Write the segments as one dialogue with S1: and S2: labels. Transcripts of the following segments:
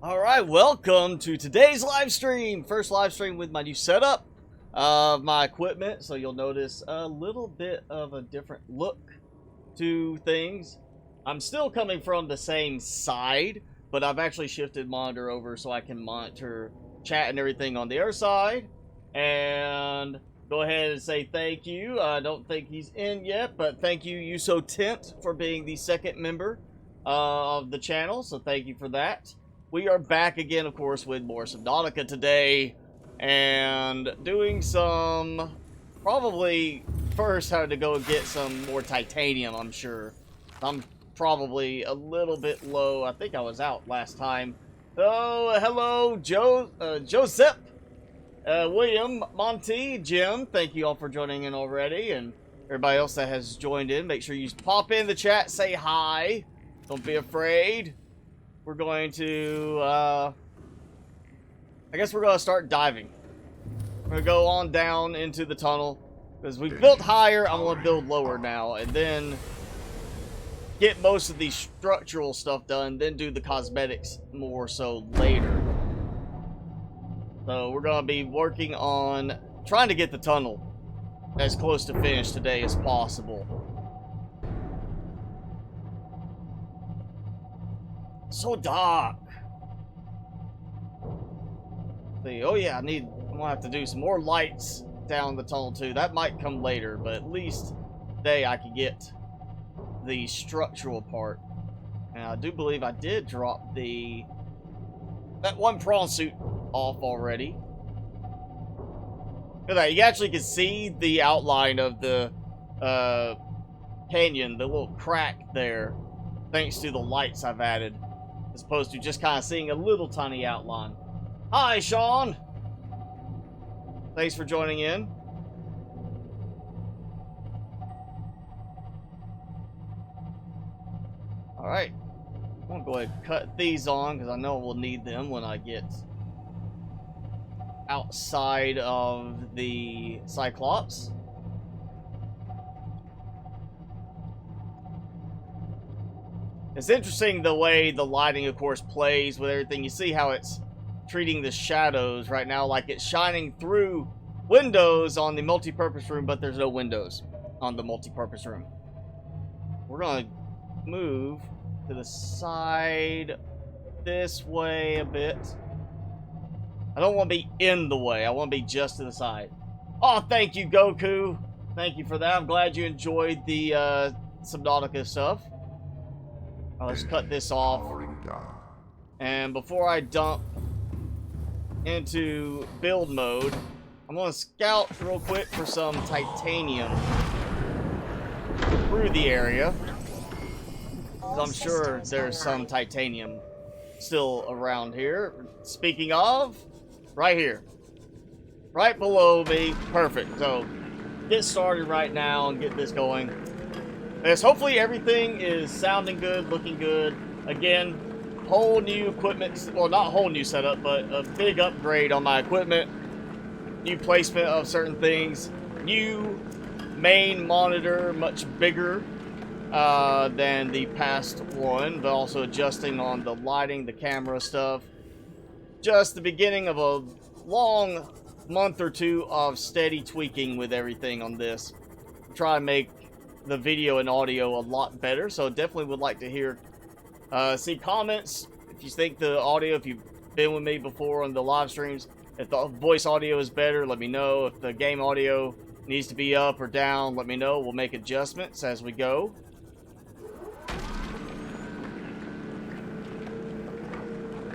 S1: Alright, welcome to today's live stream. First live stream with my new setup of my equipment. So you'll notice a little bit of a different look to things. I'm still coming from the same side, but I've actually shifted monitor over so I can monitor chat and everything on the other side. And go ahead and say thank you. I don't think he's in yet, but thank you, S02E07, for being the second member of the channel. So thank you for that. We are back again, of course, with more Subnautica today, and doing some, probably first had to go get some more titanium, I'm sure. I'm probably a little bit low. I think I was out last time. Oh, hello, Joseph, William, Monty, Jim, thank you all for joining in already, and everybody else that has joined in. Make sure you pop in the chat, say hi, don't be afraid. We're going to, I guess we're going to start diving. We're going to go on down into the tunnel. Because we built higher, I'm going to build lower now. And then get most of the structural stuff done. Then do the cosmetics more so later. So we're going to be working on trying to get the tunnel as close to finished today as possible. So dark. See, oh yeah, I'm gonna have to do some more lights down the tunnel too. That might come later, but at least today I can get the structural part. And I do believe I did drop that one prawn suit off already. Look at that, you actually can see the outline of the canyon, the little crack there, thanks to the lights I've added. As opposed to just kind of seeing a little tiny outline. Hi, Sean! Thanks for joining in. Alright. I'm going to go ahead and cut these on because I know we'll need them when I get outside of the Cyclops. It's interesting the way the lighting, of course, plays with everything. You see how it's treating the shadows right now like it's shining through windows on the multi-purpose room, but there's no windows on the multi-purpose room. We're going to move to the side this way a bit. I don't want to be in the way. I want to be just to the side. Oh, thank you, Goku. Thank you for that. I'm glad you enjoyed the Subnautica stuff. Let's cut this off. And before I dump into build mode, I'm going to scout real quick for some titanium through the area. I'm sure there's some titanium still around here. Speaking of, right here. Right below me. Perfect. So, get started right now and get this going. Yes, hopefully everything is sounding good, looking good. Again, whole new equipment, well, not whole new setup, but a big upgrade on my equipment. New placement of certain things. New main monitor, much bigger than the past one, but also adjusting on the lighting, the camera stuff. Just the beginning of a long month or two of steady tweaking with everything on this. Try and make the video and audio a lot better, so definitely would like to hear see comments if you think the audio, if you've been with me before on the live streams, if the voice audio is better, let me know. If the game audio needs to be up or down, let me know. We'll make adjustments as we go.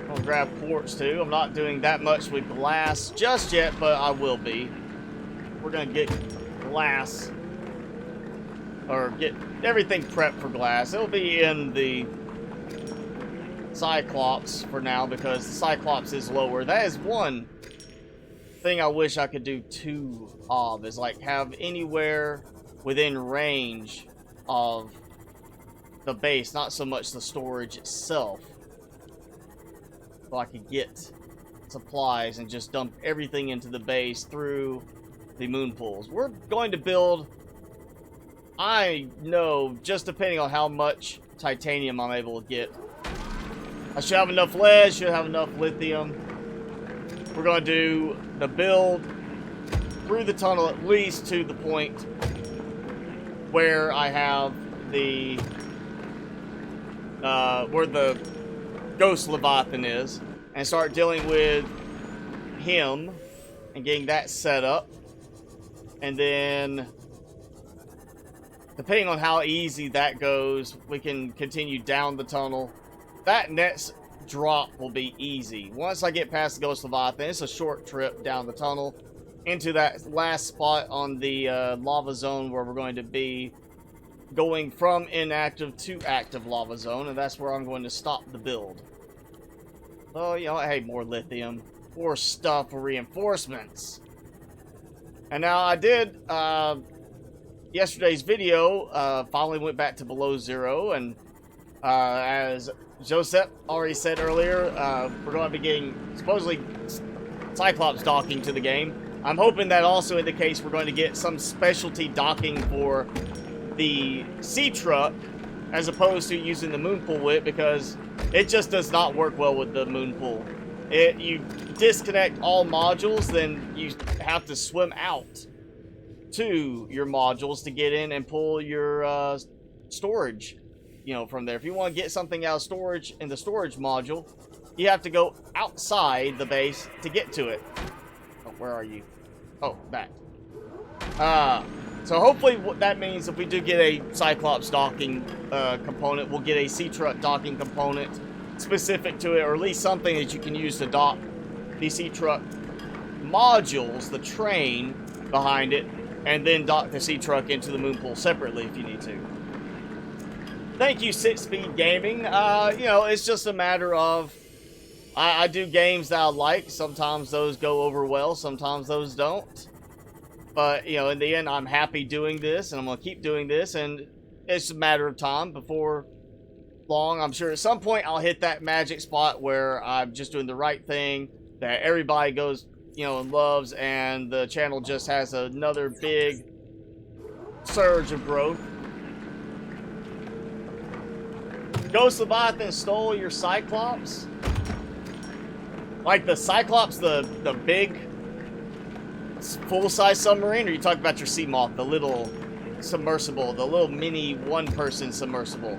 S1: I'll grab quartz too. I'm not doing that much with glass just yet, but I will be. We're gonna get glass, or get everything prepped for glass. It'll be in the Cyclops for now because the Cyclops is lower. That is one thing I wish I could do two of, is like have anywhere within range of the base, not so much the storage itself, so I could get supplies and just dump everything into the base through the moon pools. We're going to build, I know, just depending on how much titanium I'm able to get, I should have enough lead, should have enough lithium. We're going to do the build through the tunnel at least to the point where I have the where the ghost Leviathan is, and start dealing with him and getting that set up. And then depending on how easy that goes, we can continue down the tunnel. That next drop will be easy. Once I get past the ghost Leviathan, it's a short trip down the tunnel into that last spot on the lava zone where we're going to be going from inactive to active lava zone, and that's where I'm going to stop the build. Oh, you know, hey, more lithium, more stuff for reinforcements. And now I did yesterday's video, finally went back to below zero, and as Joseph already said earlier, we're going to be getting supposedly Cyclops docking to the game. I'm hoping that also indicates we're going to get some specialty docking for the sea truck as opposed to using the moon pool with, because it just does not work well with the moon pool. You disconnect all modules, then you have to swim out to your modules to get in and pull your storage, you know, from there. If you want to get something out of storage in the storage module, you have to go outside the base to get to it. Oh, where are you? Oh, back. So hopefully what that means, if we do get a Cyclops docking component, we'll get a sea truck docking component specific to it, or at least something that you can use to dock the sea truck modules, the train behind it, and then dock the sea truck into the moon pool separately if you need to. Thank you, MrSpicyGaming. You know, it's just a matter of I do games that I like. Sometimes those go over well, sometimes those don't. But, you know, in the end, I'm happy doing this, and I'm going to keep doing this, and it's a matter of time before long. I'm sure at some point I'll hit that magic spot where I'm just doing the right thing, that everybody goes, you know, and loves, and the channel just has another big surge of growth. Ghost Leviathan stole your Cyclops? Like the Cyclops, the big full-size submarine, or you talking about your sea moth, the little submersible, the little mini one-person submersible?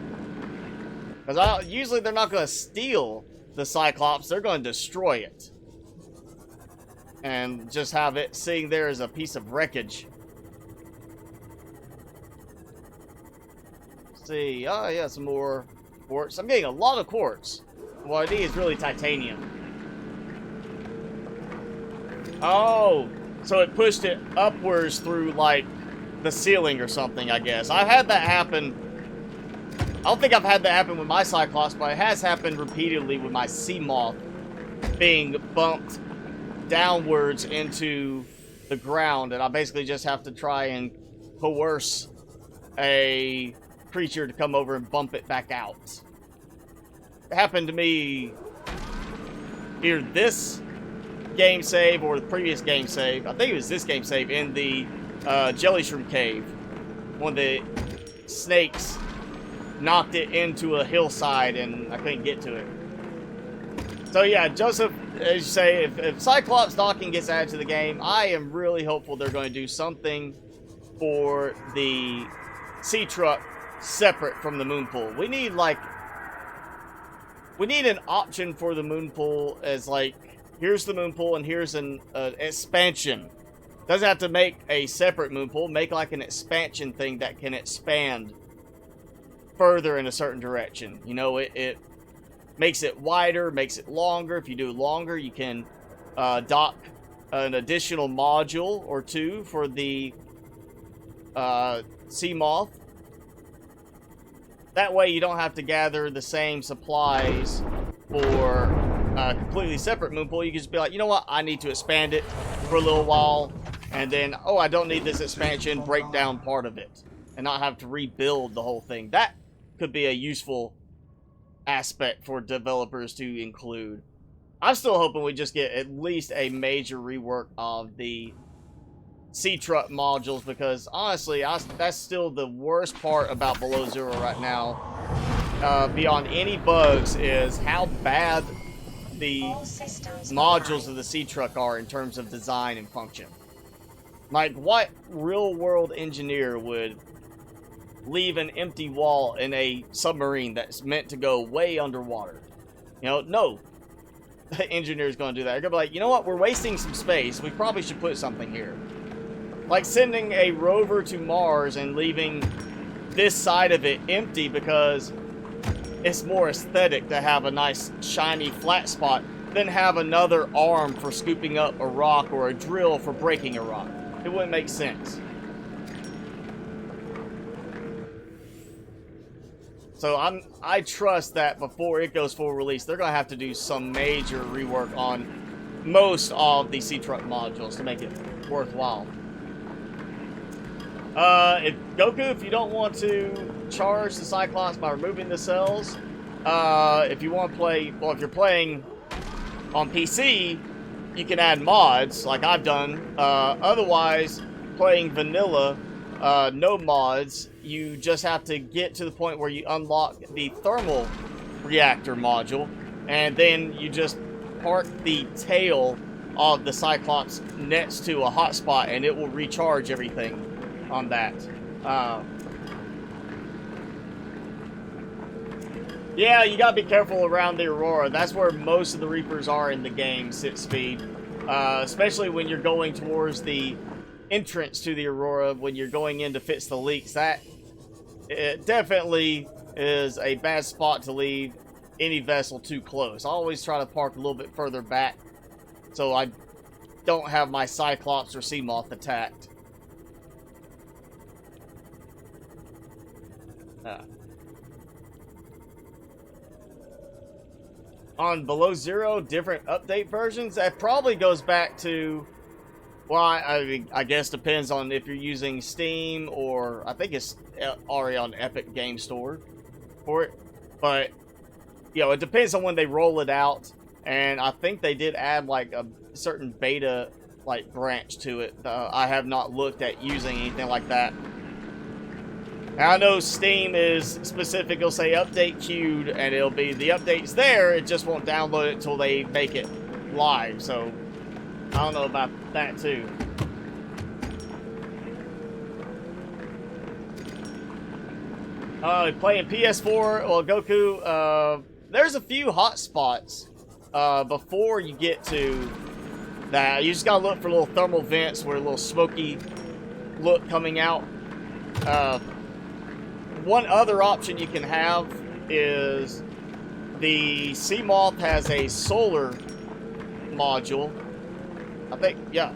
S1: Because usually they're not going to steal the Cyclops, they're going to destroy it. And just have it sitting there as a piece of wreckage. Let's see, oh yeah, some more quartz. I'm getting a lot of quartz. What I need is really titanium. Oh, so it pushed it upwards through, like, the ceiling or something, I guess. I've had that happen. I don't think I've had that happen with my Cyclops, but it has happened repeatedly with my sea moth being bumped downwards into the ground, and I basically just have to try and coerce a creature to come over and bump it back out. It happened to me either this game save or the previous game save. I think it was this game save in the jelly shroom cave. One of the snakes knocked it into a hillside and I couldn't get to it. So yeah, Joseph, as you say, if Cyclops docking gets added to the game, I am really hopeful they're going to do something for the sea truck separate from the moon pool. We need an option for the moon pool as, like, here's the moon pool and here's an expansion. Doesn't have to make a separate moon pool. Make like an expansion thing that can expand further in a certain direction. You know, it makes it wider, makes it longer. If you do longer, you can dock an additional module or two for the sea moth. That way you don't have to gather the same supplies for a completely separate moon pool. You can just be like, you know what, I need to expand it for a little while, and then, oh, I don't need this expansion, break down part of it, and not have to rebuild the whole thing. That could be a useful aspect for developers to include. I'm still hoping we just get at least a major rework of the sea truck modules, because honestly, that's still the worst part about Below Zero right now, beyond any bugs is how bad the modules of the sea truck are in terms of design and function. Like, what real-world engineer would leave an empty wall in a submarine that's meant to go way underwater? You know, no. The engineer's going to do that. They're going to be like, you know what? We're wasting some space. We probably should put something here. Like sending a rover to Mars and leaving this side of it empty because it's more aesthetic to have a nice, shiny, flat spot than have another arm for scooping up a rock or a drill for breaking a rock. It wouldn't make sense. So I trust that before it goes full release, they're going to have to do some major rework on most of the sea truck modules to make it worthwhile. If you don't want to charge the Cyclops by removing the cells, if you want to play, well, if you're playing on PC, you can add mods like I've done. Otherwise, playing vanilla, no mods, you just have to get to the point where you unlock the thermal reactor module, and then you just park the tail of the Cyclops next to a hotspot, and it will recharge everything on that. Yeah, you gotta be careful around the Aurora. That's where most of the Reapers are in the game, sit speed. Especially when you're going towards the entrance to the Aurora, when you're going in to fix the leaks. That it definitely is a bad spot to leave any vessel too close. I always try to park a little bit further back so I don't have my Cyclops or Seamoth attacked. On Below Zero, different update versions, that probably goes back to, well, I mean, I guess depends on if you're using Steam or I think it's already on Epic Game Store for it. But, you know, it depends on when they roll it out. And I think they did add like a certain beta like branch to it. I have not looked at using anything like that. Now, I know Steam is specific. It'll say update queued, and it'll be the update's there. It just won't download it until they make it live. So I don't know about that too. Playing PS4. Well, Goku. There's a few hot spots before you get to that. You just gotta look for little thermal vents where a little smoky look coming out. One other option you can have is the Seamoth has a solar module. I think, yeah.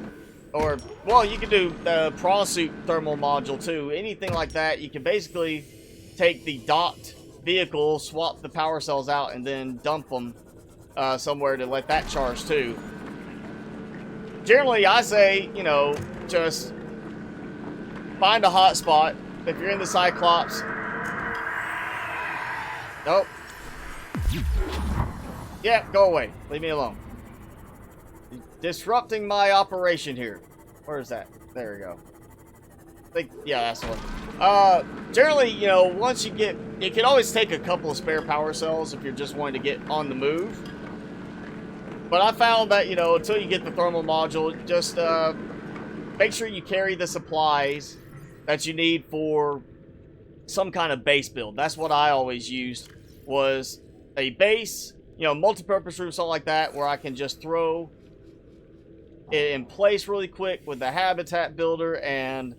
S1: Or, well, you can do the Prawsuit thermal module too. Anything like that, you can basically take the docked vehicle, swap the power cells out, and then dump them somewhere to let that charge too. Generally, I say, you know, just find a hot spot. If you're in the Cyclops. Nope. Yeah, go away. Leave me alone. Disrupting my operation here. Where is that? There we go. Yeah, that's the one. Generally, you know, once you get... You can always take a couple of spare power cells if you're just wanting to get on the move. But I found that, you know, until you get the thermal module, just make sure you carry the supplies that you need for some kind of base build. That's what I always used, was a base, you know, multi-purpose room, something like that, where I can just throw it in place really quick with the habitat builder and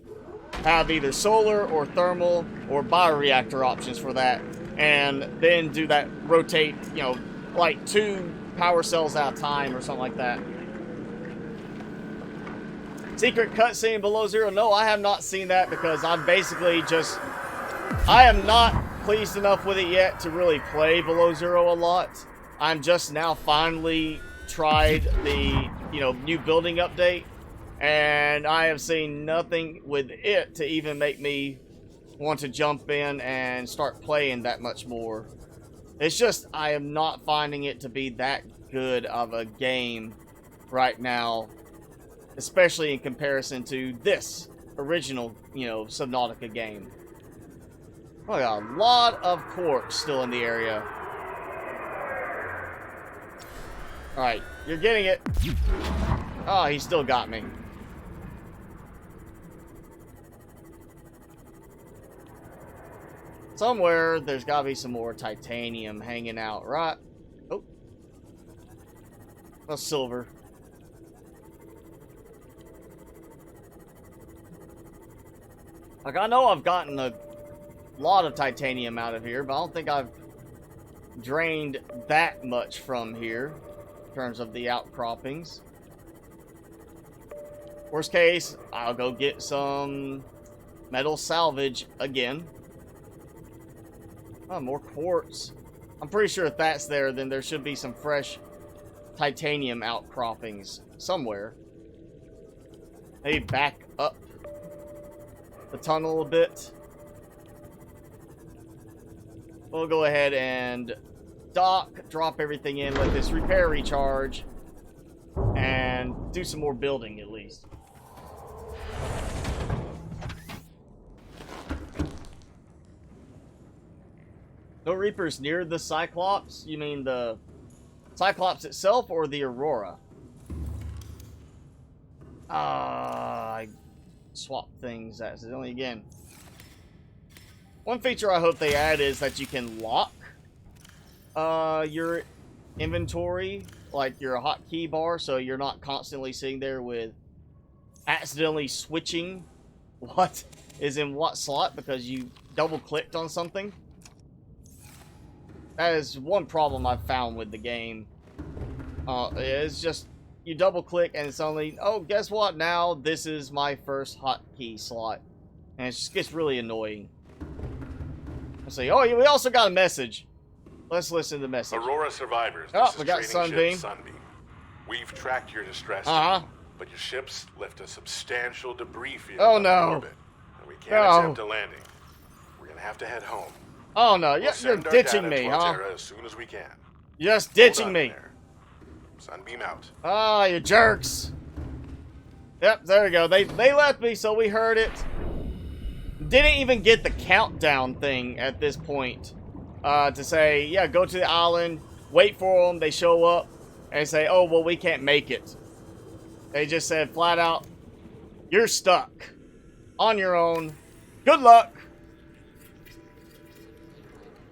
S1: have either solar or thermal or bioreactor options for that, and then do that rotate, you know, like 2 power cells at a time or something like that. Secret cutscene Below Zero? No, I have not seen that because I'm basically just... I am not pleased enough with it yet to really play Below Zero a lot. I'm just now finally tried the, you know, new building update, and I have seen nothing with it to even make me want to jump in and start playing that much more. It's just, I am not finding it to be that good of a game right now, especially in comparison to this original, you know, Subnautica game. Oh, got a lot of quartz still in the area. Alright, you're getting it. Oh, he still got me. Somewhere, there's gotta be some more titanium hanging out, right? Oh. A silver. Like, I know I've gotten a lot of titanium out of here, but I don't think I've drained that much from here in terms of the outcroppings. Worst case, I'll go get some metal salvage again. Oh, more quartz. I'm pretty sure if that's there, then there should be some fresh titanium outcroppings somewhere. Maybe back up the tunnel a bit. We'll go ahead and dock, drop everything in, let this repair recharge, and do some more building at least. No Reapers near the Cyclops? You mean the Cyclops itself or the Aurora? I swapped things accidentally again. One feature I hope they add is that you can lock your inventory, like your hotkey bar, so you're not constantly sitting there with accidentally switching what is in what slot because you double-clicked on something. That is one problem I've found with the game. It's just, you double-click and it's only, oh, guess what? Now this is my first hotkey slot. And it just gets really annoying. I say, oh, we also got a message. Let's listen to the message.
S2: Aurora survivors.
S1: Oh, we got Sunbeam.
S2: We've tracked your distress, but your ships left a substantial debris field in orbit, and we can't attempt a landing. We're gonna have to head home.
S1: Oh no, you're ditching me, huh?
S2: As soon as we can.
S1: Just ditching me.
S2: Sunbeam out.
S1: Ah, you jerks. Yep, there we go. They left me, so we heard it. Didn't even get the countdown thing at this point. To say, yeah, go to the island, wait for them, they show up, and say, oh, well, we can't make it. They just said flat out, you're stuck. On your own. Good luck.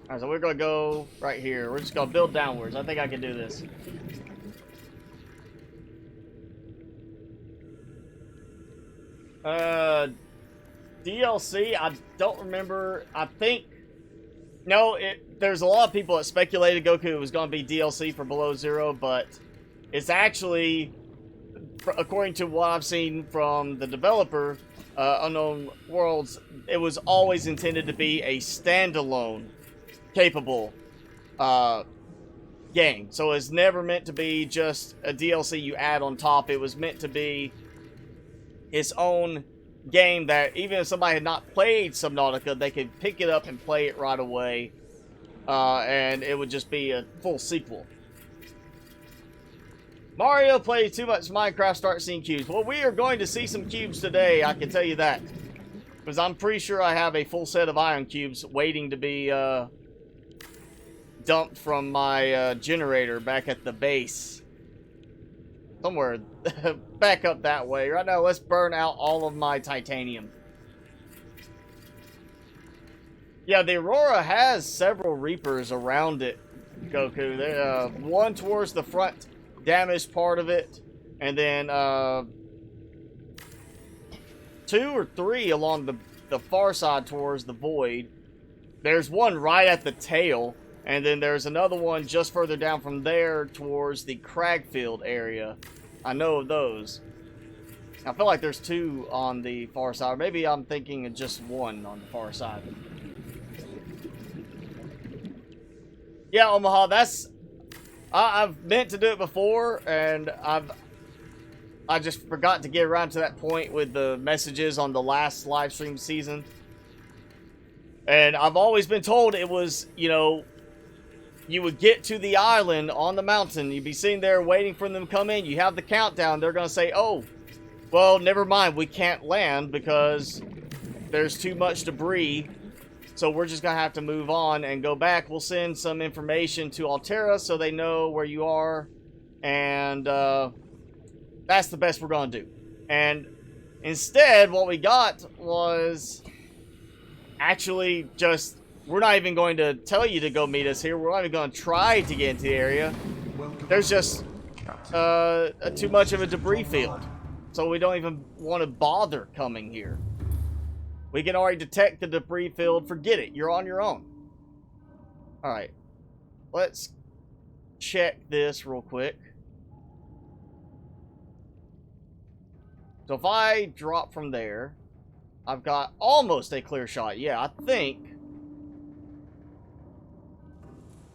S1: Alright, so we're going to go right here. We're just going to build downwards. I think I can do this. DLC, I don't remember. I think... No, there's a lot of people that speculated Goku was going to be DLC for Below Zero, but it's actually, according to what I've seen from the developer, Unknown Worlds, it was always intended to be a standalone capable game. So it's never meant to be just a DLC you add on top. It was meant to be its own game that even if somebody had not played Subnautica, they could pick it up and play it right away, and it would just be a full sequel. Mario plays too much Minecraft, start seeing cubes. Well, we are going to see some cubes today, I can tell you that, because I'm pretty sure I have a full set of iron cubes waiting to be dumped from my generator back at the base. Somewhere back up that way. Right now, let's burn out all of my titanium. Yeah, the Aurora has several Reapers around it, Goku. One towards the front damaged part of it, and then 2 or 3 along the far side towards the void. There's one right at the tail, and then there's another one just further down from there towards the Cragfield area. I know of those. I feel like there's 2 on the far side. Maybe I'm thinking of just 1 on the far side. Yeah, Omaha, that's... I've meant to do it before, and I just forgot to get around to that point with the messages on the last live stream season. And I've always been told it was, you know, you would get to the island on the mountain. You'd be sitting there waiting for them to come in. You have the countdown. They're going to say, oh, well, never mind. We can't land because there's too much debris So we're just going to have to move on and go back. We'll send some information to Altera so they know where you are. And that's the best we're going to do. And instead, what we got was actually just, we're not even going to tell you to go meet us here. We're not even going to try to get into the area. There's just too much of a debris field. So we don't even want to bother coming here. We can already detect the debris field. Forget it. You're on your own. Alright. Let's check this real quick. So if I drop from there, I've got almost a clear shot. Yeah, I think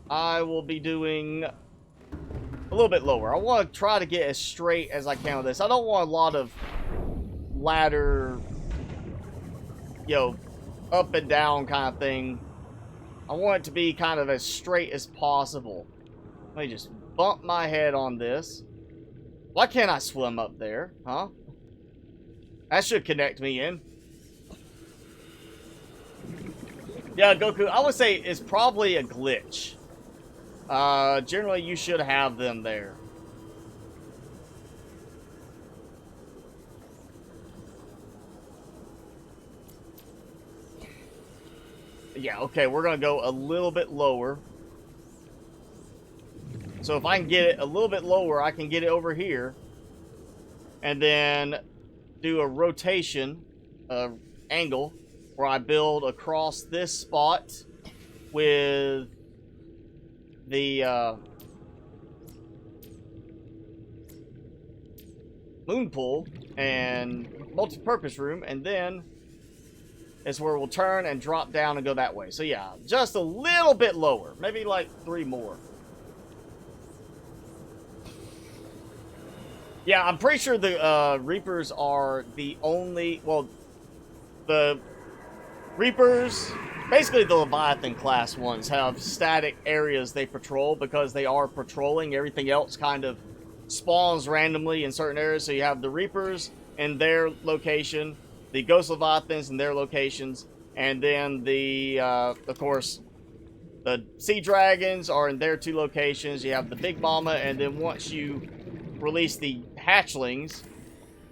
S1: I will be doing a little bit lower. I want to try to get as straight as I can with this. I don't want a lot of ladder, you know, up and down kind of thing. I want it to be kind of as straight as possible. Let me just bump my head on this. Why can't I swim up there, huh? That should connect me in. Yeah, Goku, I would say it's probably a glitch. Generally, you should have them there. Yeah, okay, we're going to go a little bit lower. So if I can get it a little bit lower, I can get it over here. And then do a rotation angle where I build across this spot with the moon pool and multi-purpose room, and then it's where we'll turn and drop down and go that way. So yeah, just a little bit lower, maybe like 3 more. Yeah, I'm pretty sure the Reapers are the only, well, the Reapers, basically the Leviathan class ones, have static areas they patrol because they are patrolling. Everything else kind of spawns randomly in certain areas. So you have the Reapers in their location, the Ghost Leviathans in their locations, and then the, of course, the Sea Dragons are in their 2 locations. You have the Big Mama, and then once you release the hatchlings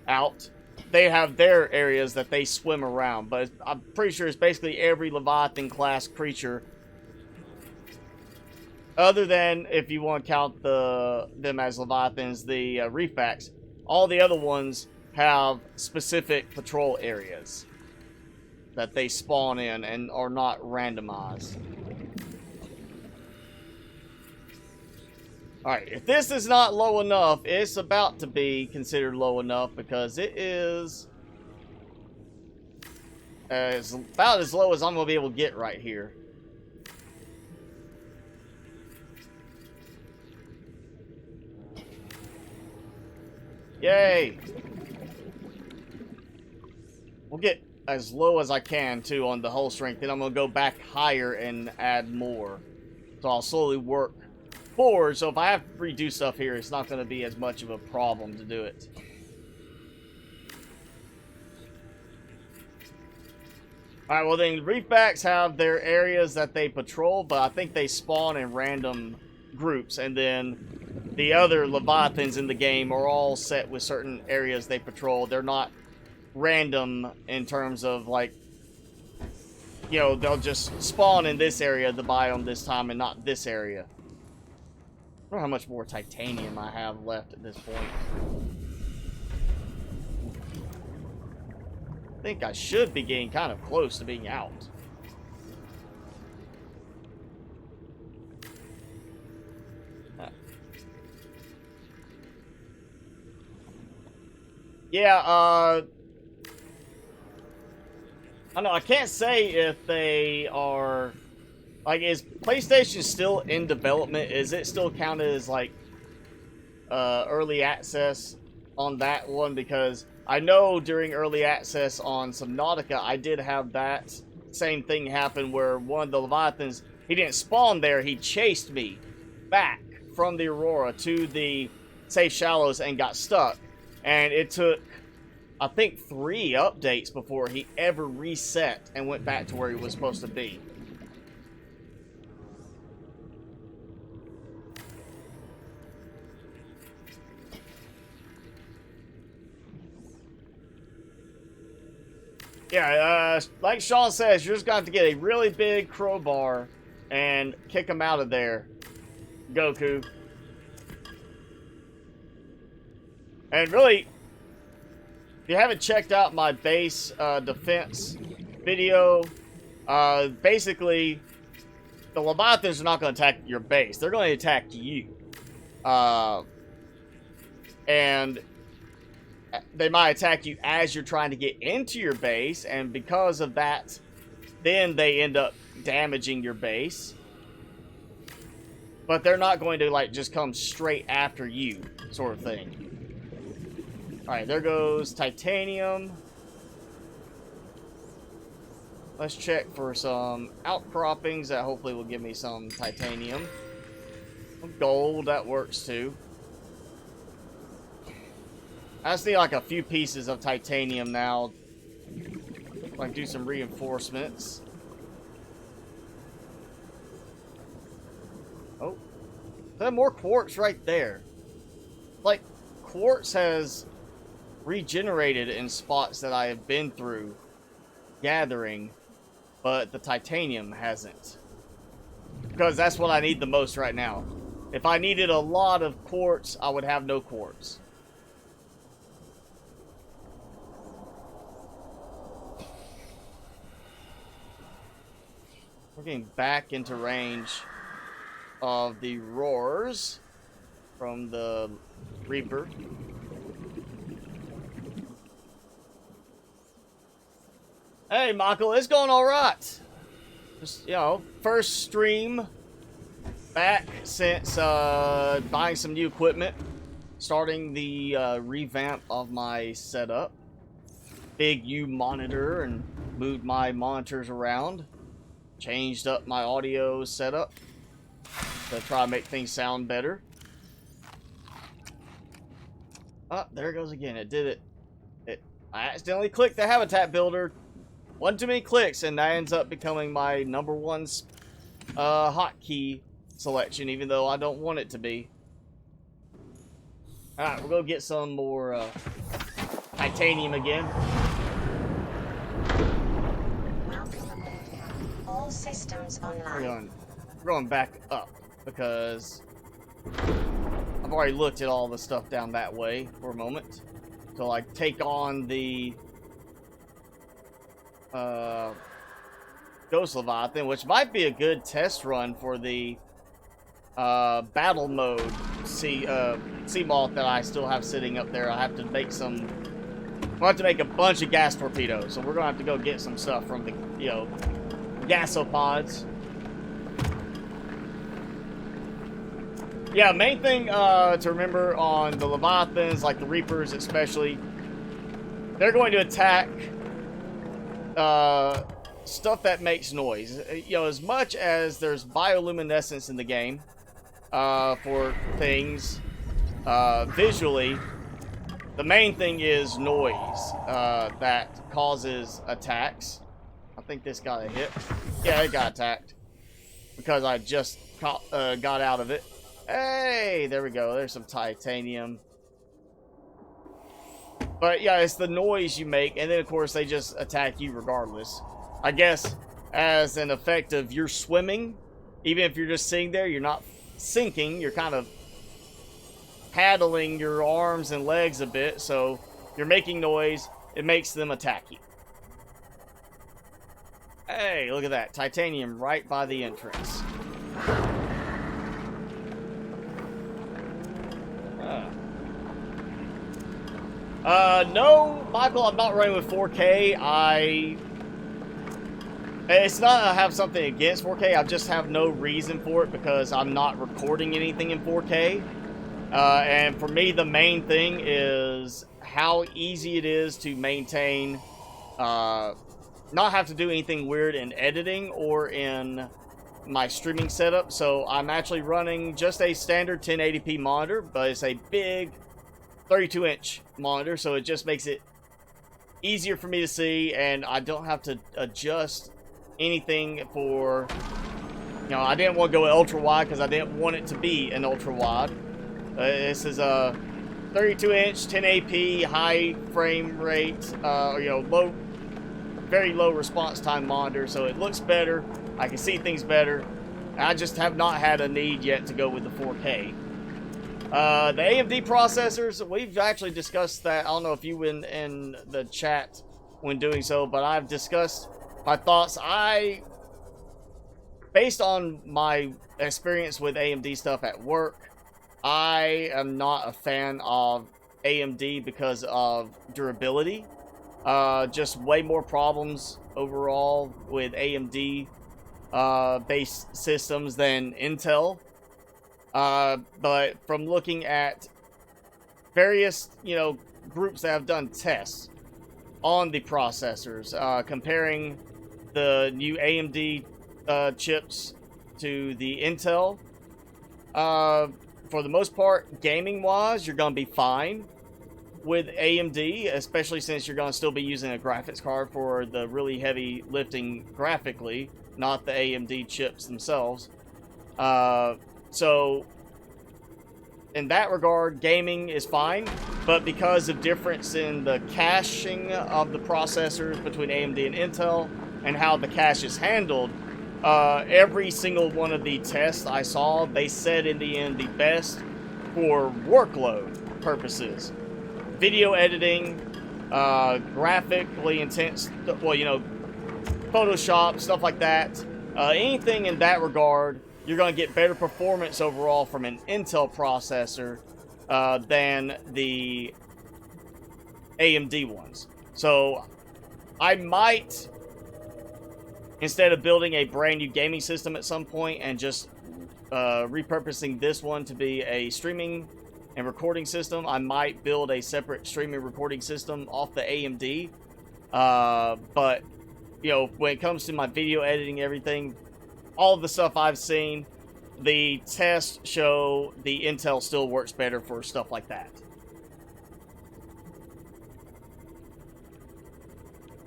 S1: out, they have their areas that they swim around. But I'm pretty sure it's basically every Leviathan class creature, other than if you want to count them as Leviathans, the Reefbacks. All the other ones have specific patrol areas that they spawn in and are not randomized. Alright, if this is not low enough, it's about to be considered low enough because it is about as low as I'm going to be able to get right here. Yay! We'll get as low as I can, too, on the hull strength. Then I'm going to go back higher and add more. So I'll slowly work forward, so if I have to redo stuff here, it's not going to be as much of a problem to do it. Alright, well then, Reefbacks have their areas that they patrol, but I think they spawn in random groups, and then the other Leviathans in the game are all set with certain areas they patrol. They're not random in terms of, like, you know, they'll just spawn in this area, the biome this time, and not this area. I don't know how much more titanium I have left at this point. I think I should be getting kind of close to being out. Yeah, I don't know, I can't say if they are... Like, is PlayStation still in development? Is it still counted as, like, early access on that one? Because I know during early access on Subnautica, I did have that same thing happen where one of the Leviathans, he didn't spawn there, he chased me back from the Aurora to the safe shallows and got stuck. And it took I think 3 updates before he ever reset and went back to where he was supposed to be. Yeah, like Sean says, you're just going to have to get a really big crowbar and kick him out of there, Goku. And really, if you haven't checked out my base defense video, basically, the Leviathans are not going to attack your base. They're going to attack you. And they might attack you as you're trying to get into your base, and because of that, then they end up damaging your base. But they're not going to, like, just come straight after you, sort of thing. Alright, there goes titanium. Let's check for some outcroppings that hopefully will give me some titanium. Gold, that works too. I just need like a few pieces of titanium now. Like do some reinforcements. Oh. There's more quartz right there. Like, quartz has regenerated in spots that I have been through gathering, but the titanium hasn't. Because that's what I need the most right now. If I needed a lot of quartz, I would have no quartz. We're getting back into range of the roars from the Reaper. Hey, Michael, it's going all right. Just, you know, first stream back since buying some new equipment, starting the revamp of my setup. Big U monitor and moved my monitors around. Changed up my audio setup to try to make things sound better. Oh, there it goes again. It did it. I accidentally clicked the habitat builder. One too many clicks, and that ends up becoming my #1 hotkey selection, even though I don't want it to be. Alright, we'll go get some more titanium again.
S3: All systems online.
S1: We're going back up because I've already looked at all the stuff down that way for a moment. So I take on the Ghost Leviathan, which might be a good test run for the battle mode sea moth that I still have sitting up there. I have to make some. We'll have to make a bunch of gas torpedoes, so we're gonna have to go get some stuff from the gasopods. Yeah, main thing to remember on the Leviathans, like the Reapers especially, they're going to attack stuff that makes noise. As much as there's bioluminescence in the game for things visually, the main thing is noise that causes attacks. I think this got a hit. Yeah, it got attacked because I just got out of it. Hey, there we go. There's some titanium. But yeah, it's the noise you make, and then of course they just attack you regardless. I guess as an effect of you're swimming, even if you're just sitting there, you're not sinking, you're kind of paddling your arms and legs a bit, so you're making noise, it makes them attack you. Hey, look at that. Titanium right by the entrance. No, Michael, I'm not running with 4K. It's not that I have something against 4K, I just have no reason for it because I'm not recording anything in 4K. And for me, the main thing is how easy it is to maintain, not have to do anything weird in editing or in my streaming setup. So I'm actually running just a standard 1080p monitor, but it's a big 32-inch monitor, so it just makes it easier for me to see, and I don't have to adjust anything for, you know, I didn't want to go ultra wide because I didn't want it to be an ultra wide. This is a 32-inch 1080p high frame rate, you know, very low response time monitor, so it looks better. I can see things better. I just have not had a need yet to go with the 4K. The AMD processors, we've actually discussed that. I don't know if you were in the chat when doing so, but I've discussed my thoughts. Based on my experience with AMD stuff at work, I am not a fan of AMD because of durability. Just way more problems overall with AMD based systems than Intel. But from looking at various, you know, groups that have done tests on the processors, comparing the new AMD chips to the Intel, for the most part, gaming-wise, you're going to be fine with AMD, especially since you're going to still be using a graphics card for the really heavy lifting graphically, not the AMD chips themselves. So, in that regard, gaming is fine, but because of difference in the caching of the processors between AMD and Intel, and how the cache is handled, every single one of the tests I saw, they said in the end the best for workload purposes. Video editing, graphically intense, well, you know, Photoshop, stuff like that. Anything in that regard, you're going to get better performance overall from an Intel processor than the AMD ones. So, I might, instead of building a brand new gaming system at some point and just repurposing this one to be a streaming and recording system, I might build a separate streaming recording system off the AMD. But, you know, when it comes to my video editing, everything, all of the stuff I've seen, the tests show the Intel still works better for stuff like that.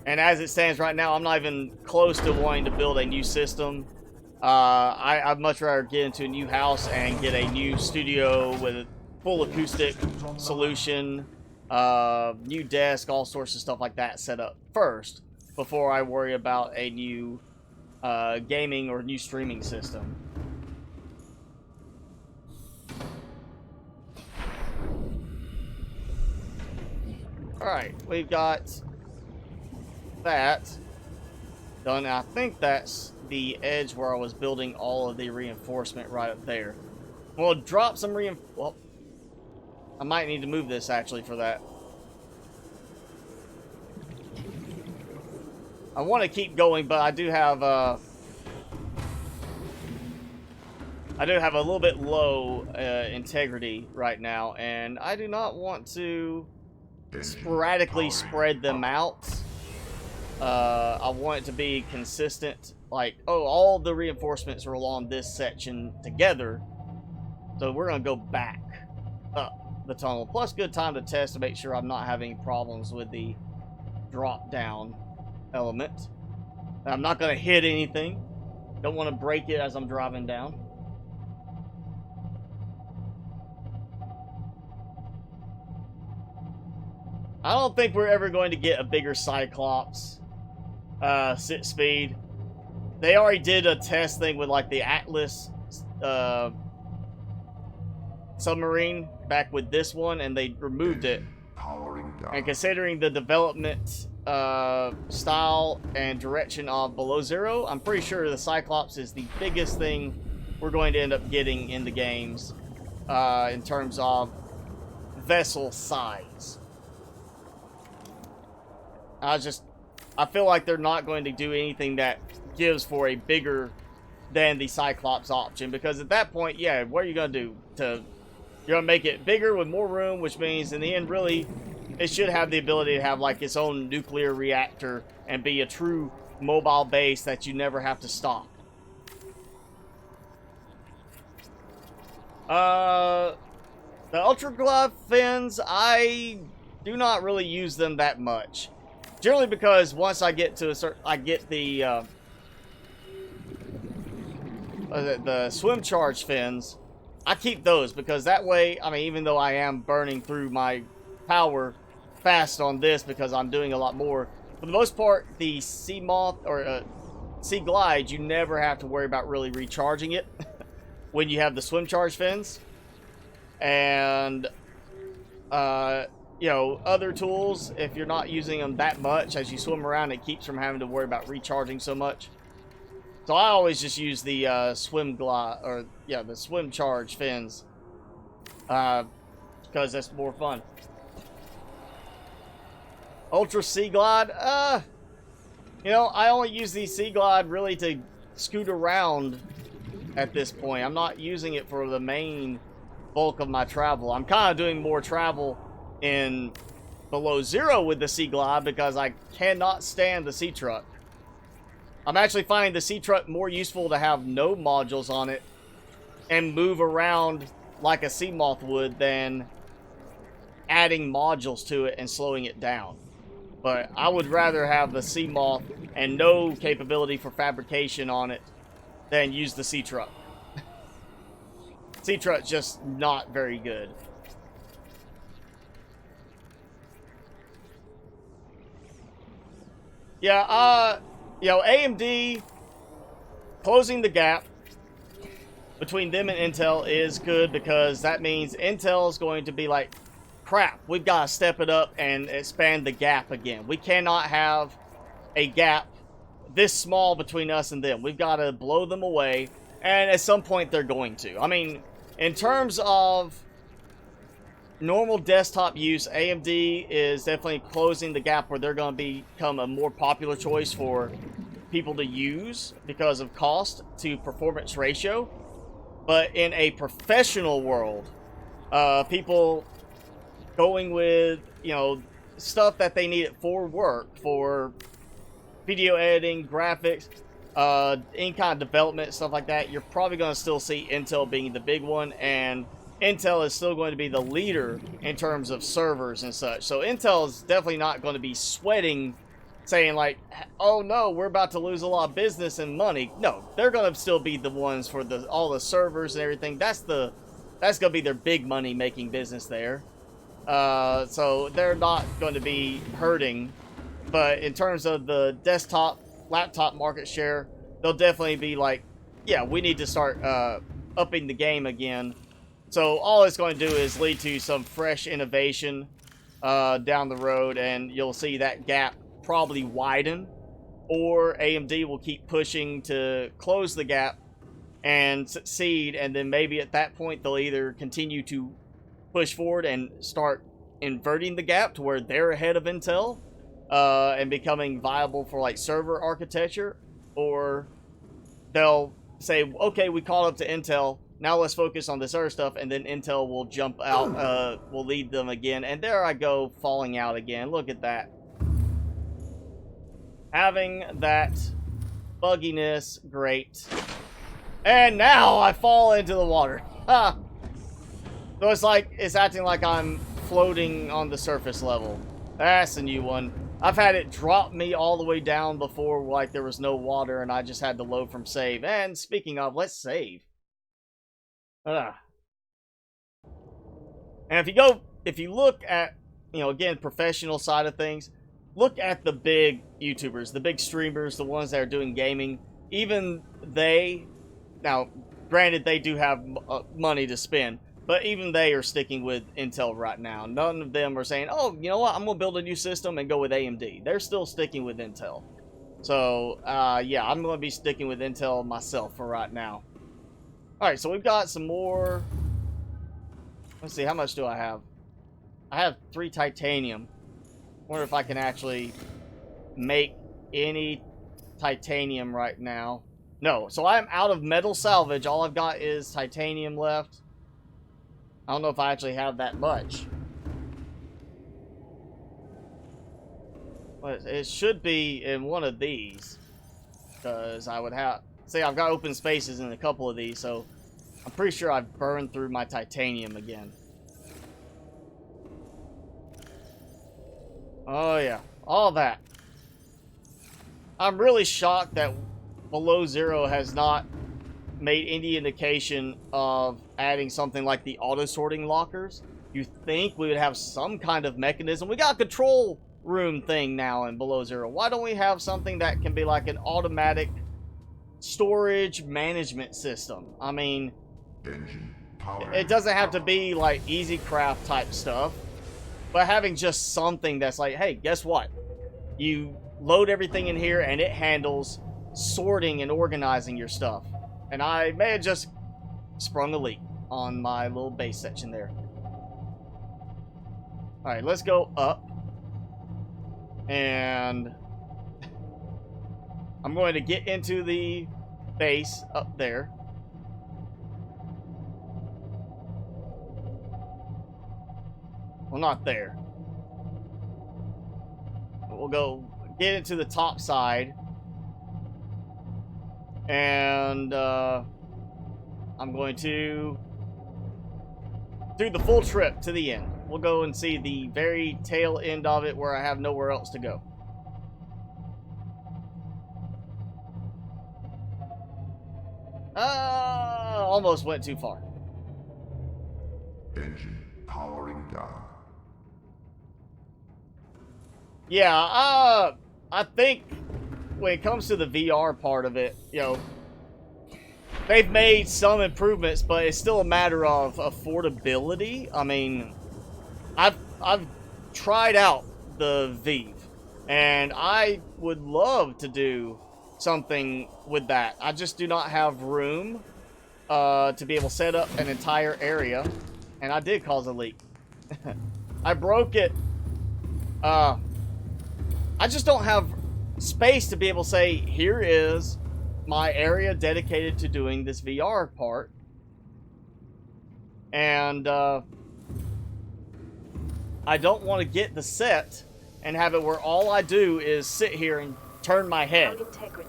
S1: And as it stands right now, I'm not even close to wanting to build a new system. I'd much rather get into a new house and get a new studio with a full acoustic solution, new desk, all sorts of stuff like that set up first before I worry about a new gaming or new streaming system. Alright, we've got that done. I think that's the edge where I was building all of the reinforcement right up there. We'll drop some well, I might need to move this actually for that. I want to keep going, but I do have a little bit low integrity right now, and I do not want to sporadically spread them out. I want it to be consistent, like, oh, all the reinforcements are along this section together, so we're going to go back up the tunnel. Plus, good time to test to make sure I'm not having problems with the drop down element. I'm not going to hit anything. Don't want to break it as I'm driving down. I don't think we're ever going to get a bigger Cyclops sit speed. They already did a test thing with like the Atlas submarine back with this one, and they removed it. And considering the development style and direction of Below Zero, I'm pretty sure the Cyclops is the biggest thing we're going to end up getting in the games in terms of vessel size. I feel like they're not going to do anything that gives for a bigger than the Cyclops option, because at that point, yeah, what are you going to do? You're going to make it bigger with more room, which means in the end, really, it should have the ability to have like its own nuclear reactor and be a true mobile base that you never have to stop. The Ultra Glove fins, I do not really use them that much. Generally because once I get to a certain, I get the swim charge fins, I keep those because that way, I mean, even though I am burning through my power fast on this because I'm doing a lot more, for the most part, the Sea Moth or Sea Glide, you never have to worry about really recharging it when you have the swim charge fins. And, you know, other tools, if you're not using them that much as you swim around, it keeps from having to worry about recharging so much. So I always just use the swim glide, or yeah, the swim charge fins, because that's more fun. Ultra Sea Glide, you know, I only use the Sea Glide really to scoot around at this point. I'm not using it for the main bulk of my travel. I'm kind of doing more travel in below zero with the Sea Glide because I cannot stand the Sea Truck. I'm actually finding the Sea Truck more useful to have no modules on it and move around like a Sea Moth would than adding modules to it and slowing it down. But I would rather have the Sea Moth and no capability for fabrication on it than use the Sea Truck. Sea Truck's just not very good. Yeah, you know, AMD closing the gap between them and Intel is good because that means Intel is going to be like, crap, we've got to step it up and expand the gap again. We cannot have a gap this small between us and them. We've got to blow them away, and at some point they're going to. I mean, in terms of normal desktop use, AMD is definitely closing the gap where they're going to become a more popular choice for people to use because of cost to performance ratio. But in a professional world, people going with, you know, stuff that they need it for work, for video editing, graphics, any kind of development, stuff like that, you're probably going to still see Intel being the big one, and Intel is still going to be the leader in terms of servers and such. So Intel is definitely not going to be sweating, saying like, oh no, we're about to lose a lot of business and money. No, they're going to still be the ones for all the servers and everything. That's going to be their big money making business there. So they're not going to be hurting. But in terms of the desktop, laptop market share, they'll definitely be like, yeah, we need to start upping the game again. So all it's going to do is lead to some fresh innovation down the road, and you'll see that gap probably widen, or AMD will keep pushing to close the gap and succeed, and then maybe at that point they'll either continue to push forward and start inverting the gap to where they're ahead of Intel and becoming viable for like server architecture, or they'll say, okay, we caught up to Intel, now let's focus on this other stuff, and then Intel will jump out, will lead them again, and there I go, falling out again. Look at that. Having that bugginess, great. And now I fall into the water. Ha! So it's like, it's acting like I'm floating on the surface level. That's a new one. I've had it drop me all the way down before, like there was no water, and I just had to load from save. And speaking of, let's save. And if you look at, you know, again, professional side of things, look at the big YouTubers, the big streamers, the ones that are doing gaming. Even they, now, granted, they do have money to spend, but even they are sticking with Intel right now. None of them are saying, oh, you know what, I'm going to build a new system and go with AMD. They're still sticking with Intel. So, yeah, I'm going to be sticking with Intel myself for right now. Alright, so we've got some more. Let's see, how much do I have? I have 3 titanium. Wonder if I can actually make any titanium right now. No, so I'm out of metal salvage. All I've got is titanium left. I don't know if I actually have that much. But it should be in one of these. Because I would have... See, I've got open spaces in a couple of these, so I'm pretty sure I've burned through my titanium again. Oh, yeah. All that. I'm really shocked that Below Zero has not made any indication of adding something like the auto-sorting lockers. You think we would have some kind of mechanism. We got a control room thing now in Below Zero. Why don't we have something that can be like an automatic storage management system? I mean, it doesn't have to be like EasyCraft type stuff, but having just something that's like, hey, guess what? You load everything in here and it handles sorting and organizing your stuff. And I may have just sprung a leak on my little base section there. Alright, let's go up. And I'm going to get into the base up there. Well, not there. We'll go get into the top side. And I'm going to do the full trip to the end. We'll go and see the very tail end of it where I have nowhere else to go. Almost went too far.
S4: Engine powering down.
S1: Yeah, I think when it comes to the VR part of it, you know, they've made some improvements, but it's still a matter of affordability. I mean, I've tried out the Vive, and I would love to do something with that. I just do not have room to be able to set up an entire area, and I did cause a leak. I broke it. I just don't have space to be able to say, here is my area dedicated to doing this VR part. And I don't want to get the set and have it where all I do is sit here and turn my head.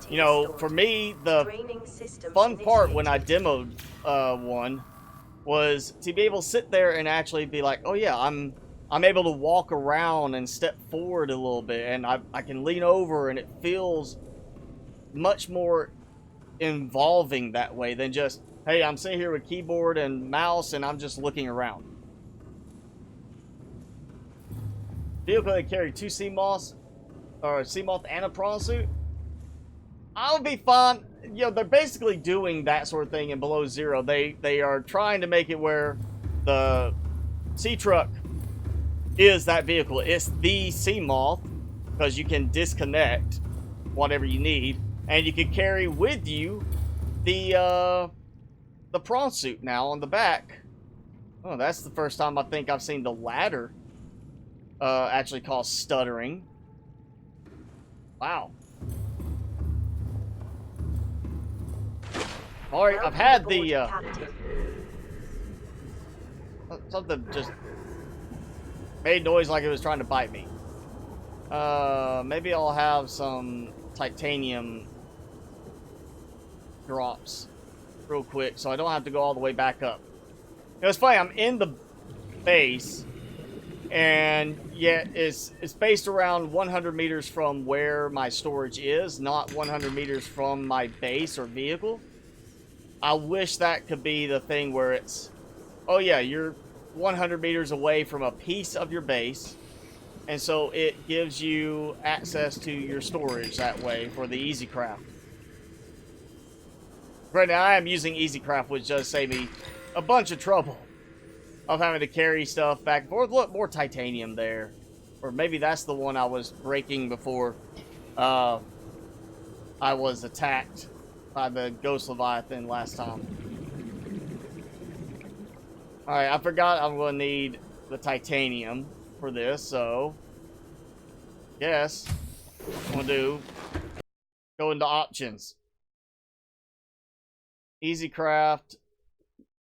S1: You know, for me, the fun part when I demoed one was to be able to sit there and actually be like, oh yeah, I'm able to walk around and step forward a little bit, and I can lean over, and it feels much more involving that way than just, hey, I'm sitting here with keyboard and mouse and I'm just looking around. Vehicle that carry 2 Seamoths, or a Seamoth and a prawn suit, I'll be fine. You know, they're basically doing that sort of thing in Below Zero. They are trying to make it where the sea truck is that vehicle. It's the Seamoth, because you can disconnect whatever you need, and you can carry with you the prawn suit now on the back. Oh, that's the first time I think I've seen the ladder actually cause stuttering. Wow. Alright, I've had the something just made noise like it was trying to bite me. Maybe I'll have some titanium drops real quick so I don't have to go all the way back up. You know, it's funny, I'm in the base, and yet it's based around 100 meters from where my storage is, not 100 meters from my base or vehicle. I wish that could be the thing where it's, oh yeah, you're 100 meters away from a piece of your base, and so it gives you access to your storage that way for the EasyCraft. Right now I am using EasyCraft, which does save me a bunch of trouble of having to carry stuff back and forth. Look, more titanium there. Or maybe that's the one I was breaking before I was attacked by the Ghost Leviathan last time. Alright, I forgot I'm going to need the titanium for this, so yes, I'm going to go into options. EasyCraft,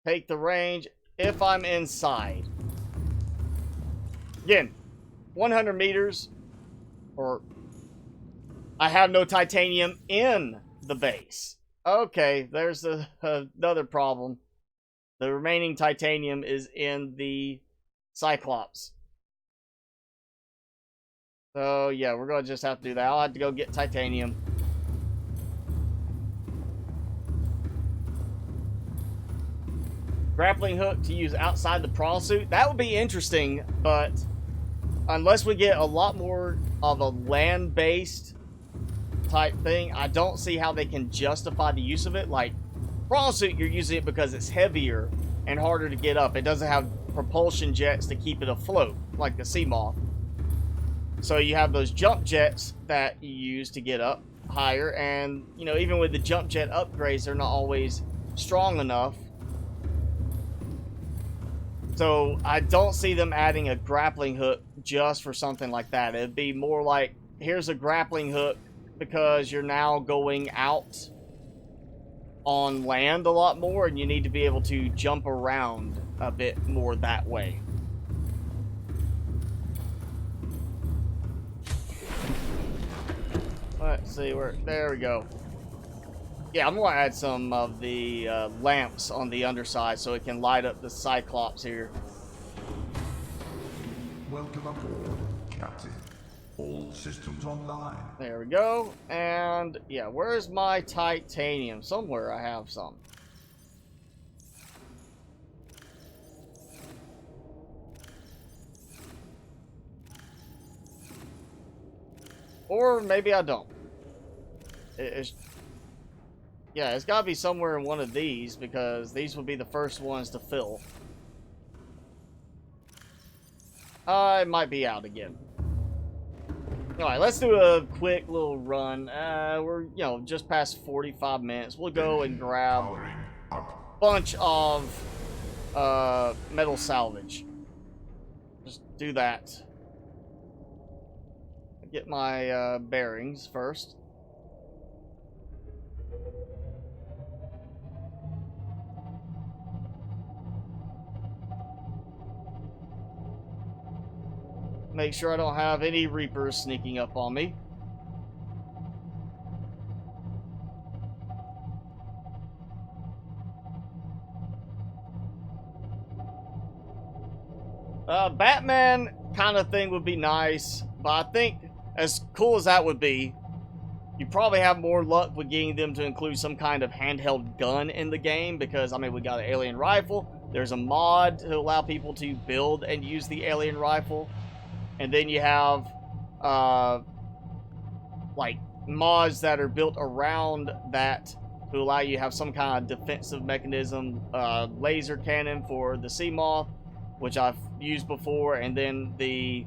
S1: take the range if I'm inside. Again, 100 meters, or I have no titanium in the base. Okay, there's another problem. The remaining titanium is in the Cyclops. So yeah, we're going to just have to do that. I'll have to go get titanium grappling hook to use outside the prawn suit. That would be interesting, but unless we get a lot more of a land-based type thing, I don't see how they can justify the use of it. Like, prawn suit, you're using it because it's heavier and harder to get up. It doesn't have propulsion jets to keep it afloat, like the sea moth. So you have those jump jets that you use to get up higher, and, you know, even with the jump jet upgrades, they're not always strong enough. So I don't see them adding a grappling hook just for something like that. It'd be more like, here's a grappling hook because you're now going out on land a lot more and you need to be able to jump around a bit more that way. Let's see where, there we go. Yeah, I'm going to add some of the lamps on the underside so it can light up the Cyclops here.
S4: Welcome aboard, Captain. All systems online.
S1: There we go. And, yeah, where's my titanium? Somewhere I have some. Or maybe I don't. Yeah, it's got to be somewhere in one of these because these will be the first ones to fill. It might be out again. Alright, let's do a quick little run. We're, you know, just past 45 minutes. We'll go and grab a bunch of metal salvage. Just do that. Get my bearings first. Make sure I don't have any Reapers sneaking up on me. Batman kind of thing would be nice, but I think as cool as that would be, you probably have more luck with getting them to include some kind of handheld gun in the game because, I mean, we got an alien rifle. There's a mod to allow people to build and use the alien rifle. And then you have, like, mods that are built around that to allow you to have some kind of defensive mechanism. Laser cannon for the sea moth, which I've used before. And then the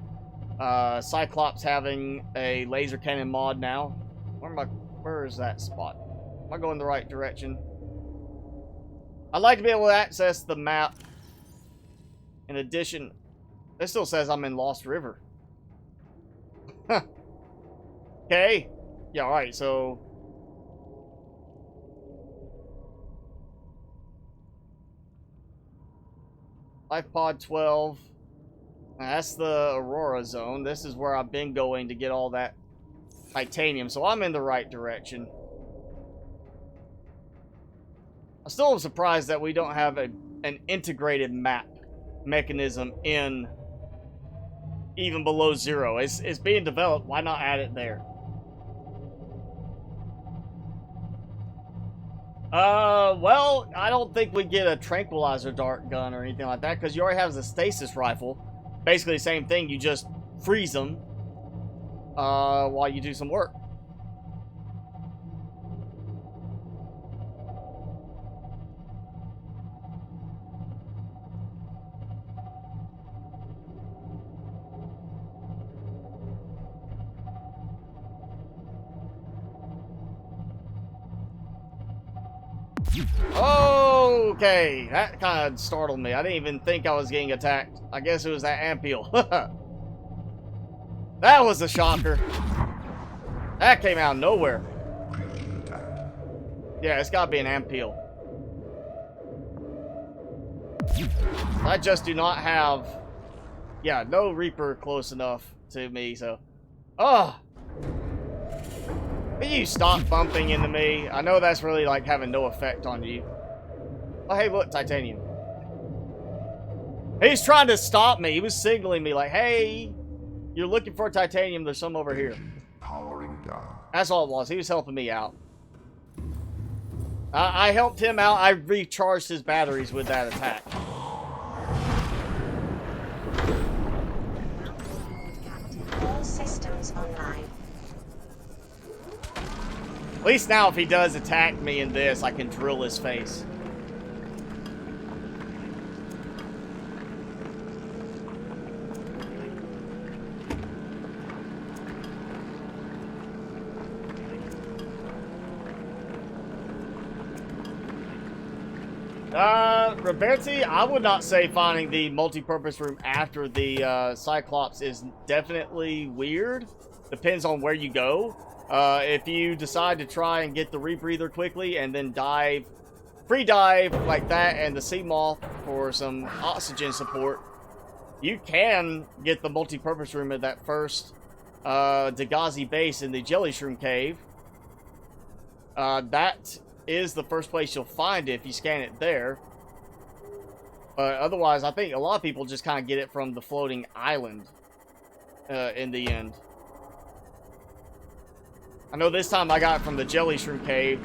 S1: Cyclops having a laser cannon mod now. Where is that spot? Am I going the right direction? I'd like to be able to access the map. In addition, it still says I'm in Lost River. Okay. Yeah, alright, so... Life Pod 12. That's the Aurora Zone. This is where I've been going to get all that titanium, so I'm in the right direction. I still am surprised that we don't have an integrated map mechanism in even below zero. It's being developed. Why not add it there? Well, I don't think we get a tranquilizer dart gun or anything like that because you already have the stasis rifle. Basically the same thing. You just freeze them while you do some work. Okay, that kind of startled me. I didn't even think I was getting attacked. I guess it was that ampiel. That was a shocker. That came out of nowhere. Yeah, it's got to be an ampiel. I just do not have... Yeah, no Reaper close enough to me, so... Oh! Will you stop bumping into me? I know that's really like having no effect on you. Oh, hey, look, titanium. He's trying to stop me. He was signaling me like, hey, you're looking for titanium. There's some over here.
S4: Powering down.
S1: That's all it was. He was helping me out. I helped him out. I recharged his batteries with that attack.
S3: All systems online.
S1: At least now if he does attack me in this, I can drill his face. Roberti, I would not say finding the multi-purpose room after the Cyclops is definitely weird. Depends on where you go. If you decide to try and get the rebreather quickly and then dive, free dive like that and the sea moth for some oxygen support, you can get the multi-purpose room at that first Dagazi base in the Jelly Shroom Cave. That is the first place you'll find it if you scan it there. But otherwise, I think a lot of people just kind of get it from the floating island in the end. I know this time I got it from the Jelly Shroom Cave,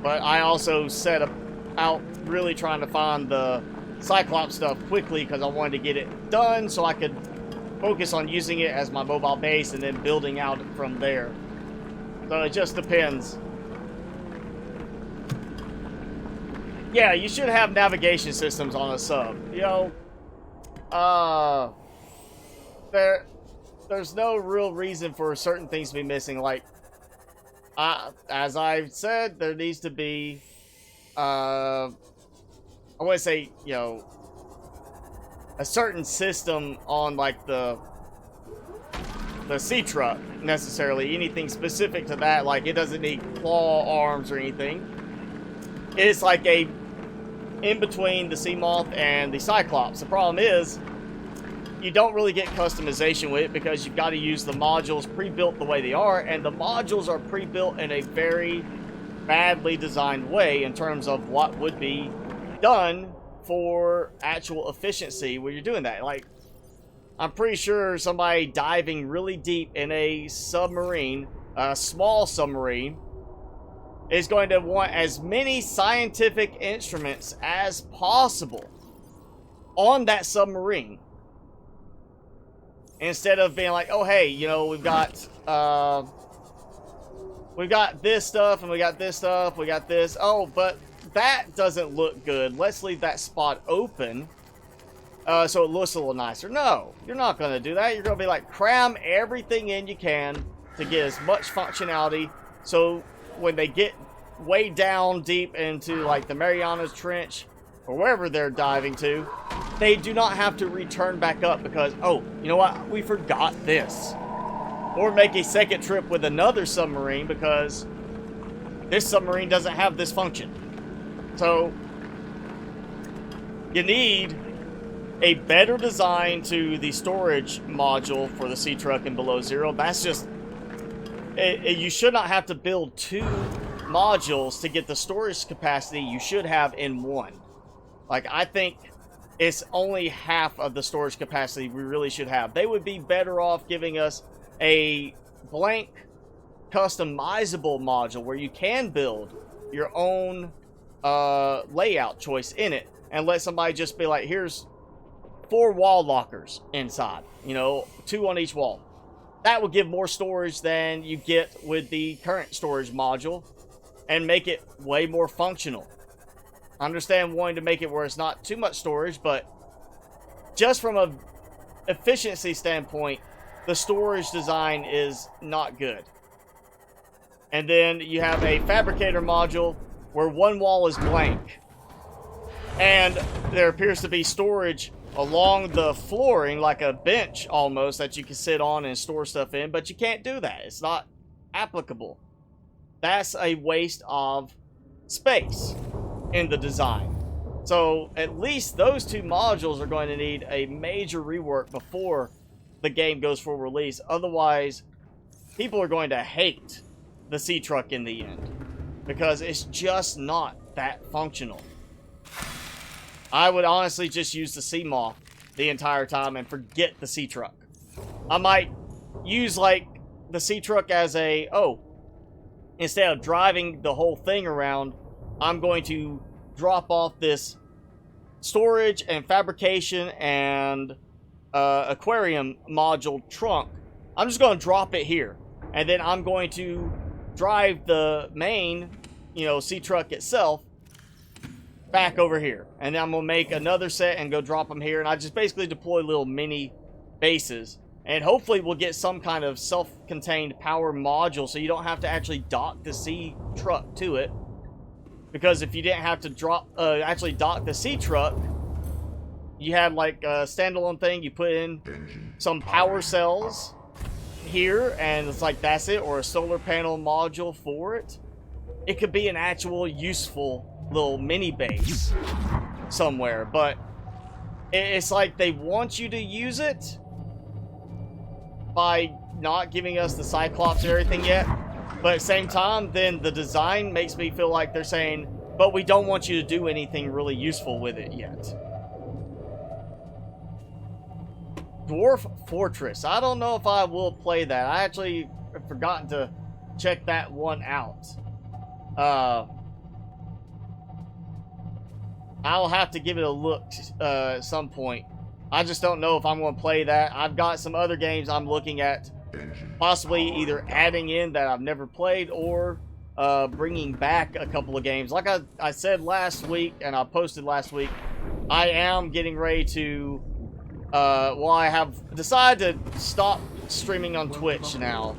S1: but I also set out really trying to find the Cyclops stuff quickly because I wanted to get it done so I could focus on using it as my mobile base and then building out from there. So it just depends. Yeah, you should have navigation systems on a sub. You know, there's no real reason for certain things to be missing. Like, as I've said, there needs to be, I want to say, you know, a certain system on, like, the sea truck, necessarily. Anything specific to that, like, it doesn't need claw arms or anything. It's like a in between the sea moth and the Cyclops. The problem is, you don't really get customization with it because you've got to use the modules pre-built the way they are, and the modules are pre-built in a very badly designed way in terms of what would be done for actual efficiency when you're doing that. Like, I'm pretty sure somebody diving really deep in a submarine, a small submarine, is going to want as many scientific instruments as possible on that submarine. Instead of being like, oh, hey, you know, we've got this stuff, and we got this stuff, we got this. Oh, but that doesn't look good. Let's leave that spot open so it looks a little nicer. No, you're not going to do that. You're going to be like, cram everything in you can to get as much functionality. So when they get way down deep into, like, the Marianas Trench, or wherever they're diving to, they do not have to return back up because, oh, you know what, we forgot this. Or make a second trip with another submarine because this submarine doesn't have this function. So, you need a better design to the storage module for the Sea Truck and Below Zero. That's just, you should not have to build two modules to get the storage capacity you should have in one. Like, I think it's only half of the storage capacity we really should have. They would be better off giving us a blank customizable module where you can build your own layout choice in it and let somebody just be like, here's 4 wall lockers inside, you know, 2 on each wall. That would give more storage than you get with the current storage module and make it way more functional. I understand wanting to make it where it's not too much storage, but just from a efficiency standpoint, the storage design is not good. And then you have a fabricator module where one wall is blank. And there appears to be storage along the flooring, like a bench almost, that you can sit on and store stuff in, but you can't do that. It's not applicable. That's a waste of space in the design. So at least those 2 modules are going to need a major rework before the game goes for release. Otherwise, people are going to hate the Sea Truck in the end because it's just not that functional. I would honestly just use the Sea Moth the entire time and forget the Sea Truck. I might use, like, the Sea Truck as a, instead of driving the whole thing around I'm going to drop off this storage and fabrication and aquarium module trunk. I'm just going to drop it here, and then I'm going to drive the main, you know, sea truck itself back over here, and then I'm gonna make another set and go drop them here, and I just basically deploy little mini bases, and hopefully we'll get some kind of self-contained power module so you don't have to actually dock the sea truck to it. Because if you didn't have to actually dock the sea truck, you had like a standalone thing, you put in some power cells here, and it's like that's it, or a solar panel module for it. It could be an actual useful little mini base somewhere, but it's like they want you to use it by not giving us the Cyclops and everything yet, but at the same time, then the design makes me feel like they're saying, but we don't want you to do anything really useful with it yet. Dwarf Fortress. I don't know if I will play that. I actually have forgotten to check that one out. I'll have to give it a look at some point. I just don't know if I'm going to play that. I've got some other games I'm looking at possibly either adding in that I've never played or bringing back a couple of games. Like I said last week, and I posted last week, I am getting ready to well, I have decided to stop streaming on Twitch now.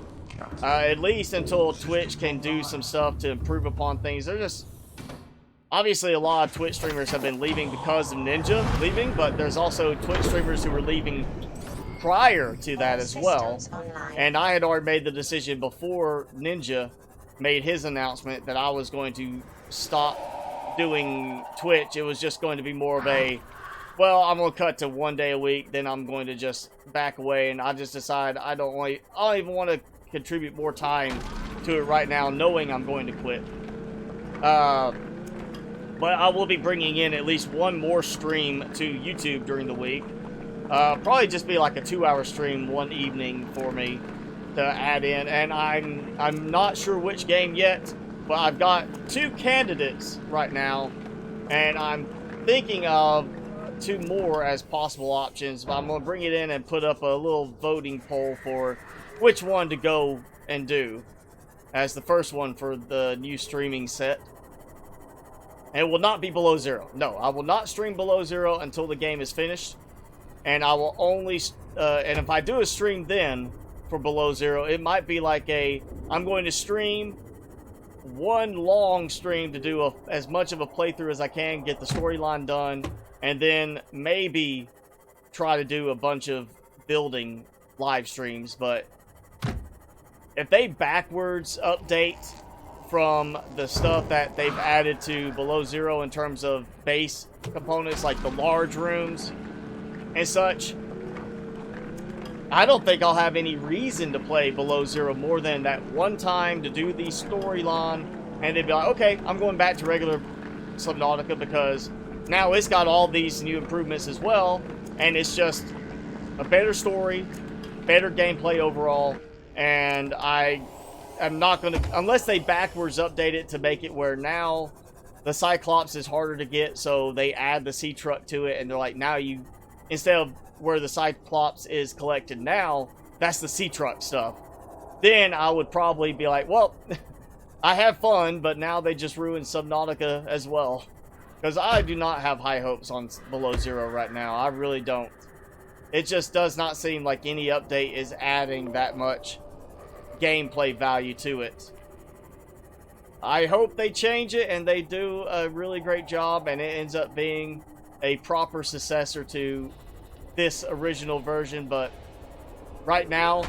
S1: At least until Twitch can do some stuff to improve upon things. They're just... Obviously, a lot of Twitch streamers have been leaving because of Ninja leaving, but there's also Twitch streamers who were leaving prior to that as well. And I had already made the decision before Ninja made his announcement that I was going to stop doing Twitch. It was just going to be more of a... Well, I'm going to cut to 1 day a week, then I'm going to just back away, and I just decided I don't even want to contribute more time to it right now, knowing I'm going to quit. But I will be bringing in at least one more stream to YouTube during the week. Probably just be like a 2-hour stream one evening for me to add in, and I'm not sure which game yet, but I've got 2 candidates right now, and I'm thinking of 2 more as possible options, but I'm going to bring it in and put up a little voting poll for which one to go and do as the first one for the new streaming set. And it will not be Below Zero. No, I will not stream Below Zero until the game is finished, and I will only and if I do a stream then for Below Zero, it might be like I'm going to stream one long stream to do as much of a playthrough as I can, get the storyline done, and then maybe try to do a bunch of building live streams. But if they backwards update from the stuff that they've added to Below Zero in terms of base components like the large rooms and such, I don't think I'll have any reason to play Below Zero more than that one time to do the storyline, and they'd be like, okay, I'm going back to regular Subnautica because now it's got all these new improvements as well, and it's just a better story, better gameplay overall, and I'm not going to, unless they backwards update it to make it where now the Cyclops is harder to get, so they add the sea truck to it, and they're like, now you, instead of where the Cyclops is collected now, that's the sea truck stuff. Then I would probably be like, well, I have fun, but now they just ruined Subnautica as well. Because I do not have high hopes on Below Zero right now. I really don't. It just does not seem like any update is adding that much gameplay value to it. I hope they change it and they do a really great job and it ends up being a proper successor to this original version, but right now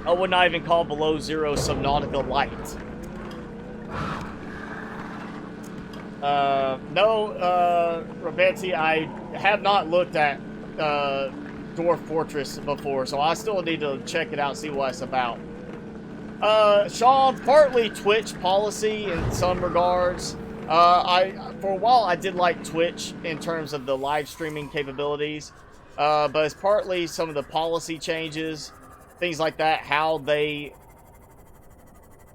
S1: I would not even call Below Zero Subnautica Light. No, Robetti, I have not looked at Dwarf Fortress before, so I still need to check it out, see what it's about. Sean, partly Twitch policy in some regards. For a while I did like Twitch in terms of the live streaming capabilities, but it's partly some of the policy changes, things like that, how they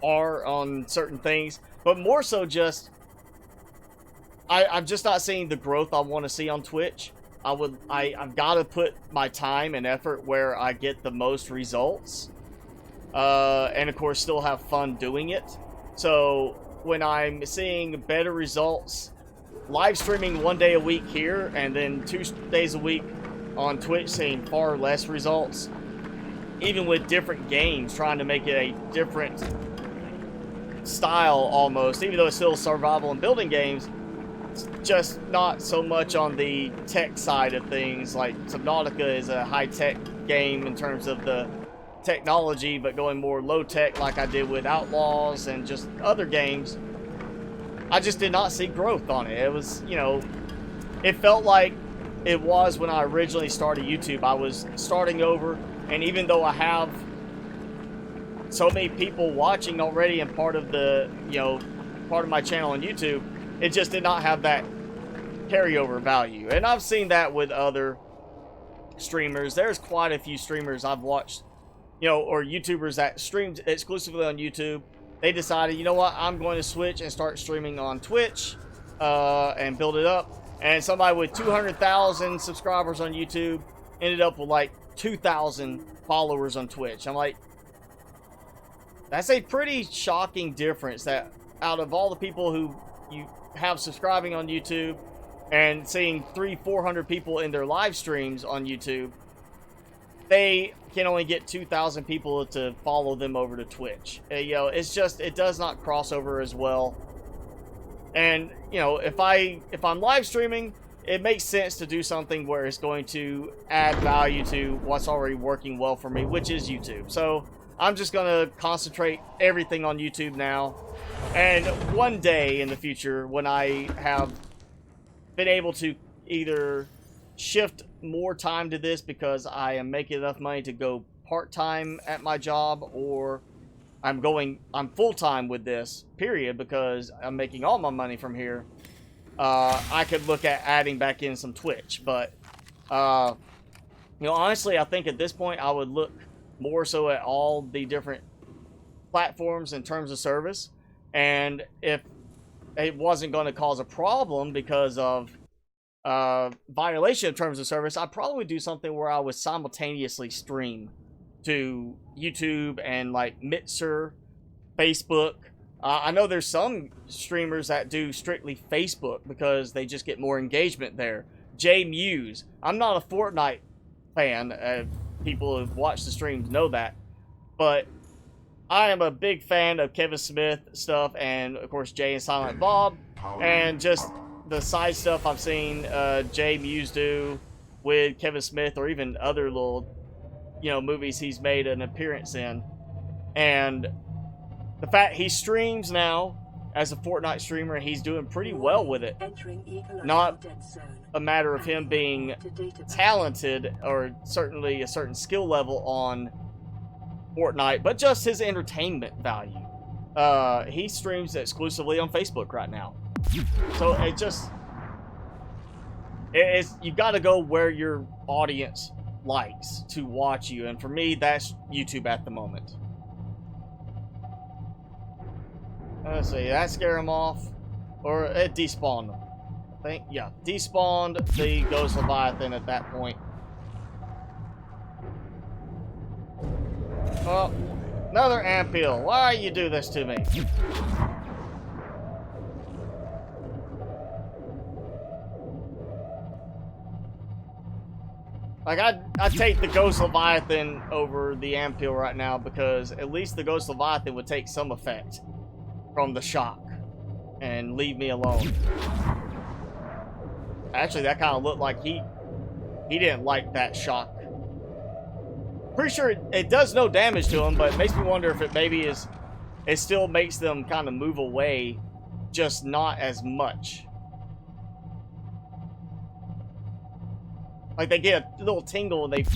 S1: are on certain things, but more so just I'm just not seeing the growth I want to see on Twitch. I've got to put my time and effort where I get the most results. And of course still have fun doing it. So when I'm seeing better results, live streaming 1 day a week here and then 2 days a week on Twitch, seeing far less results, even with different games, trying to make it a different style almost, even though it's still survival and building games, it's just not so much on the tech side of things. Like Subnautica is a high-tech game in terms of the technology, but going more low-tech like I did with Outlaws and just other games, I just did not see growth on it. It was, you know, it felt like it was when I originally started YouTube. I was starting over, and even though I have so many people watching already and part of the, you know, part of my channel on YouTube, it just did not have that carryover value. And I've seen that with other streamers. There's quite a few streamers I've watched, you know, or YouTubers that streamed exclusively on YouTube. They decided, you know what, I'm going to switch and start streaming on Twitch and build it up. And somebody with 200,000 subscribers on YouTube ended up with like 2,000 followers on Twitch. I'm like, that's a pretty shocking difference, that out of all the people who you have subscribing on YouTube and seeing 300-400 people in their live streams on YouTube, they can only get 2,000 people to follow them over to Twitch. You know, it's just, it does not cross over as well. And, you know, if I'm live streaming, it makes sense to do something where it's going to add value to what's already working well for me, which is YouTube. So I'm just going to concentrate everything on YouTube now. And one day in the future, when I have been able to either shift more time to this because I am making enough money to go part-time at my job, or I'm full-time with this, period, because I'm making all my money from here, I could look at adding back in some Twitch. But, you know, honestly, I think at this point I would look more so at all the different platforms in terms of service. And if it wasn't going to cause a problem because of violation of terms of service, I'd probably do something where I would simultaneously stream to YouTube and like Mixer, Facebook. I know there's some streamers that do strictly Facebook because they just get more engagement there. J Muse. I'm not a Fortnite fan. People who've watched the streams know that. But I am a big fan of Kevin Smith stuff, and of course Jay and Silent Bob, and just the side stuff I've seen J Muse do with Kevin Smith, or even other little, you know, movies he's made an appearance in. And the fact he streams now as a Fortnite streamer, he's doing pretty well with it. Not a matter of him being talented or certainly a certain skill level on Fortnite, but just his entertainment value. He streams exclusively on Facebook right now. So it's you've got to go where your audience likes to watch you, and for me, that's YouTube at the moment. Let's see, that scare him off, or it despawned him. I think, yeah, despawned the Ghost Leviathan at that point. Oh, another Ampil. Why you do this to me? Like, I'd take the Ghost Leviathan over the Ampil right now, because at least the Ghost Leviathan would take some effect from the shock and leave me alone. Actually, that kind of looked like he didn't like that shock. Pretty sure it does no damage to him, but it makes me wonder if it maybe is, it still makes them kind of move away, just not as much. Like, they get a little tingle and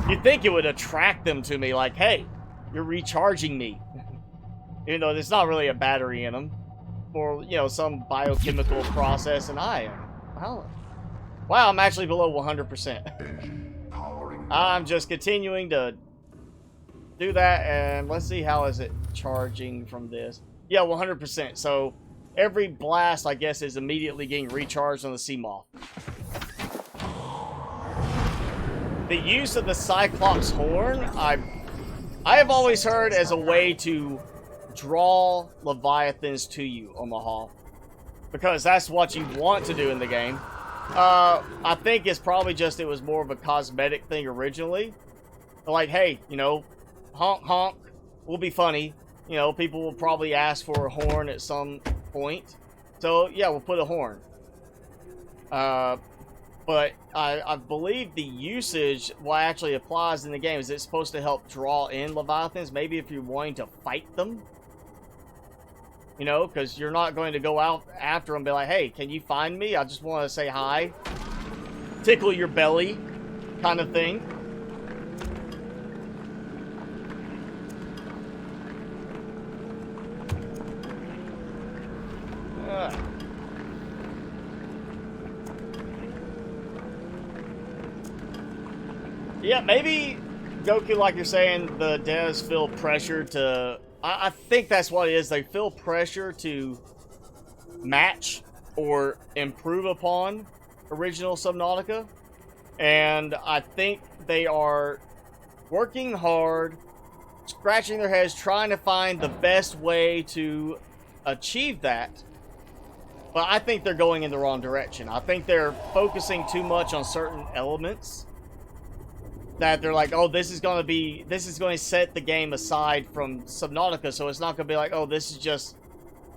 S1: you'd think it would attract them to me, like, hey, you're recharging me. Even though there's not really a battery in them, or, you know, some biochemical process, and I am. Wow, I'm actually below 100%. I'm just continuing to do that, and let's see, how is it charging from this? Yeah, 100%. So every blast, I guess, is immediately getting recharged on the sea moth. The use of the Cyclops horn, I have always heard as a way to draw Leviathans to you on the Hoth, because that's what you want to do in the game. I think it's probably just it was more of a cosmetic thing originally. Like, hey, you know, honk honk will be funny. You know, people will probably ask for a horn at some point. So, yeah, we'll put a horn. But I believe the usage, what actually applies in the game, is it's supposed to help draw in Leviathans. Maybe if you're wanting to fight them. You know, because you're not going to go out after them and be like, hey, can you find me? I just want to say hi. Tickle your belly kind of thing. Yeah, maybe Goku, like you're saying, the devs feel pressure to... I think that's what it is. They feel pressure to match or improve upon original Subnautica. And I think they are working hard, scratching their heads, trying to find the best way to achieve that. But I think they're going in the wrong direction. I think they're focusing too much on certain elements. That they're like, oh, this is going to set the game aside from Subnautica, so it's not going to be like, oh, this is just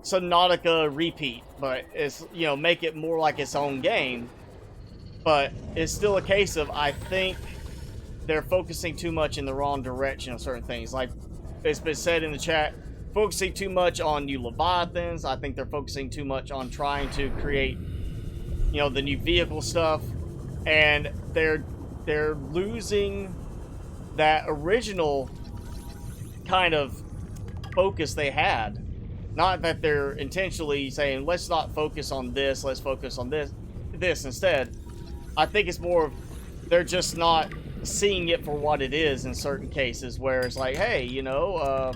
S1: Subnautica repeat, but it's, you know, make it more like its own game. But it's still a case of, I think they're focusing too much in the wrong direction on certain things. Like it's been said in the chat, focusing too much on new Leviathans. I think they're focusing too much on trying to create, you know, the new vehicle stuff, and they're losing that original kind of focus they had. Not that they're intentionally saying, let's not focus on this, let's focus on this instead. I think it's more of they're just not seeing it for what it is in certain cases, where it's like, hey, you know,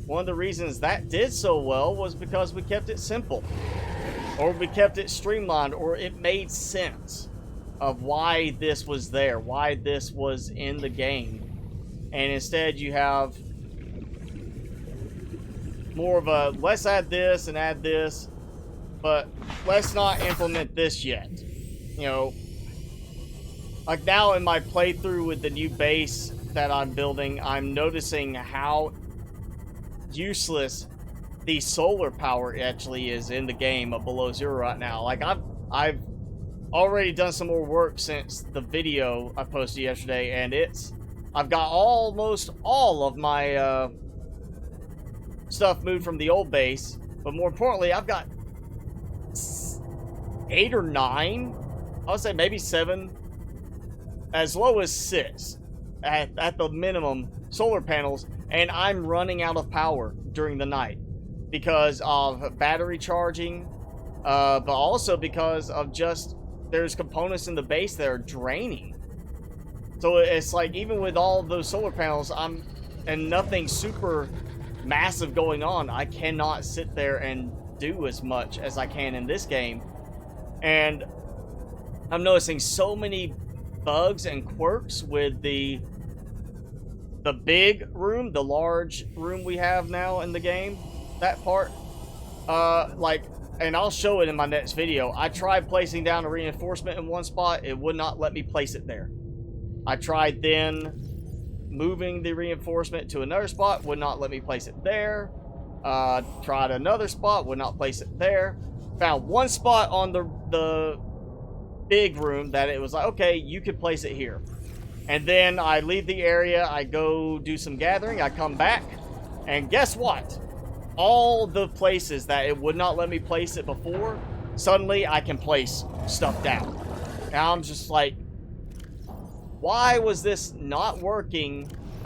S1: one of the reasons that did so well was because we kept it simple, or we kept it streamlined, or it made sense of why this was there, why this was in the game. And instead you have more of a, let's add this and add this, but let's not implement this yet. You know, like now in my playthrough with the new base that I'm building, I'm noticing how useless the solar power actually is in the game of Below Zero right now. Like I've already done some more work since the video I posted yesterday, and I've got almost all of my stuff moved from the old base, but more importantly, I've got 8 or 9, I would say maybe 7, as low as 6 at the minimum solar panels, and I'm running out of power during the night because of battery charging, but also because of just there's components in the base that are draining. So it's like, even with all of those solar panels, and nothing super massive going on, I cannot sit there and do as much as I can in this game. And I'm noticing so many bugs and quirks with the big room, the large room we have now in the game, that part. Like, and I'll show it in my next video. I tried placing down a reinforcement in one spot. It would not let me place it there. I tried then moving the reinforcement to another spot. Would not let me place it there. Tried another spot. Would not place it there. Found one spot on the big room that it was like, okay, you could place it here. And then I leave the area. I go do some gathering. I come back. And guess what? All the places that it would not let me place it before, suddenly I can place stuff down. Now I'm just like, why was this not working, you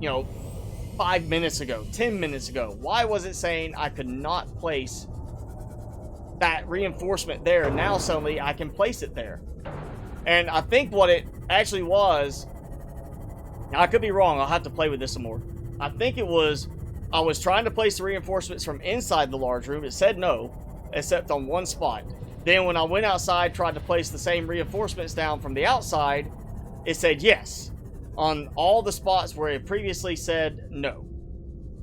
S1: know, 5 minutes ago, 10 minutes ago? Why was it saying I could not place that reinforcement there? Now suddenly I can place it there. And I think what it actually was, now I could be wrong, I'll have to play with this some more. I think it was I was trying to place the reinforcements from inside the large room. It said no, except on one spot. Then when I went outside, tried to place the same reinforcements down from the outside, it said yes on all the spots where it previously said no.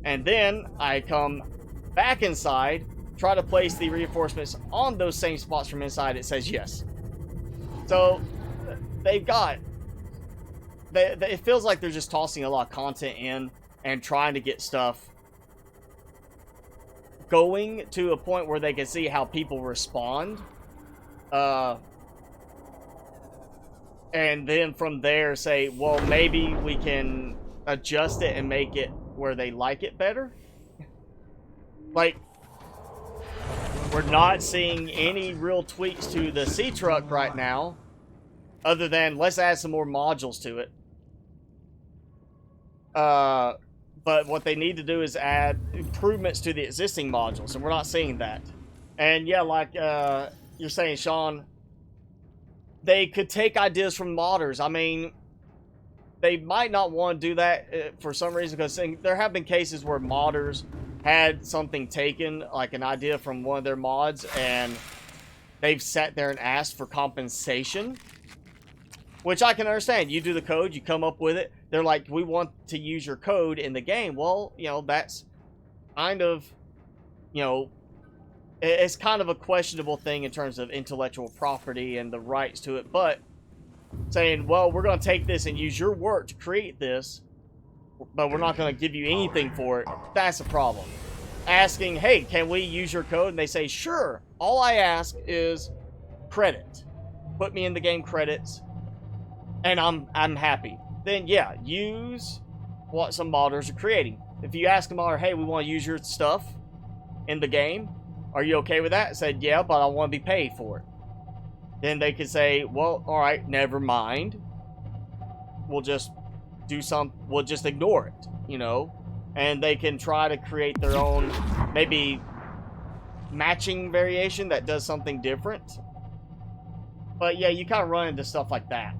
S1: And then I come back inside, try to place the reinforcements on those same spots from inside, it says yes. So they've got, it feels like they're just tossing a lot of content in and trying to get stuff going to a point where they can see how people respond. And then from there say, well, maybe we can adjust it and make it where they like it better. Like, we're not seeing any real tweaks to the sea truck right now, other than let's add some more modules to it. But what they need to do is add improvements to the existing modules, and we're not seeing that. And yeah, like you're saying, Sean, they could take ideas from modders. I mean, they might not want to do that for some reason, because there have been cases where modders had something taken, like an idea from one of their mods, and they've sat there and asked for compensation, which I can understand. You do the code, you come up with it. They're like, we want to use your code in the game. Well, you know, that's kind of, you know, it's kind of a questionable thing in terms of intellectual property and the rights to it. But saying, well, we're going to take this and use your work to create this, but we're not going to give you anything for it, that's a problem. Asking, hey, can we use your code? And they say, sure. All I ask is credit. Put me in the game credits, and I'm happy. Then yeah, use what some modders are creating. If you ask a modder, hey, we want to use your stuff in the game, are you okay with that? I said, yeah, but I want to be paid for it. Then they could say, well, all right, never mind. We'll just we'll just ignore it, you know? And they can try to create their own, maybe, matching variation that does something different. But yeah, you kind of run into stuff like that.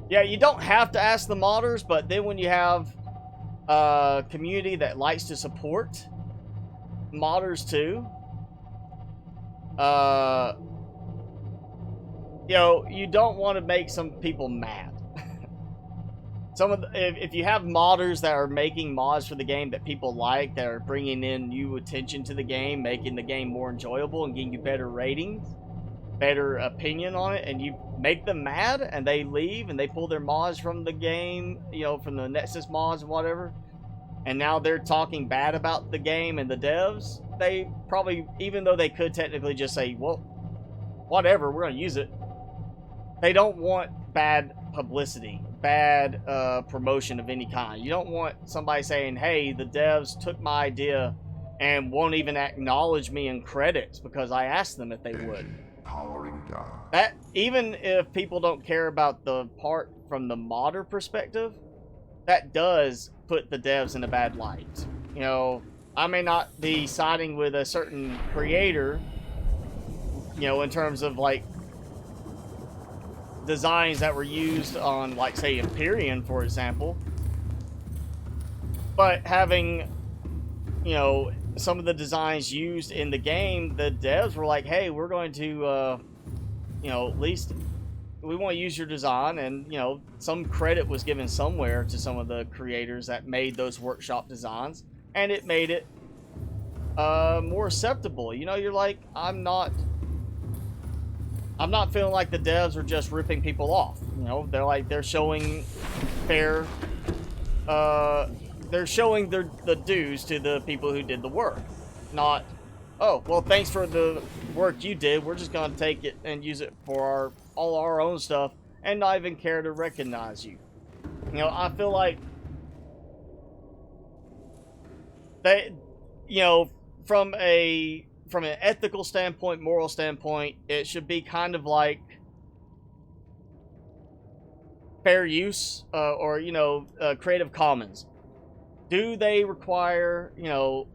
S1: Yeah, you don't have to ask the modders, but then when you have a community that likes to support modders too, you know, you don't want to make some people mad. If you have modders that are making mods for the game that people like, that are bringing in new attention to the game, making the game more enjoyable and getting you better ratings, better opinion on it, and you make them mad and they leave and they pull their mods from the game, you know, from the Nexus mods and whatever, and now they're talking bad about the game and the devs, they probably, even though they could technically just say, well, whatever, we're going to use it, they don't want bad publicity, bad promotion of any kind. You don't want somebody saying, hey, the devs took my idea and won't even acknowledge me in credits because I asked them if they would.
S4: Powering down.
S1: That, even if people don't care about the part from the modder perspective, that does put the devs in a bad light. You know, I may not be siding with a certain creator, you know, in terms of like designs that were used on, like, say, Empyrean, for example, but having, you know, some of the designs used in the game, the devs were like, hey, we're going to, you know, at least we want to use your design, and, you know, some credit was given somewhere to some of the creators that made those workshop designs, and it made it more acceptable. You know, you're like, I'm not feeling like the devs are just ripping people off. You know, they're showing fair, they're showing the dues to the people who did the work. Not, oh, well, thanks for the work you did. We're just going to take it and use it for all our own stuff and not even care to recognize you. You know, I feel like they, you know, from an ethical standpoint, moral standpoint, it should be kind of like fair use, or, you know, Creative Commons. Do they require, you know,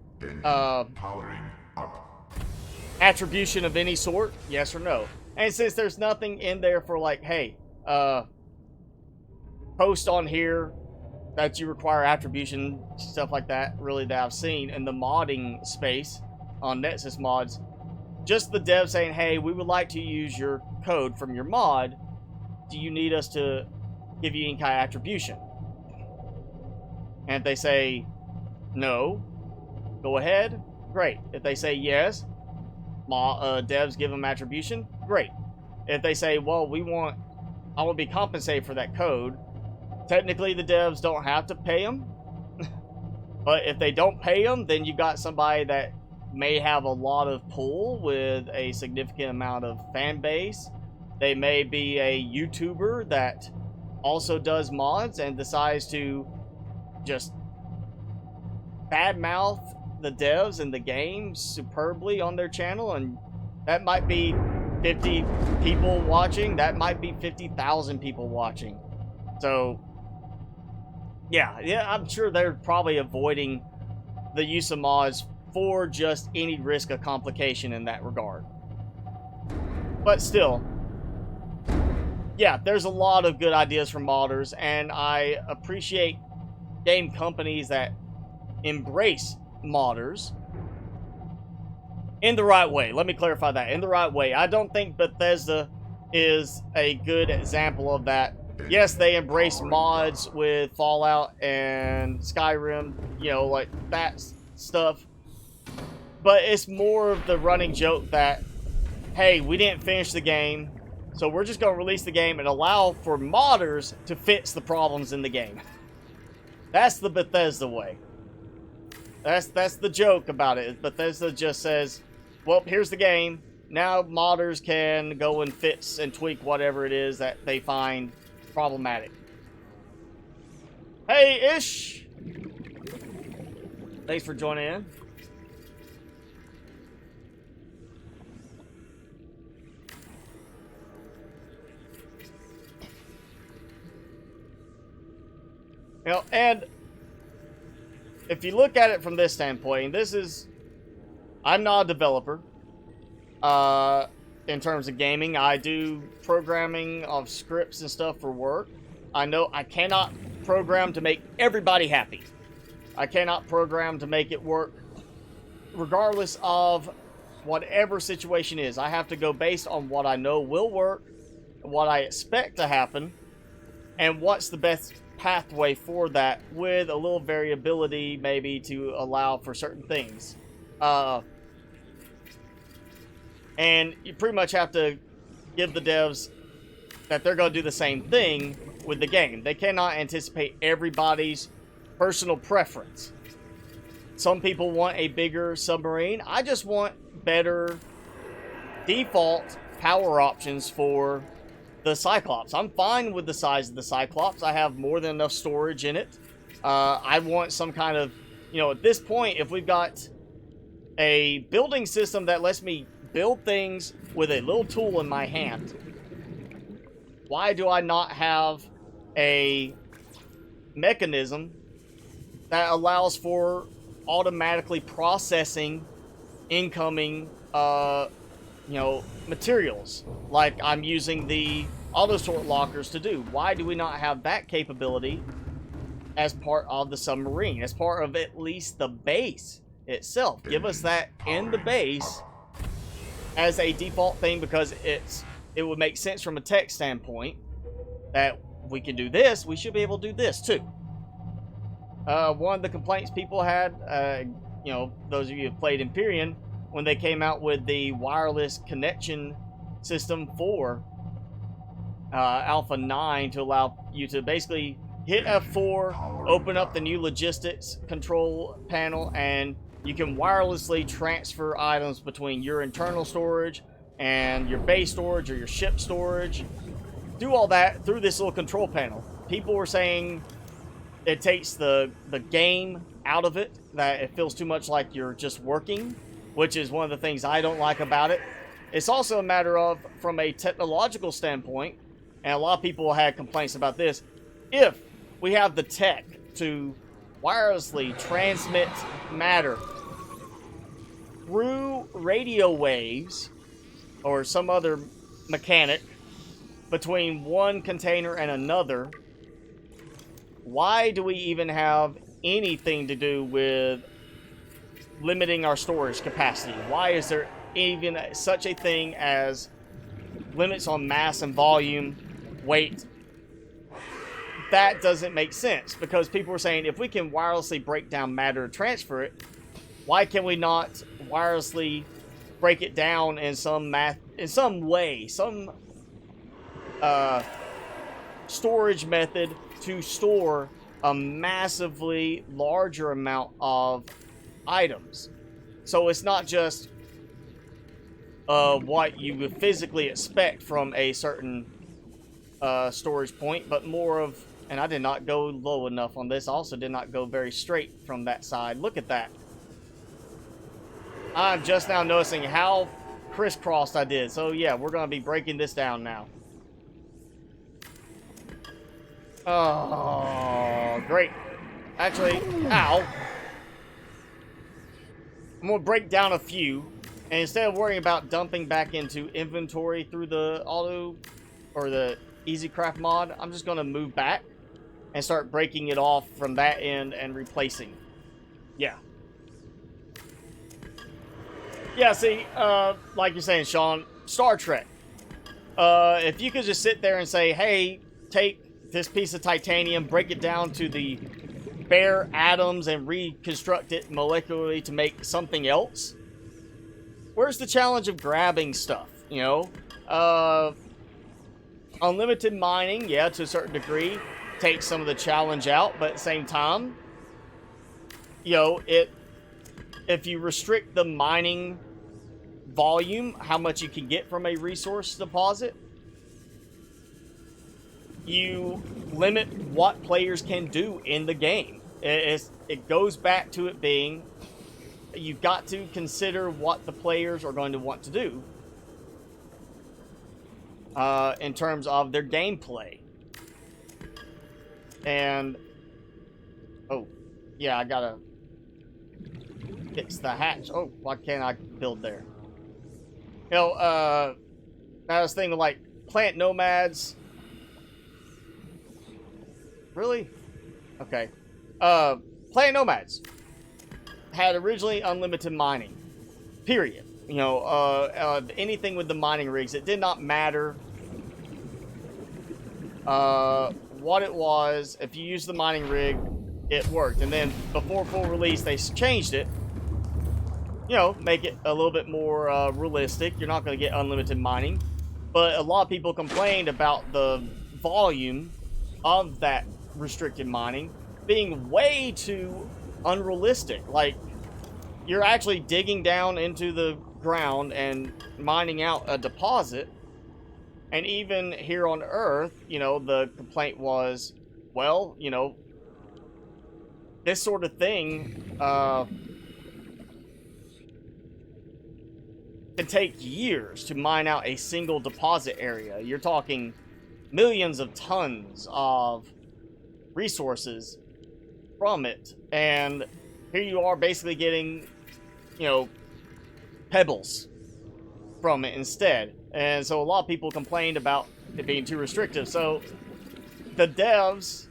S4: Powering up.
S1: attribution of any sort? Yes or no? And since there's nothing in there for like, hey, post on here that you require attribution, stuff like that, really, that I've seen in the modding space on Nexus mods. Just the dev saying, hey, we would like to use your code from your mod. Do you need us to give you in-kind attribution? And if they say no, go ahead, great. If they say yes, devs give them attribution, great. If they say, well, I want to be compensated for that code, technically the devs don't have to pay them. But if they don't pay them, then you got somebody that may have a lot of pull with a significant amount of fan base. They may be a YouTuber that also does mods and decides to just badmouth the devs and the game superbly on their channel, and that might be 50 people watching, that might be 50,000 people watching. So yeah, I'm sure they're probably avoiding the use of mods for just any risk of complication in that regard. But still, yeah, there's a lot of good ideas from modders, and I appreciate game companies that embrace modders in the right way. Let me clarify that. In the right way. I don't think Bethesda is a good example of that. Yes, they embrace mods with Fallout and Skyrim, you know, like that stuff. But it's more of the running joke that, hey, we didn't finish the game, so we're just going to release the game and allow for modders to fix the problems in the game. That's the Bethesda way. That's the joke about it. Bethesda just says, well, here's the game. Now modders can go and fix and tweak whatever it is that they find problematic. Hey, Ish! Thanks for joining in. You know, and if you look at it from this standpoint, I'm not a developer. In terms of gaming, I do programming of scripts and stuff for work. I know I cannot program to make everybody happy. I cannot program to make it work regardless of whatever situation is. I have to go based on what I know will work, what I expect to happen, and what's the best pathway for that, with a little variability maybe to allow for certain things. And you pretty much have to give the devs that they're going to do the same thing with the game. They cannot anticipate everybody's personal preference. Some people want a bigger submarine. I just want better default power options for the Cyclops. I'm fine with the size of the Cyclops. I have more than enough storage in it. I want some kind of, you know, at this point, if we've got a building system that lets me build things with a little tool in my hand, why do I not have a mechanism that allows for automatically processing incoming materials, like I'm using the auto sort lockers to do? Why do we not have that capability as part of the submarine, as part of at least the base itself? Give us that in the base as a default thing, because it would make sense from a tech standpoint that we can do this. We should be able to do this too. One of the complaints people had, those of you who have played Empyrean, when they came out with the wireless connection system for Alpha 9 to allow you to basically hit F4, open up the new logistics control panel, and you can wirelessly transfer items between your internal storage and your base storage or your ship storage. Do all that through this little control panel. People were saying it takes the game out of it, that it feels too much like you're just working, which is one of the things I don't like about it. It's also a matter of, from a technological standpoint, and a lot of people had complaints about this, if we have the tech to wirelessly transmit matter through radio waves or some other mechanic between one container and another, why do we even have anything to do with limiting our storage capacity? Why is there even such a thing as limits on mass and volume, weight? That doesn't make sense, because people were saying if we can wirelessly break down matter to transfer it, why can we not wirelessly break it down in some way, some storage method to store a massively larger amount of items? So it's not just what you would physically expect from a certain storage point, but more of, and I did not go low enough on this. I also did not go very straight from that side. Look at that. I'm just now noticing how crisscrossed I did. So yeah, we're going to be breaking this down now. Oh, great. Actually, ow. I'm going to break down a few. And instead of worrying about dumping back into inventory through the auto or the Easy Craft mod, I'm just going to move back and start breaking it off from that end and replacing. Yeah. Yeah, see, like you're saying, Sean, Star Trek. If you could just sit there and say, hey, take this piece of titanium, break it down to the bare atoms and reconstruct it molecularly to make something else. Where's the challenge of grabbing stuff, you know? Unlimited mining, yeah, to a certain degree, takes some of the challenge out, but at the same time, you know, if you restrict the mining volume, how much you can get from a resource deposit, you limit what players can do in the game. It goes back to it being, you've got to consider what the players are going to want to do in terms of their gameplay. And, oh, yeah, I gotta fix the hatch. Oh, why can't I build there? You know, I was thinking like plant nomads. Really? Okay. Plant nomads had originally unlimited mining. Period. You know, anything with the mining rigs, it did not matter what it was. If you used the mining rig, it worked. And then before full release, they changed it. You know, make it a little bit more realistic. You're not going to get unlimited mining. But a lot of people complained about the volume of that restricted mining being way too unrealistic. Like, you're actually digging down into the ground and mining out a deposit. And even here on Earth, you know, the complaint was, well, you know, this sort of thing can take years to mine out a single deposit area. You're talking millions of tons of resources from it. And here you are basically getting, you know, pebbles from it instead. And so a lot of people complained about it being too restrictive. So the devs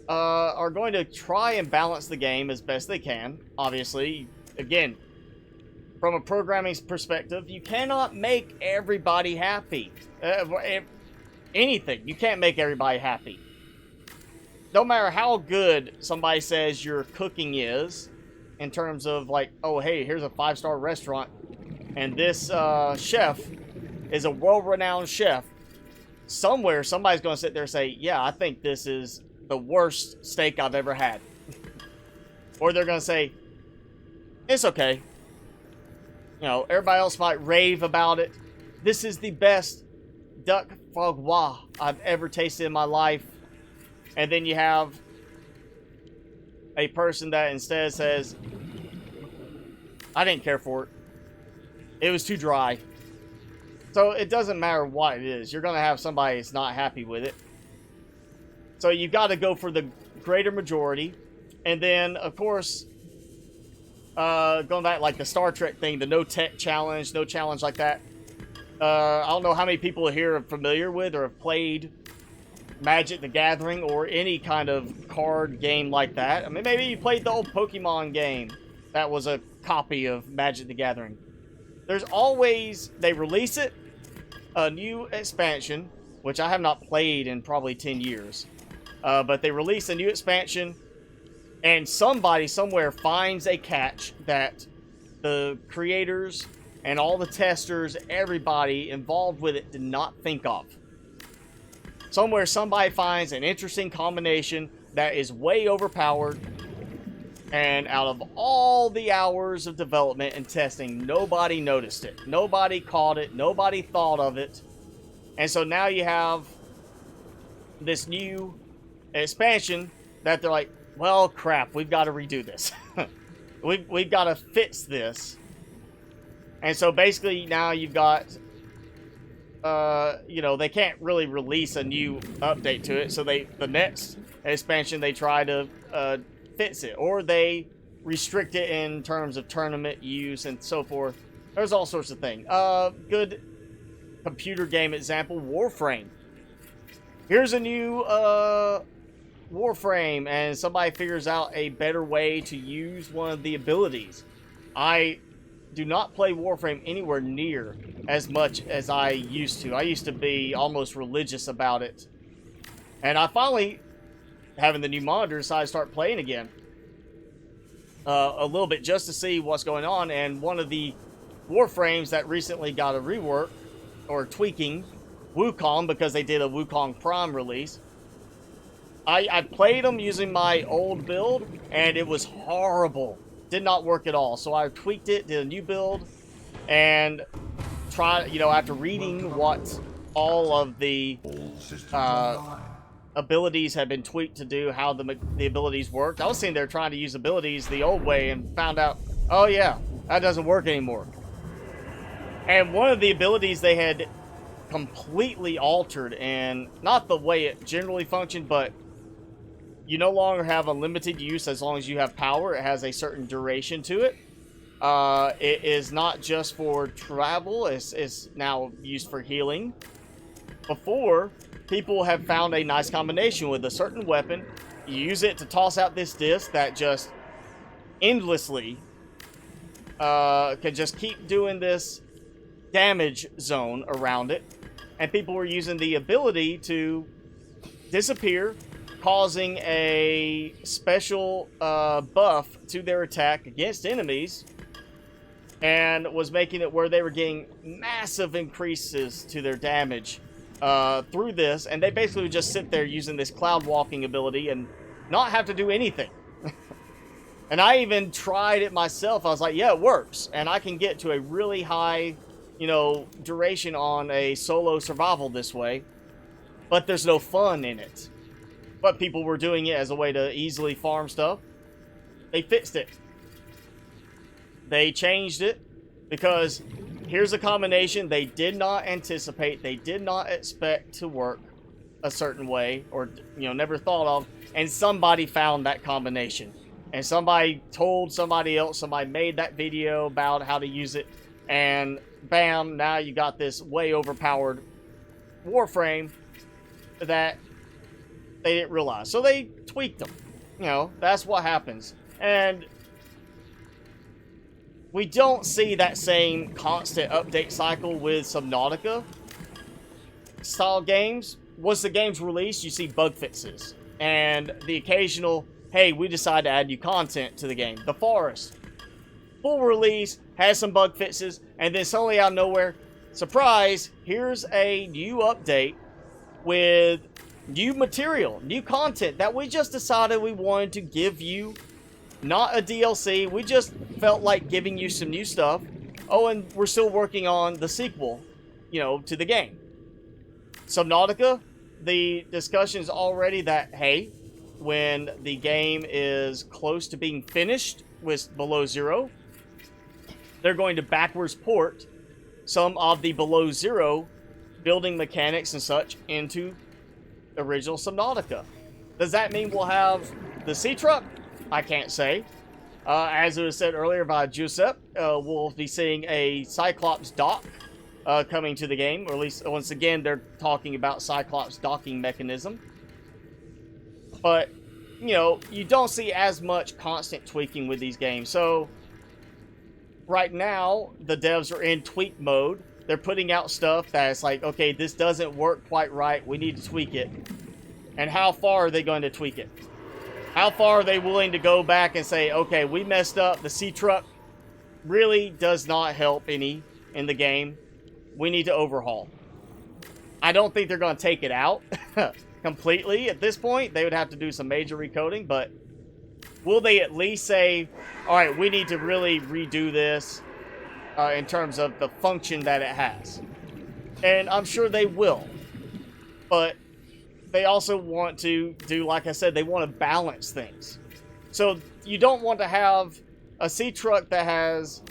S1: are going to try and balance the game as best they can. Obviously, again, from a programming perspective, you cannot make everybody happy. Anything, you can't make everybody happy. No matter how good somebody says your cooking is, in terms of like, oh, hey, here's a 5-star restaurant, and this chef is a world-renowned chef. Somewhere, somebody's going to sit there and say, yeah, I think this is the worst steak I've ever had. Or they're going to say, it's okay. You know, everybody else might rave about it. This is the best duck frog wa I've ever tasted in my life. And then you have a person that instead says, I didn't care for it. It was too dry. So it doesn't matter what it is. You're going to have somebody that's not happy with it. So you've got to go for the greater majority. And then, of course, going back like the Star Trek thing, the no tech challenge, no challenge like that. I don't know how many people here are familiar with or have played Magic the Gathering or any kind of card game like that. I mean, maybe you played the old Pokemon game that was a copy of Magic the Gathering. There's always, they release it, a new expansion, which I have not played in probably 10 years. But they release a new expansion, and somebody somewhere finds a catch that the creators and all the testers, everybody involved with it, did not think of. Somewhere somebody finds an interesting combination that is way overpowered, and out of all the hours of development and testing, nobody noticed it. Nobody caught it. Nobody thought of it. And so now you have this new expansion that they're like, well, crap, we've got to redo this. we've got to fix this. And so basically now you've got, you know, they can't really release a new update to it. So the next expansion, they try to fix it, or they restrict it in terms of tournament use and so forth. There's all sorts of things. Good computer game example, Warframe. Here's a new Warframe, and somebody figures out a better way to use one of the abilities. I do not play Warframe anywhere near as much as I used to. I used to be almost religious about it. And I finally, having the new monitor, decided to start playing again. A little bit just to see what's going on. And one of the Warframes that recently got a rework, or tweaking, Wukong, because they did a Wukong Prime release. I played them using my old build, and it was horrible. Did not work at all. So I tweaked it, did a new build, and tried, you know, after reading what all of the abilities had been tweaked to do, how the abilities worked. I was sitting there trying to use abilities the old way and found out, oh yeah, that doesn't work anymore. And one of the abilities they had completely altered, and not the way it generally functioned, but you no longer have unlimited use as long as you have power. It has a certain duration to it. It is not just for travel. It's now used for healing. Before, people have found a nice combination with a certain weapon. You use it to toss out this disc that just endlessly can just keep doing this damage zone around it. And people were using the ability to disappear, causing a special buff to their attack against enemies, and was making it where they were getting massive increases to their damage through this, and they basically would just sit there using this cloud walking ability and not have to do anything. And I even tried it myself. I was like, yeah, it works, and I can get to a really high, you know, duration on a solo survival this way, but there's no fun in it. But people were doing it as a way to easily farm stuff. They fixed it. They changed it because here's a combination they did not anticipate, they did not expect to work a certain way, or, you know, never thought of, and somebody found that combination. And somebody told somebody else, somebody made that video about how to use it, and bam, now you got this way overpowered Warframe that they didn't realize. So they tweaked them. You know, that's what happens. And we don't see that same constant update cycle with Subnautica style games. Once the game's released, you see bug fixes. And the occasional, hey, we decided to add new content to the game. The Forest, full release, has some bug fixes, and then suddenly out of nowhere, surprise, here's a new update with new material, new content that we just decided we wanted to give you. Not a DLC, we just felt like giving you some new stuff. Oh, and we're still working on the sequel, you know, to the game. Subnautica, the discussion is already that, hey, when the game is close to being finished with Below Zero, they're going to backwards port some of the Below Zero building mechanics and such into original Subnautica. Does that mean we'll have the sea truck? I can't say. As it was said earlier by Giuseppe, we'll be seeing a Cyclops dock coming to the game, or at least once again they're talking about Cyclops docking mechanism. But, you know, you don't see as much constant tweaking with these games. So, right now, the devs are in tweak mode. They're putting out stuff that's like, okay, this doesn't work quite right. We need to tweak it. And how far are they going to tweak it? How far are they willing to go back and say, okay, we messed up. The C-Truck really does not help any in the game. We need to overhaul. I don't think they're going to take it out completely at this point. They would have to do some major recoding, but will they at least say, all right, we need to really redo this in terms of the function that it has? And I'm sure they will. But they also want to do, like I said, they want to balance things. So you don't want to have a C-Truck that has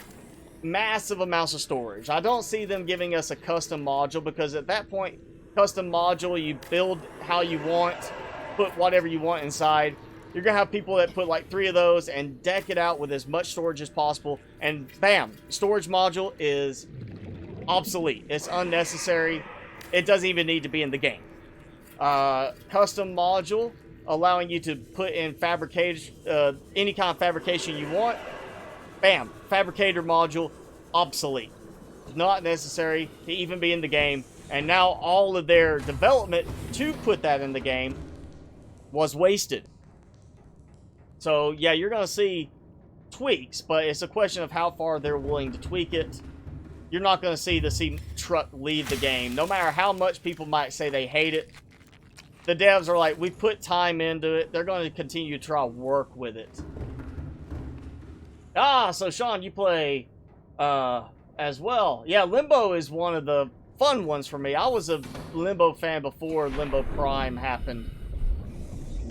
S1: massive amounts of storage. I don't see them giving us a custom module, because at that point, custom module, you build how you want, put whatever you want inside. You're going to have people that put like 3 of those and deck it out with as much storage as possible. And bam, storage module is obsolete. It's unnecessary. It doesn't even need to be in the game. Custom module, allowing you to put in fabrication, any kind of fabrication you want. Bam, fabricator module, obsolete. Not necessary to even be in the game. And now all of their development to put that in the game was wasted. So yeah, you're going to see tweaks, but it's a question of how far they're willing to tweak it. You're not going to see the C-Truck leave the game. No matter how much people might say they hate it, the devs are like, we put time into it. They're going to continue to try to work with it. Ah, so Sean, you play as well. Yeah, Limbo is one of the fun ones for me. I was a Limbo fan before Limbo Prime happened.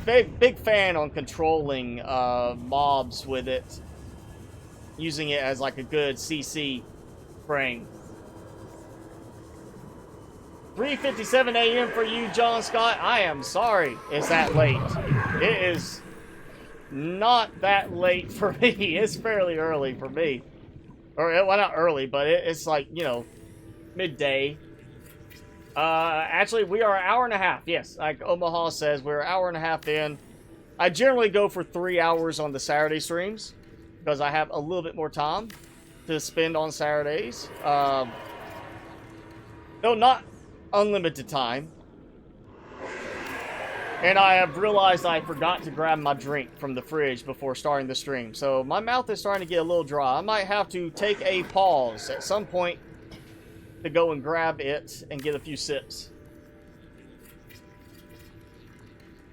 S1: Big fan on controlling mobs with it. Using it as like a good CC frame. 3:57 a.m. for you, John Scott. I am sorry it's that late. It is not that late for me. It's fairly early for me. Or, well, not early, but it's like, you know, midday. Actually, we are an hour and a half. Yes, like Omaha says, we're an hour and a half in. I generally go for 3 hours on the Saturday streams because I have a little bit more time to spend on Saturdays. No, not unlimited time. And I have realized I forgot to grab my drink from the fridge before starting the stream. So my mouth is starting to get a little dry. I might have to take a pause at some point to go and grab it and get a few sips.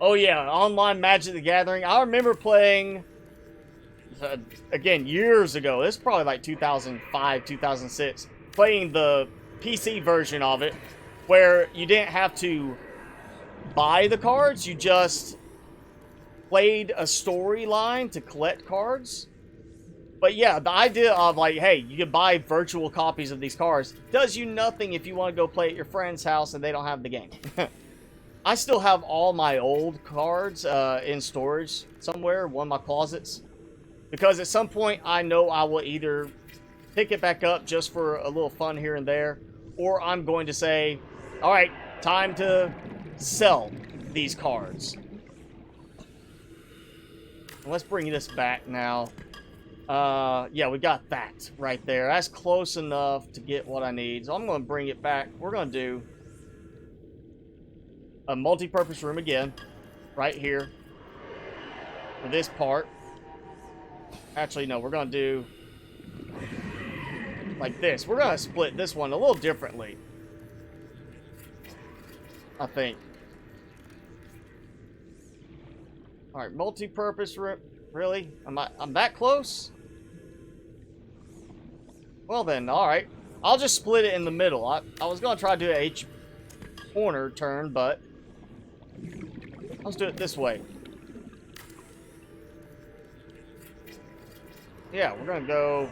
S1: Oh yeah, online Magic the Gathering. I remember playing, again, years ago. This is probably like 2005, 2006. Playing the PC version of it, where you didn't have to buy the cards. You just played a storyline to collect cards. But yeah, the idea of like, hey, you can buy virtual copies of these cards does you nothing if you want to go play at your friend's house and they don't have the game. I still have all my old cards in storage somewhere, one of my closets. Because at some point, I know I will either pick it back up just for a little fun here and there, or I'm going to say, all right, time to sell these cards. Let's bring this back now. Yeah, we got that right there. That's close enough to get what I need. So I'm going to bring it back. We're going to do a multi-purpose room again, right here, for this part. Actually, no, we're going to do like this. We're going to split this one a little differently, I think. All right, multi-purpose room. Really? I'm that close? Well then, all right. I'll just split it in the middle. I was going to try to do a corner turn, but let's do it this way. Yeah, we're going to go...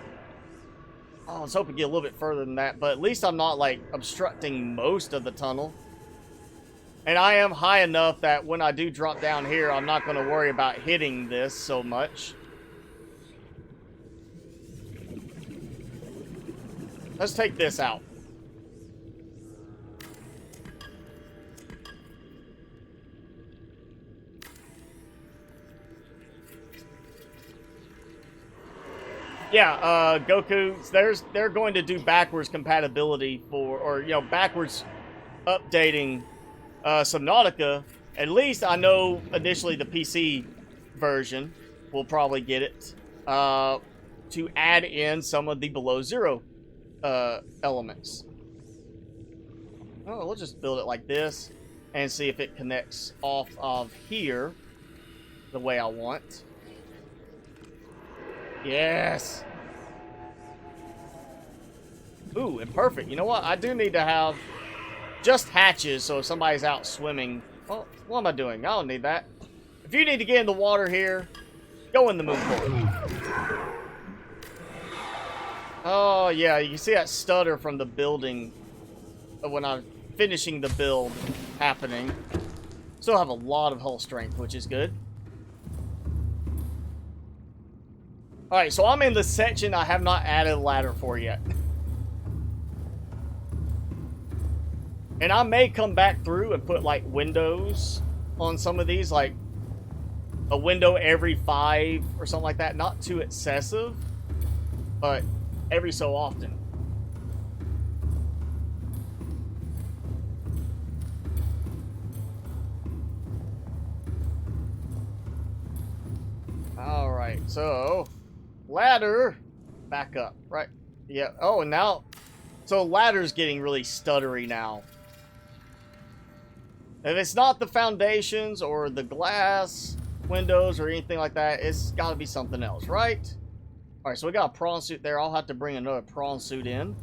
S1: Oh, I was hoping to get a little bit further than that, but at least I'm not, like, obstructing most of the tunnel. And I am high enough that when I do drop down here, I'm not going to worry about hitting this so much. Let's take this out. Yeah, Goku, they're going to do backwards compatibility for, or, you know, backwards updating Subnautica. At least I know initially the PC version will probably get it to add in some of the below zero elements. Oh, we'll just build it like this and see if it connects off of here the way I want. Yes. Ooh, and perfect. You know what? I do need to have just hatches, so if somebody's out swimming... Well, what am I doing? I don't need that. If you need to get in the water here, go in the moon pool. Oh, yeah, you can see that stutter from the building when I'm finishing the build happening. Still have a lot of hull strength, which is good. Alright, so I'm in the section I have not added a ladder for yet. And I may come back through and put, like, windows on some of these, like a window every 5 or something like that. Not too excessive, but every so often. Alright, so ladder back up, right? Yeah. Oh, and now, so ladder's getting really stuttery now. If it's not the foundations or the glass windows or anything like that, it's got to be something else, right? All right, so we got a prawn suit there. I'll have to bring another prawn suit in.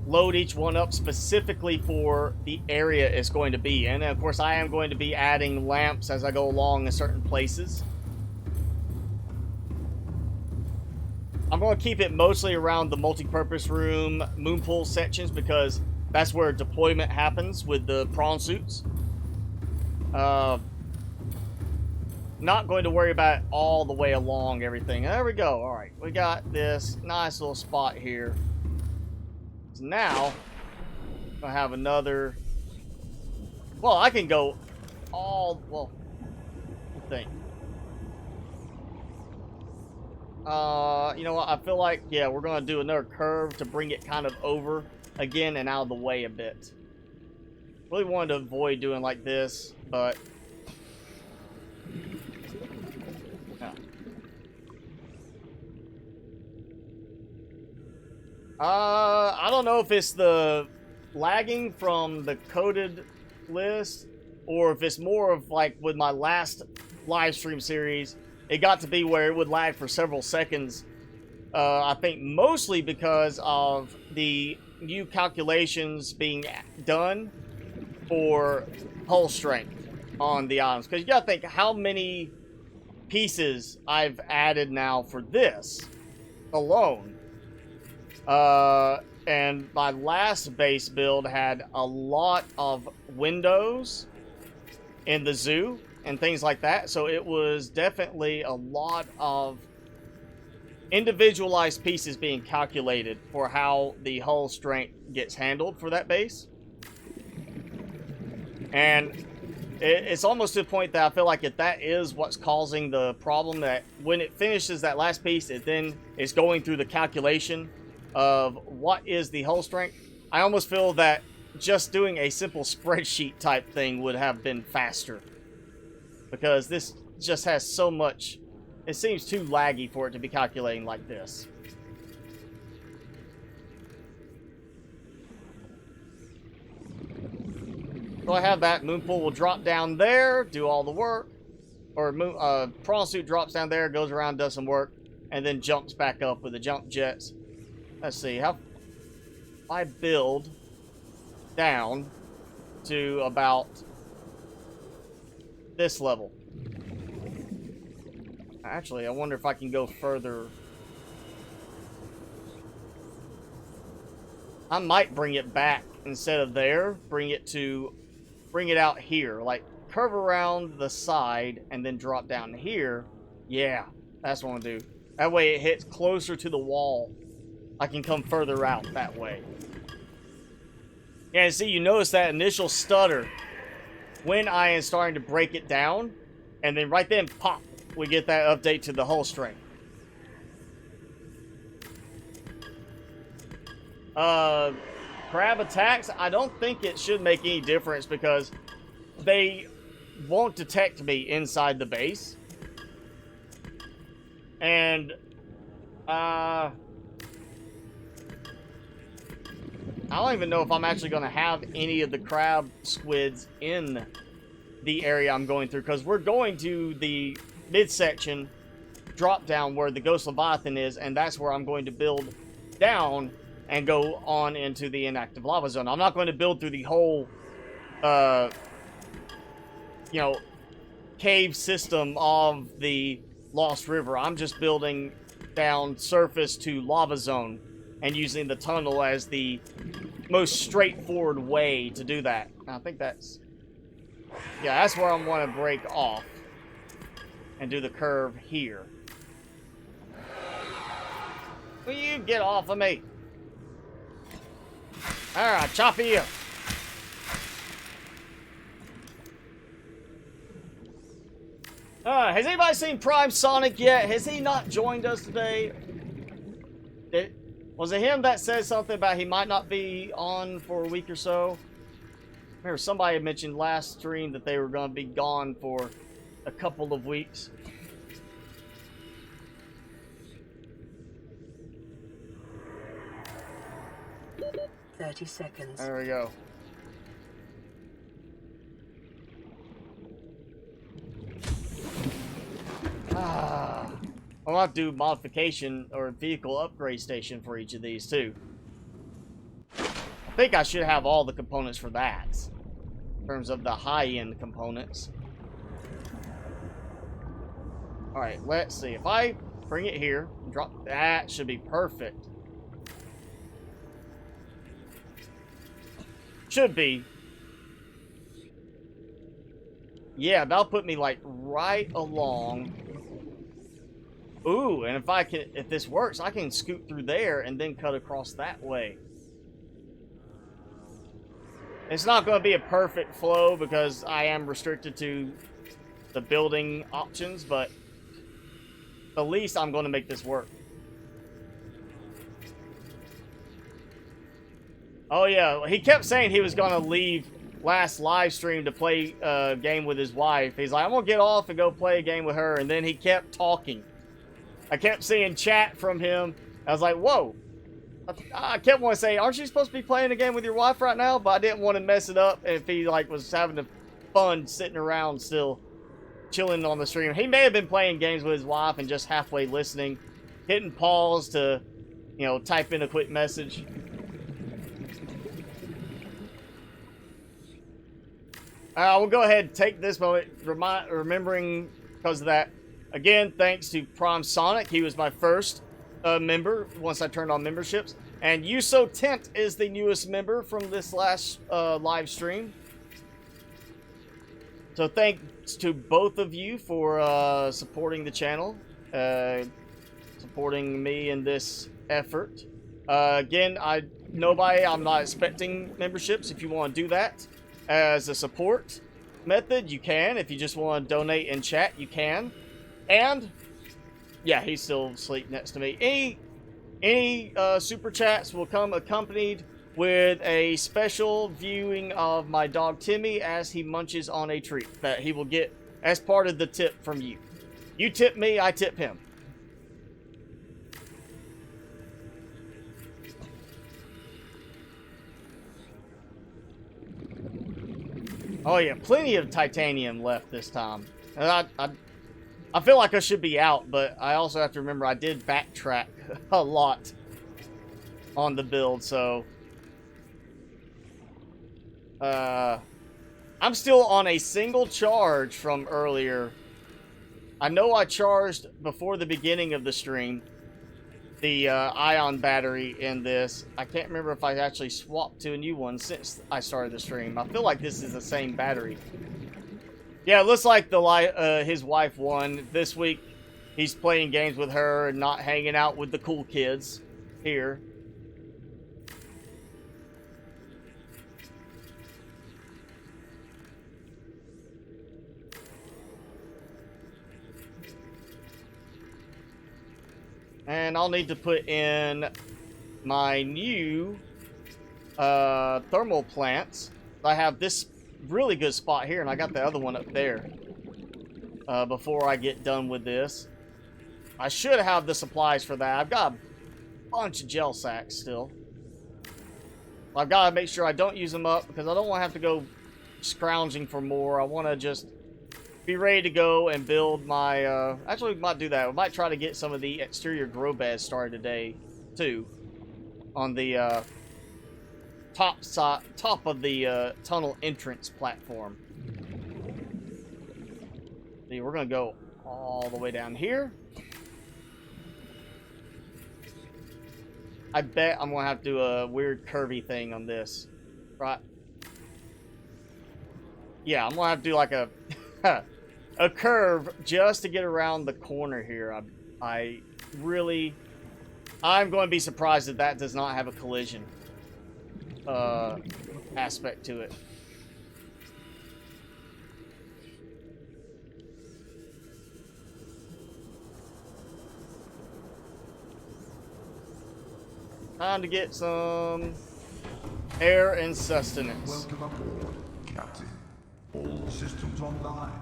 S1: Load each one up specifically for the area it's going to be in. And of course, I am going to be adding lamps as I go along in certain places. I'm going to keep it mostly around the multi-purpose room, moon pool sections, because that's where deployment happens with the prawn suits. Not going to worry about it all the way along everything. There we go. All right, we got this nice little spot here. So now, I have another... Well, I can go all... Well, I think. You know what? I feel like, yeah, we're going to do another curve to bring it kind of over again and out of the way a bit. Really wanted to avoid doing like this, but... Yeah. I don't know if it's the lagging from the coded list, or if it's more of like with my last live stream series, it got to be where it would lag for several seconds. I think mostly because of the new calculations being done for hull strength on the items. Because you gotta think how many pieces I've added now for this alone. And my last base build had a lot of windows in the zoo and things like that. So it was definitely a lot of individualized pieces being calculated for how the hull strength gets handled for that base. And it's almost to the point that I feel like if that is what's causing the problem, that when it finishes that last piece, it then is going through the calculation of what is the hull strength. I almost feel that just doing a simple spreadsheet type thing would have been faster, because this just has so much. It seems too laggy for it to be calculating like this. So I have that. Moonpool will drop down there, do all the work. Or prawn suit drops down there, goes around, does some work, and then jumps back up with the jump jets. Let's see, how I build down to about this level. Actually, I wonder if I can go further. I might bring it back instead of there. Bring it out here. Like, curve around the side and then drop down here. Yeah, that's what I want to do. That way it hits closer to the wall. I can come further out that way. Yeah, see, you notice that initial stutter when I am starting to break it down. And then right then, pop. we get that update to the hull strength. Crab attacks, I don't think it should make any difference because they won't detect me inside the base. And, I don't even know if I'm actually going to have any of the crab squids in the area I'm going through, because we're going to the midsection drop down where the Ghost Leviathan is, and that's where I'm going to build down and go on into the inactive lava zone. I'm not going to build through the whole, you know, cave system of the Lost River. I'm just building down surface to lava zone and using the tunnel as the most straightforward way to do that. I think that's... yeah, that's where I want to break off and do the curve here. Will you get off of me? Alright, chop you up. Has anybody seen Prime Sonic yet? Has he not joined us today? Was it him that said something about he might not be on for a week or so? Remember, somebody had mentioned last stream that they were going to be gone for a couple of weeks.
S3: "30 seconds.
S1: There we go. I'll have to do modification or vehicle upgrade station for each of these too. I think I should have all the components for that in terms of the high-end components. Alright, let's see. If I bring it here, drop that, should be perfect. Should be. Yeah, that'll put me like right along. Ooh, and if this works, I can scoot through there and then cut across that way. It's not going to be a perfect flow because I am restricted to the building options, but at least I'm going to make this work. Oh yeah, he kept saying he was going to leave last live stream to play a game with his wife. He's like, I'm going to get off and go play a game with her, and then he kept talking. I kept seeing chat from him. I was like, whoa. I kept wanting to say, aren't you supposed to be playing a game with your wife right now? But I didn't want to mess it up if he like was having fun sitting around still chilling on the stream. He may have been playing games with his wife and just halfway listening, hitting pause to, you know, type in a quick message. We'll go ahead and take this moment, remembering because of that. Again, thanks to Prime Sonic. He was my first member once I turned on memberships. And Yuso Tent is the newest member from this last live stream. So thanks to both of you for supporting the channel, supporting me in this effort. Again, I'm not expecting memberships. If you want to do that as a support method, you can. If you just want to donate in chat, you can. And yeah, he's still asleep next to me. Any super chats will come accompanied with a special viewing of my dog Timmy as he munches on a treat that he will get as part of the tip from you. You tip me, I tip him. Oh yeah, plenty of titanium left this time. And I feel like I should be out, but I also have to remember I did backtrack a lot on the build, so I'm still on a single charge from earlier. I know I charged before the beginning of the stream the ion battery in this. I can't remember if I actually swapped to a new one since I started the stream. I feel like this is the same battery. Yeah, it looks like his wife won this week. He's playing games with her and not hanging out with the cool kids here. And I'll need to put in my new thermal plants. I have this really good spot here, and I got the other one up there before I get done with this. I should have the supplies for that. I've got a bunch of gel sacks still. I've got to make sure I don't use them up because I don't want to have to go scrounging for more. I want to just be ready to go and build my... actually, we might do that. We might try to get some of the exterior grow beds started today, too. On the top of the tunnel entrance platform. See, we're going to go all the way down here. I bet I'm going to have to do a weird curvy thing on this. Right? Yeah, I'm going to have to do like a curve just to get around the corner here. I'm going to be surprised that that does not have a collision aspect to it. Time to get some air and sustenance.
S4: Welcome aboard, Captain. All systems online.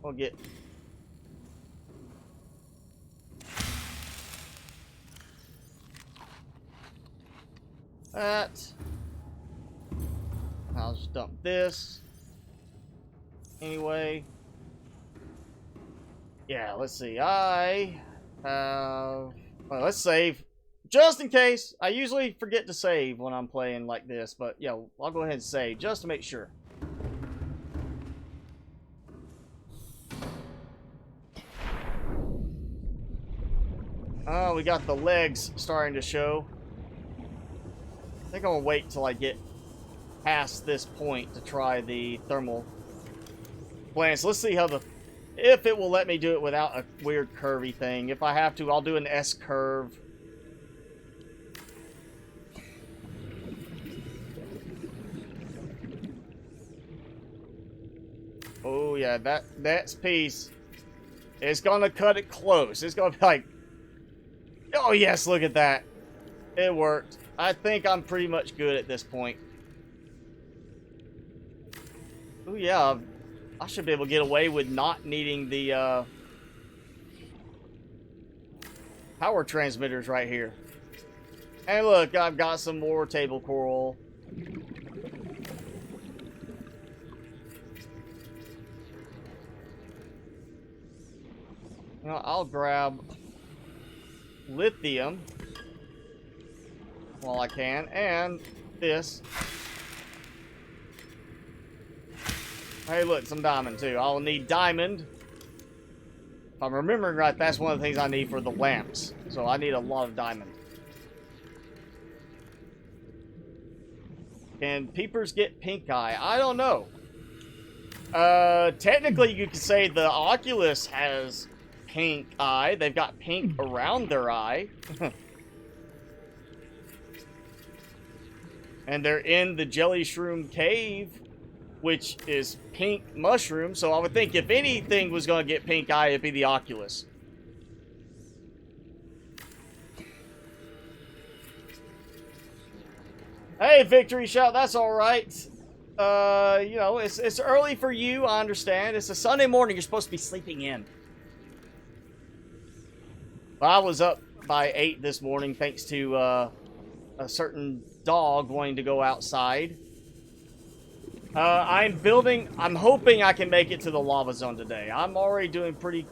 S1: We'll get... that. I'll just dump this. Anyway. Yeah, let's see. I have... well, let's save. Just in case. I usually forget to save when I'm playing like this. But, yeah, I'll go ahead and save just to make sure. Oh, we got the legs starting to show. I think I'm going to wait till I get past this point to try the thermal plants. Let's see how if it will let me do it without a weird curvy thing. If I have to, I'll do an S curve. Oh yeah, that piece is going to cut it close. It's going to be like, oh yes, look at that. It worked. I think I'm pretty much good at this point. Oh yeah, I should be able to get away with not needing the power transmitters right here. And look, I've got some more table coral. You know, I'll grab lithium while I can, and this. Hey, look, some diamond too. I'll need diamond. If I'm remembering right, that's one of the things I need for the lamps. So I need a lot of diamond. Can peepers get pink eye? I don't know. Technically, you could say the Oculus has pink eye. They've got pink around their eye. And they're in the jelly shroom cave, which is pink mushroom. So I would think if anything was going to get pink eye, it'd be the Oculus. Hey, victory shout. That's all right. You know, it's early for you. I understand. It's a Sunday morning. You're supposed to be sleeping in. Well, I was up by 8 this morning thanks to a certain dog wanting to go outside. I'm hoping I can make it to the lava zone today. I'm already doing pretty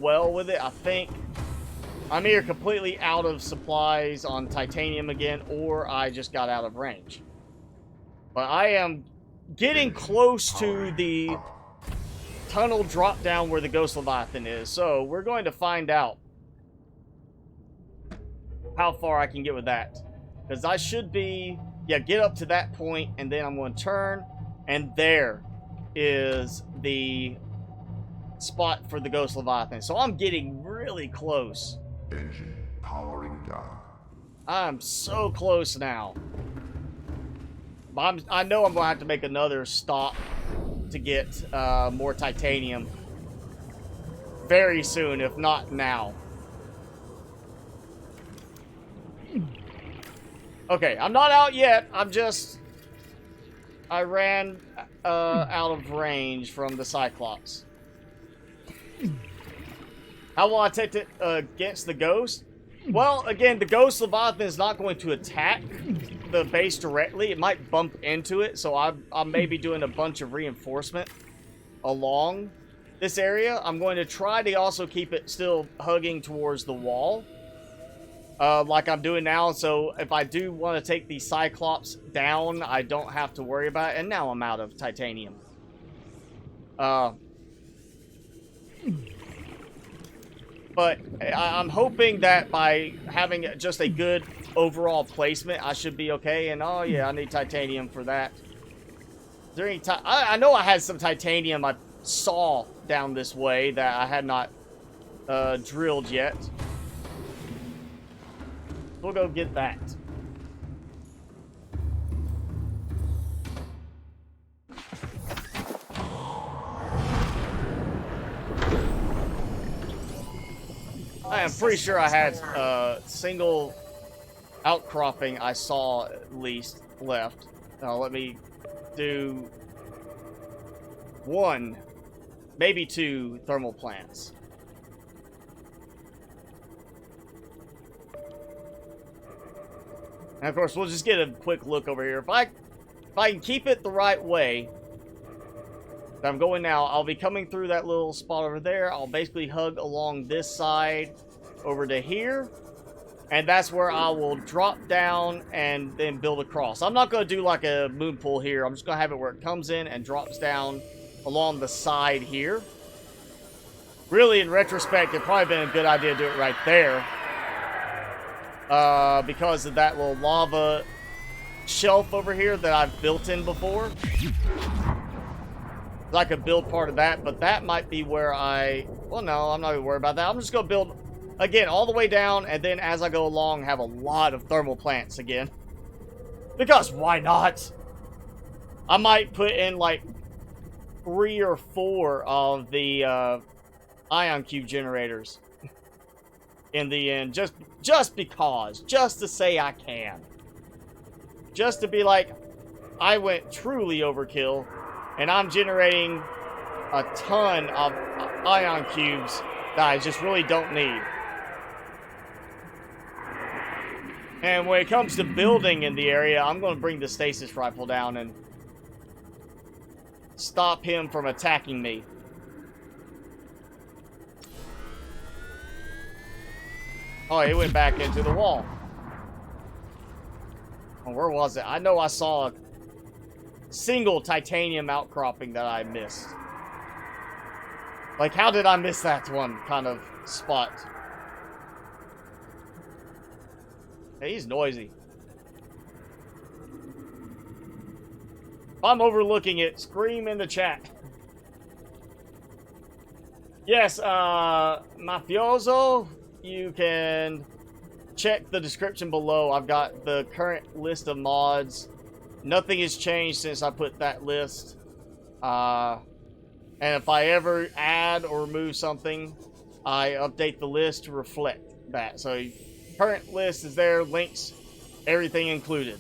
S1: well with it, I think. I'm either completely out of supplies on titanium again, or I just got out of range. But I am getting close to the tunnel drop down where the Ghost Leviathan is. So we're going to find out how far I can get with that. Because I should be, yeah, get up to that point, and then I'm going to turn, and there is the spot for the Ghost Leviathan. So I'm getting really close.
S4: Engine powering down.
S1: I'm so close now. But I know I'm going to have to make another stop to get more titanium. very soon, if not now. Okay, I'm not out yet. I ran out of range from the Cyclops. How will I take it against the Ghost? Well, again, the Ghost Leviathan is not going to attack the base directly. It might bump into it, so I may be doing a bunch of reinforcement along this area. I'm going to try to also keep it still hugging towards the wall, like I'm doing now. So if I do want to take the Cyclops down, I don't have to worry about it. And now I'm out of titanium. But I'm hoping that by having just a good overall placement, I should be okay. And oh yeah, I need titanium for that. Is there any I know I had some titanium I saw down this way that I had not drilled yet. We'll go get that. I am pretty sure I had single outcropping I saw at least left. Let me do 1, maybe 2 thermal plants. And of course, we'll just get a quick look over here. If I can keep it the right way that I'm going now, I'll be coming through that little spot over there. I'll basically hug along this side over to here. And that's where I will drop down and then build across. I'm not going to do like a moon pool here. I'm just going to have it where it comes in and drops down along the side here. Really, in retrospect, it'd probably been a good idea to do it right there. Because of that little lava shelf over here that I've built in before. I could build part of that, but that might be where well, no, I'm not even worried about that. I'm just going to build, again, all the way down, and then as I go along, have a lot of thermal plants again. Because why not? I might put in, like, 3 or 4 of the ion cube generators in the end. Just because. Just to say I can. Just to be like, I went truly overkill. And I'm generating a ton of ion cubes that I just really don't need. And when it comes to building in the area, I'm going to bring the stasis rifle down and stop him from attacking me. Oh, he went back into the wall. Oh, where was it? I know I saw a single titanium outcropping that I missed. Like, how did I miss that one kind of spot? Hey, he's noisy. If I'm overlooking it, scream in the chat. Yes, Mafioso, you can check the description below. I've got the current list of mods. Nothing has changed since I put that list. And if I ever add or remove something, I update the list to reflect that. So current list is there, links, everything included.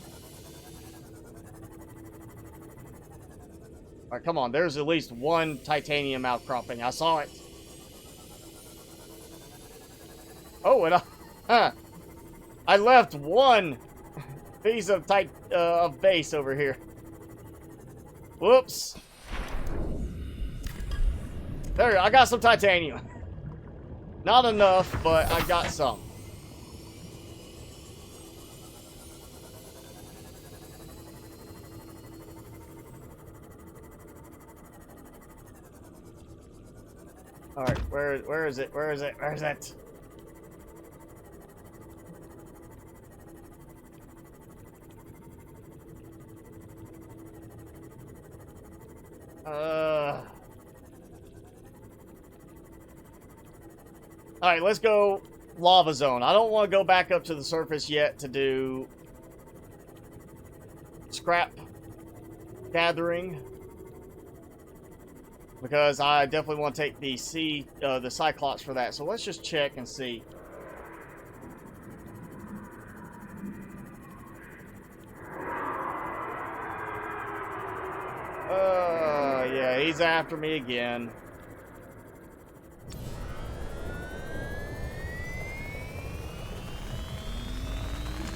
S1: Alright, come on. There's at least 1 titanium outcropping. I saw it. Oh, and I left 1 piece of base over here. Whoops. There, I got some titanium. Not enough, but I got some. All right, where is it? Where is it? Where is it? Alright, let's go lava zone. I don't want to go back up to the surface yet to do scrap gathering. Because I definitely want to take the Cyclops for that. So let's just check and see. Yeah, he's after me again.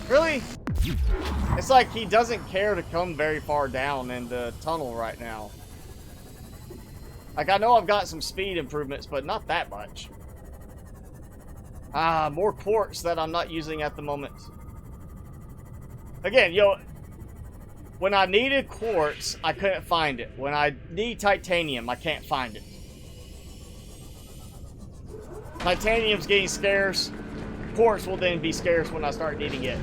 S1: Really? It's like he doesn't care to come very far down in the tunnel right now. Like, I know I've got some speed improvements, but not that much. More quartz that I'm not using at the moment. Again, yo, when I needed quartz, I couldn't find it. When I need titanium, I can't find it. Titanium's getting scarce. Quartz will then be scarce when I start needing it.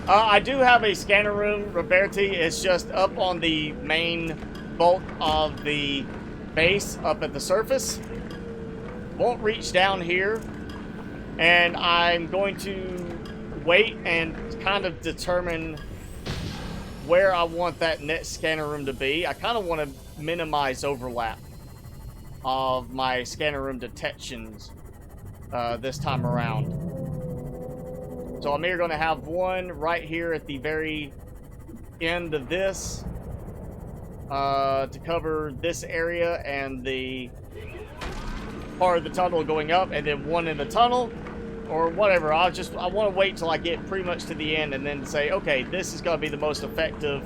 S1: I do have a scanner room, Roberti. It's just up on the main bulk of the base, up at the surface. Won't reach down here. And I'm going to wait and kind of determine where I want that next scanner room to be. I kind of want to minimize overlap of my scanner room detections this time around. So I'm either going to have one right here at the very end of this to cover this area and the part of the tunnel going up, and then one in the tunnel, or whatever. I want to wait till I get pretty much to the end and then say, okay, this is going to be the most effective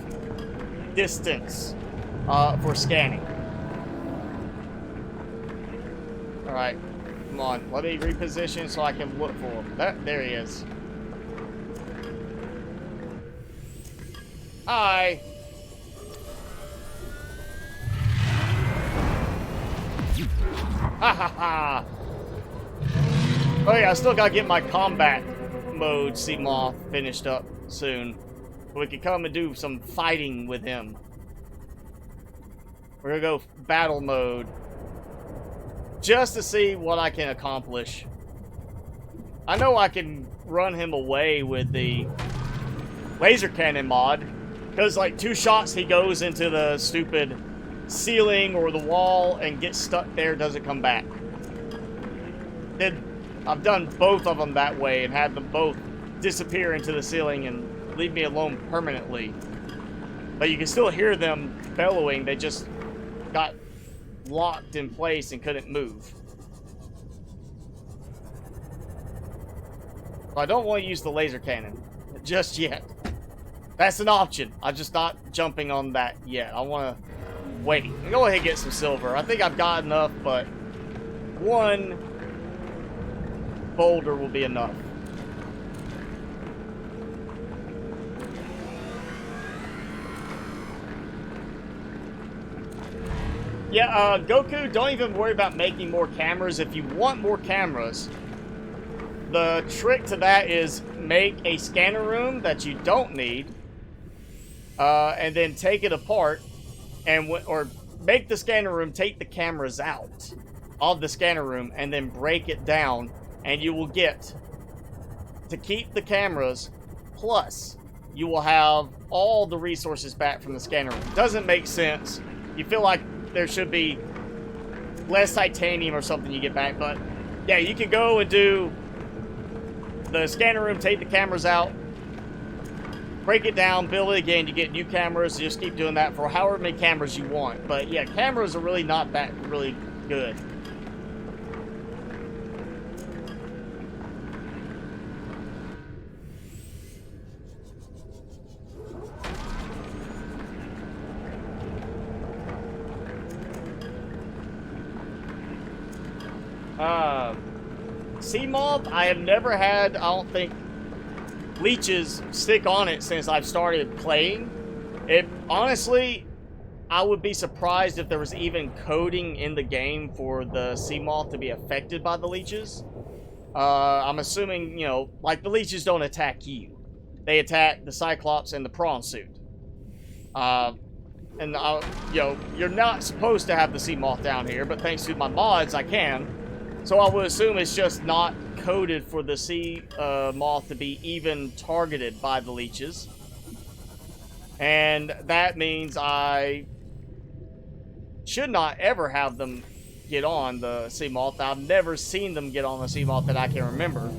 S1: distance for scanning. All right, come on, let me reposition so I can look for him. There he is. Hi. Ha ha ha. Oh yeah, I still gotta get my combat mode Seamoth finished up soon. So we can come and do some fighting with him. We're gonna go battle mode. Just to see what I can accomplish. I know I can run him away with the laser cannon mod. Because like 2 shots he goes into the stupid ceiling or the wall and gets stuck there, doesn't come back. I've done both of them that way and had them both disappear into the ceiling and leave me alone permanently. But you can still hear them bellowing. They just got locked in place and couldn't move. So I don't want to use the laser cannon just yet. That's an option. I'm just not jumping on that yet. I want to wait. Go ahead and get some silver. I think I've got enough, but 1 boulder will be enough. Yeah, Goku, don't even worry about making more cameras. If you want more cameras, the trick to that is make a scanner room that you don't need, and then take it apart, and or make the scanner room, take the cameras out of the scanner room, and then break it down, and you will get to keep the cameras, plus you will have all the resources back from the scanner room. Doesn't make sense. You feel like there should be less titanium or something you get back, but yeah, you can go and do the scanner room, take the cameras out, break it down, build it again, you get new cameras. Just keep doing that for however many cameras you want. But yeah, cameras are really not that really good. Sea moth, I have never had, I don't think, leeches stick on it since I've started playing. Honestly, I would be surprised if there was even coding in the game for the sea moth to be affected by the leeches. I'm assuming, you know, like the leeches don't attack you. They attack the Cyclops and the prawn suit. You know, you're not supposed to have the sea moth down here, but thanks to my mods, I can. So I would assume it's just not coded for the sea moth to be even targeted by the leeches. And that means I should not ever have them get on the sea moth. I've never seen them get on the sea moth that I can remember.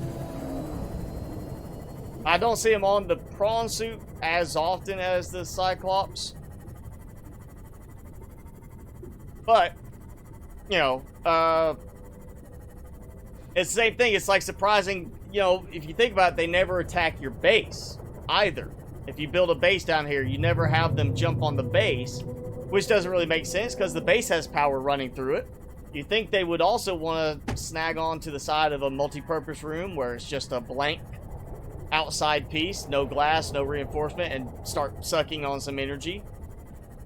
S1: I don't see them on the prawn suit as often as the Cyclops. But, you know, it's the same thing. It's like surprising, you know, if you think about it, they never attack your base either. If you build a base down here, you never have them jump on the base, which doesn't really make sense because the base has power running through it. You think they would also want to snag on to the side of a multi-purpose room where it's just a blank outside piece, no glass, no reinforcement, and start sucking on some energy.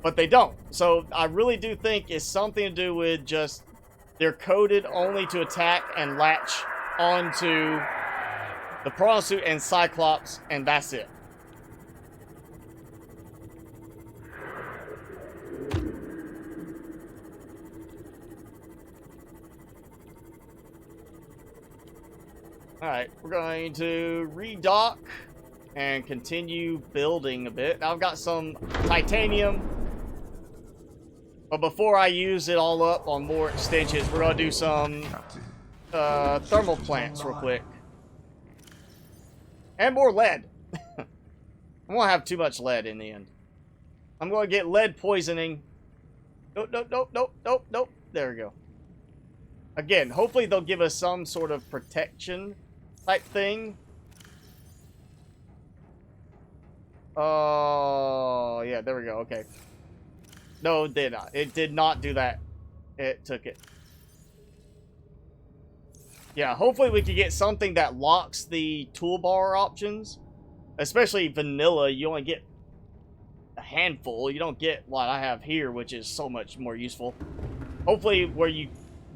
S1: But they don't. So I really do think it's something to do with just they're coded only to attack and latch onto the prawn suit and Cyclops, and that's it. Alright, we're going to redock and continue building a bit. Now I've got some titanium, but before I use it all up on more extensions, we're going to do some thermal plants real quick. And more lead. I'm going to have too much lead in the end. I'm going to get lead poisoning. Nope, nope, nope, nope, nope, nope. There we go. Again, hopefully they'll give us some sort of protection type thing. Oh, yeah, there we go. Okay. No, it did not. It did not do that. It took it. Yeah, hopefully we can get something that locks the toolbar options. Especially vanilla, you only get a handful. You don't get what I have here, which is so much more useful. Hopefully where you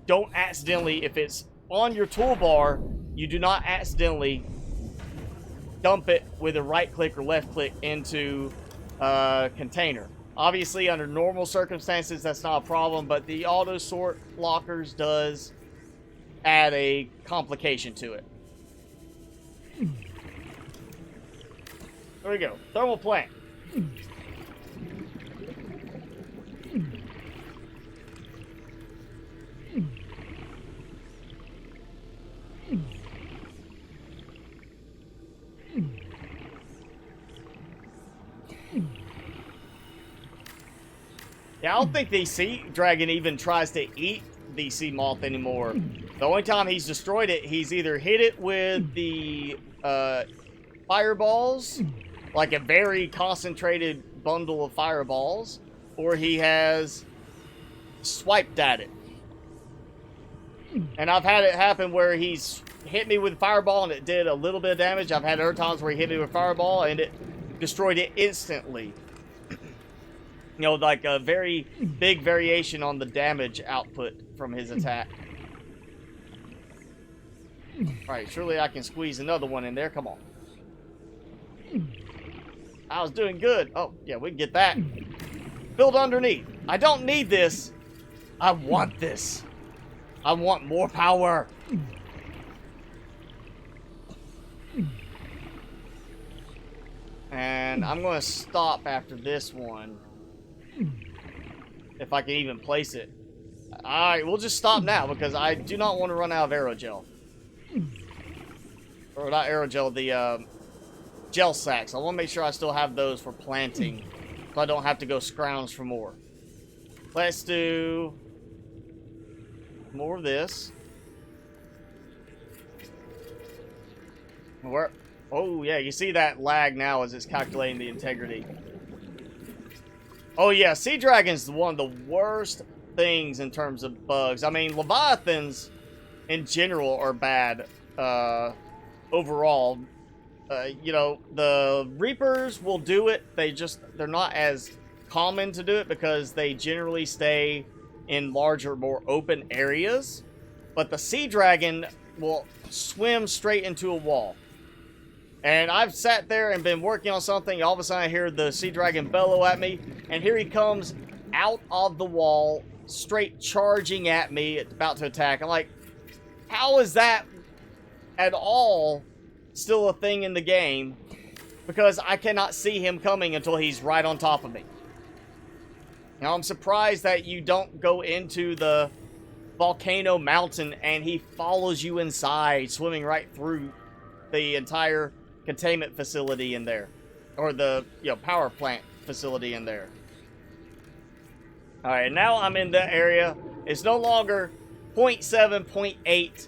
S1: don't accidentally, if it's on your toolbar, you do not accidentally dump it with a right click or left click into a container. Obviously, under normal circumstances, that's not a problem, but the auto sort lockers does add a complication to it. There we go. Thermal plant. Yeah, I don't think the sea dragon even tries to eat the sea moth anymore. The only time he's destroyed it, he's either hit it with the fireballs, like a very concentrated bundle of fireballs, or he has swiped at it. And I've had it happen where he's hit me with fireball and it did a little bit of damage. I've had other times where he hit me with fireball and it destroyed it instantly. You know, like a very big variation on the damage output from his attack. Alright, surely I can squeeze another one in there. Come on. I was doing good. Oh, yeah, we can get that. Build underneath. I don't need this. I want this. I want more power. And I'm going to stop after this one. If I can even place it. Alright, we'll just stop now because I do not want to run out of aerogel. Or not aerogel, the gel sacks. I want to make sure I still have those for planting. So I don't have to go scrounge for more. Let's do more of this. Where? Oh yeah, you see that lag now as it's calculating the integrity. Oh yeah, sea dragons one of the worst things in terms of bugs. I mean, leviathans in general are bad overall. You know, the reapers will do it. They're not as common to do it because they generally stay in larger, more open areas. But the sea dragon will swim straight into a wall. And I've sat there and been working on something. All of a sudden I hear the sea dragon bellow at me. And here he comes out of the wall, straight charging at me, about to attack. I'm like, how is that at all still a thing in the game? Because I cannot see him coming until he's right on top of me. Now, I'm surprised that you don't go into the volcano mountain and he follows you inside, swimming right through the entire containment facility in there. Or the, power plant facility in there. Alright, now I'm in that area. It's no longer 0.7, 0.8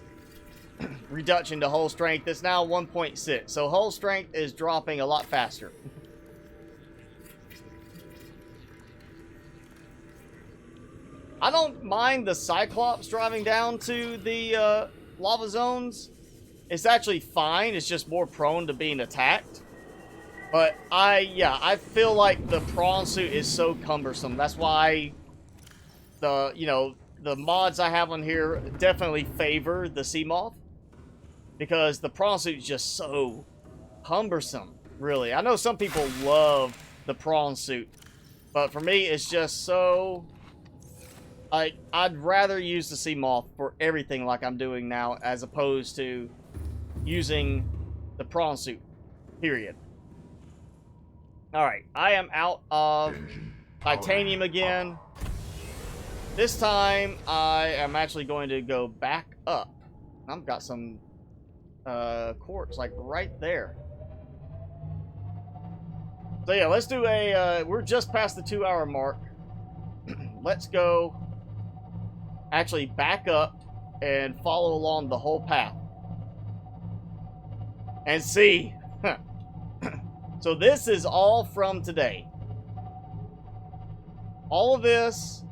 S1: reduction to hull strength. It's now 1.6. So hull strength is dropping a lot faster. I don't mind the Cyclops driving down to the lava zones. It's actually fine. It's just more prone to being attacked. But I feel like the prawn suit is so cumbersome. That's why the mods I have on here definitely favor the Seamoth. Because the prawn suit is just so cumbersome, really. I know some people love the prawn suit. But for me, it's just so... I'd rather use the Seamoth for everything like I'm doing now, as opposed to using the prawn suit. Period. Alright, I am out of titanium again. This time, I am actually going to go back up. I've got some quartz, like, right there. So yeah, let's do a, we're just past the 2-hour mark. Let's go actually back up and follow along the whole path. And see. So this is all from today. All of this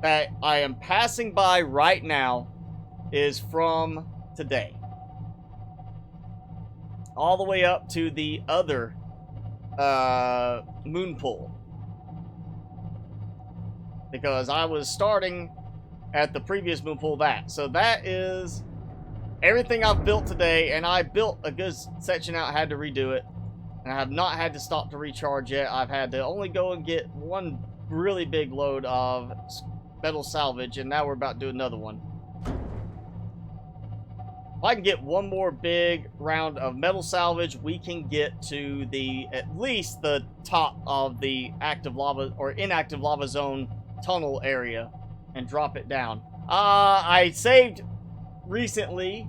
S1: that I am passing by right now is from today. All the way up to the other moon pool. Because I was starting at the previous moon pool that. So that is everything I've built today. And I built a good section out. I had to redo it. And I have not had to stop to recharge yet. I've had to only go and get one really big load of metal salvage. And now we're about to do another one. If I can get one more big round of metal salvage, we can get to at least the top of the active lava or inactive lava zone tunnel area and drop it down. I saved recently,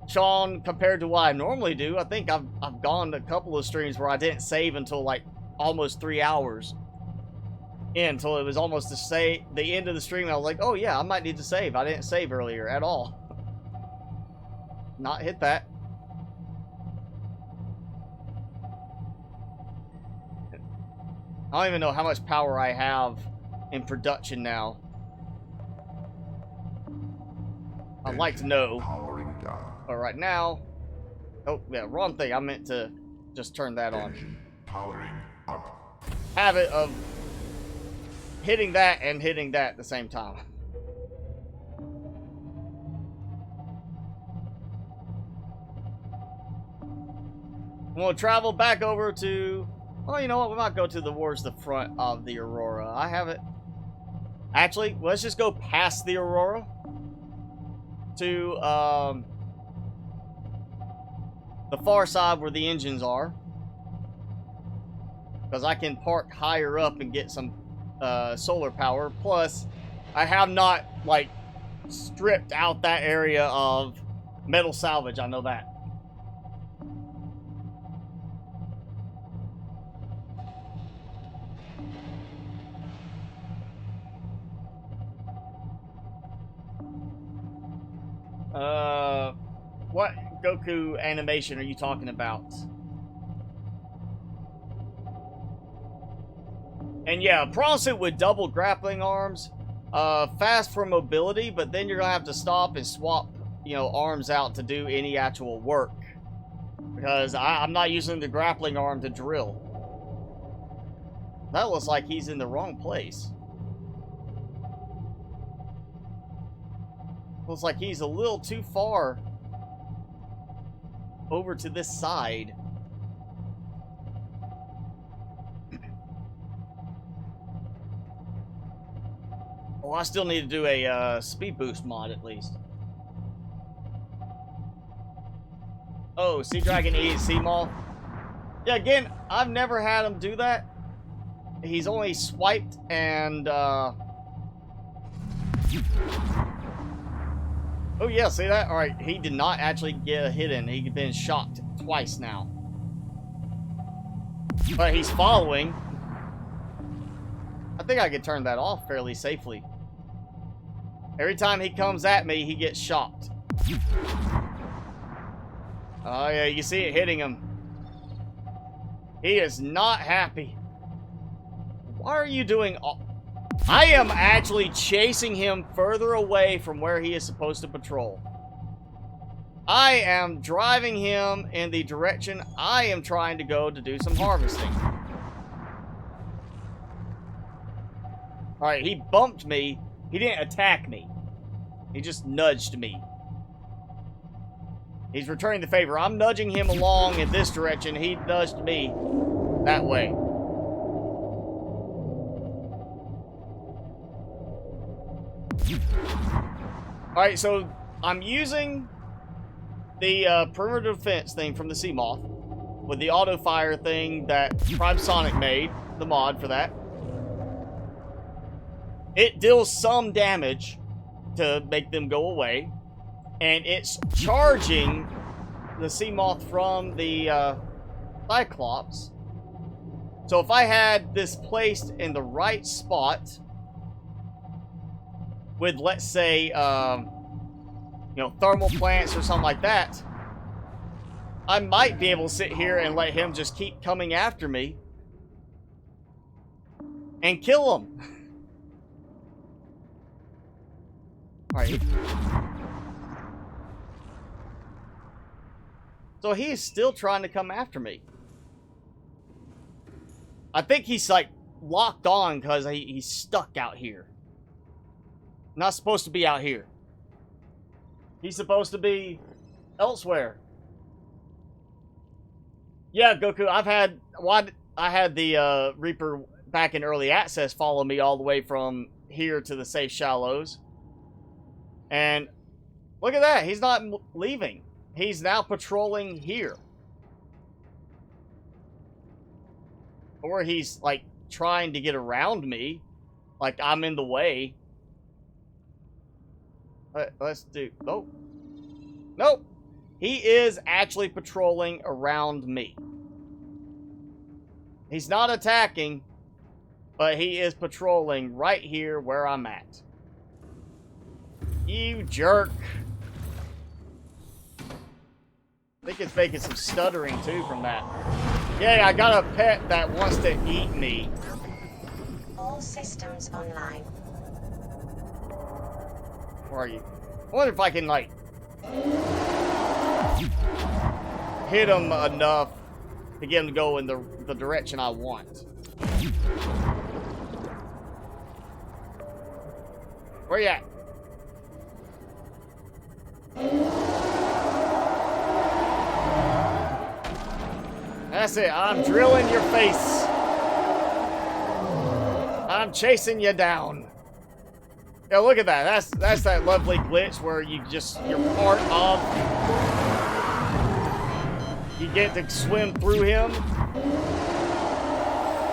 S1: Sean, compared to what I normally do. I think I've gone a couple of streams where I didn't save until like almost 3 hours in, until it was almost the end of the stream. I was like, oh yeah, I might need to save. I didn't save earlier at all. Not hit that. I don't even know how much power I have in production now. I'd like to know. But right now... Oh, yeah, wrong thing. I meant to just turn that on.
S4: Powering up.
S1: Habit of hitting that and hitting that at the same time. We'll travel back over to... Well, you know what? We might go towards the front of the Aurora. I have it... Actually, let's just go past the Aurora to the far side where the engines are. Because I can park higher up and get some solar power. Plus, I have not, like, stripped out that area of metal salvage. I know that. What Goku animation are you talking about? And yeah, prawn suit with double grappling arms, fast for mobility, but then you're gonna have to stop and swap, arms out to do any actual work. Because I'm not using the grappling arm to drill. That looks like he's in the wrong place. Looks like he's a little too far over to this side. Oh, I still need to do a speed boost mod at least. Oh, Sea Dragon eats Sea Moth. Yeah, again, I've never had him do that. he's only swiped and, oh yeah, see that? Alright, he did not actually get a hit in. He's been shocked twice now. But he's following. I think I could turn that off fairly safely. Every time he comes at me, he gets shocked. Oh yeah, you see it hitting him. He is not happy. Why are you doing all... I am actually chasing him further away from where he is supposed to patrol. I am driving him in the direction I am trying to go to do some harvesting. Alright, he bumped me. He didn't attack me. He just nudged me. He's returning the favor. I'm nudging him along in this direction. He nudged me that way. Alright, so I'm using the perimeter defense thing from the Seamoth with the auto fire thing that Prime Sonic made, the mod for that. It deals some damage to make them go away, and it's charging the Seamoth from the Cyclops. So if I had this placed in the right spot with, let's say, you know, thermal plants or something like that, I might be able to sit here and let him just keep coming after me and kill him. Alright. So he's still trying to come after me. I think he's like locked on because he's stuck out here. Not supposed to be out here. He's supposed to be elsewhere. Yeah, Goku, I had the Reaper back in early access follow me all the way from here to the safe shallows. And look at that. He's not leaving. He's now patrolling here. Or he's like trying to get around me. Like I'm in the way. Let's do... Oh. Nope. He is actually patrolling around me. He's not attacking, but he is patrolling right here where I'm at. You jerk. I think it's making some stuttering too from that. Yeah, I got a pet that wants to eat me.
S3: All systems online.
S1: Where are you? I wonder if I can, like, hit him enough to get him to go in the direction I want. Where you at? That's it. I'm drilling your face. I'm chasing you down. Yeah, look at that. That's that lovely glitch where you're part of. You get to swim through him.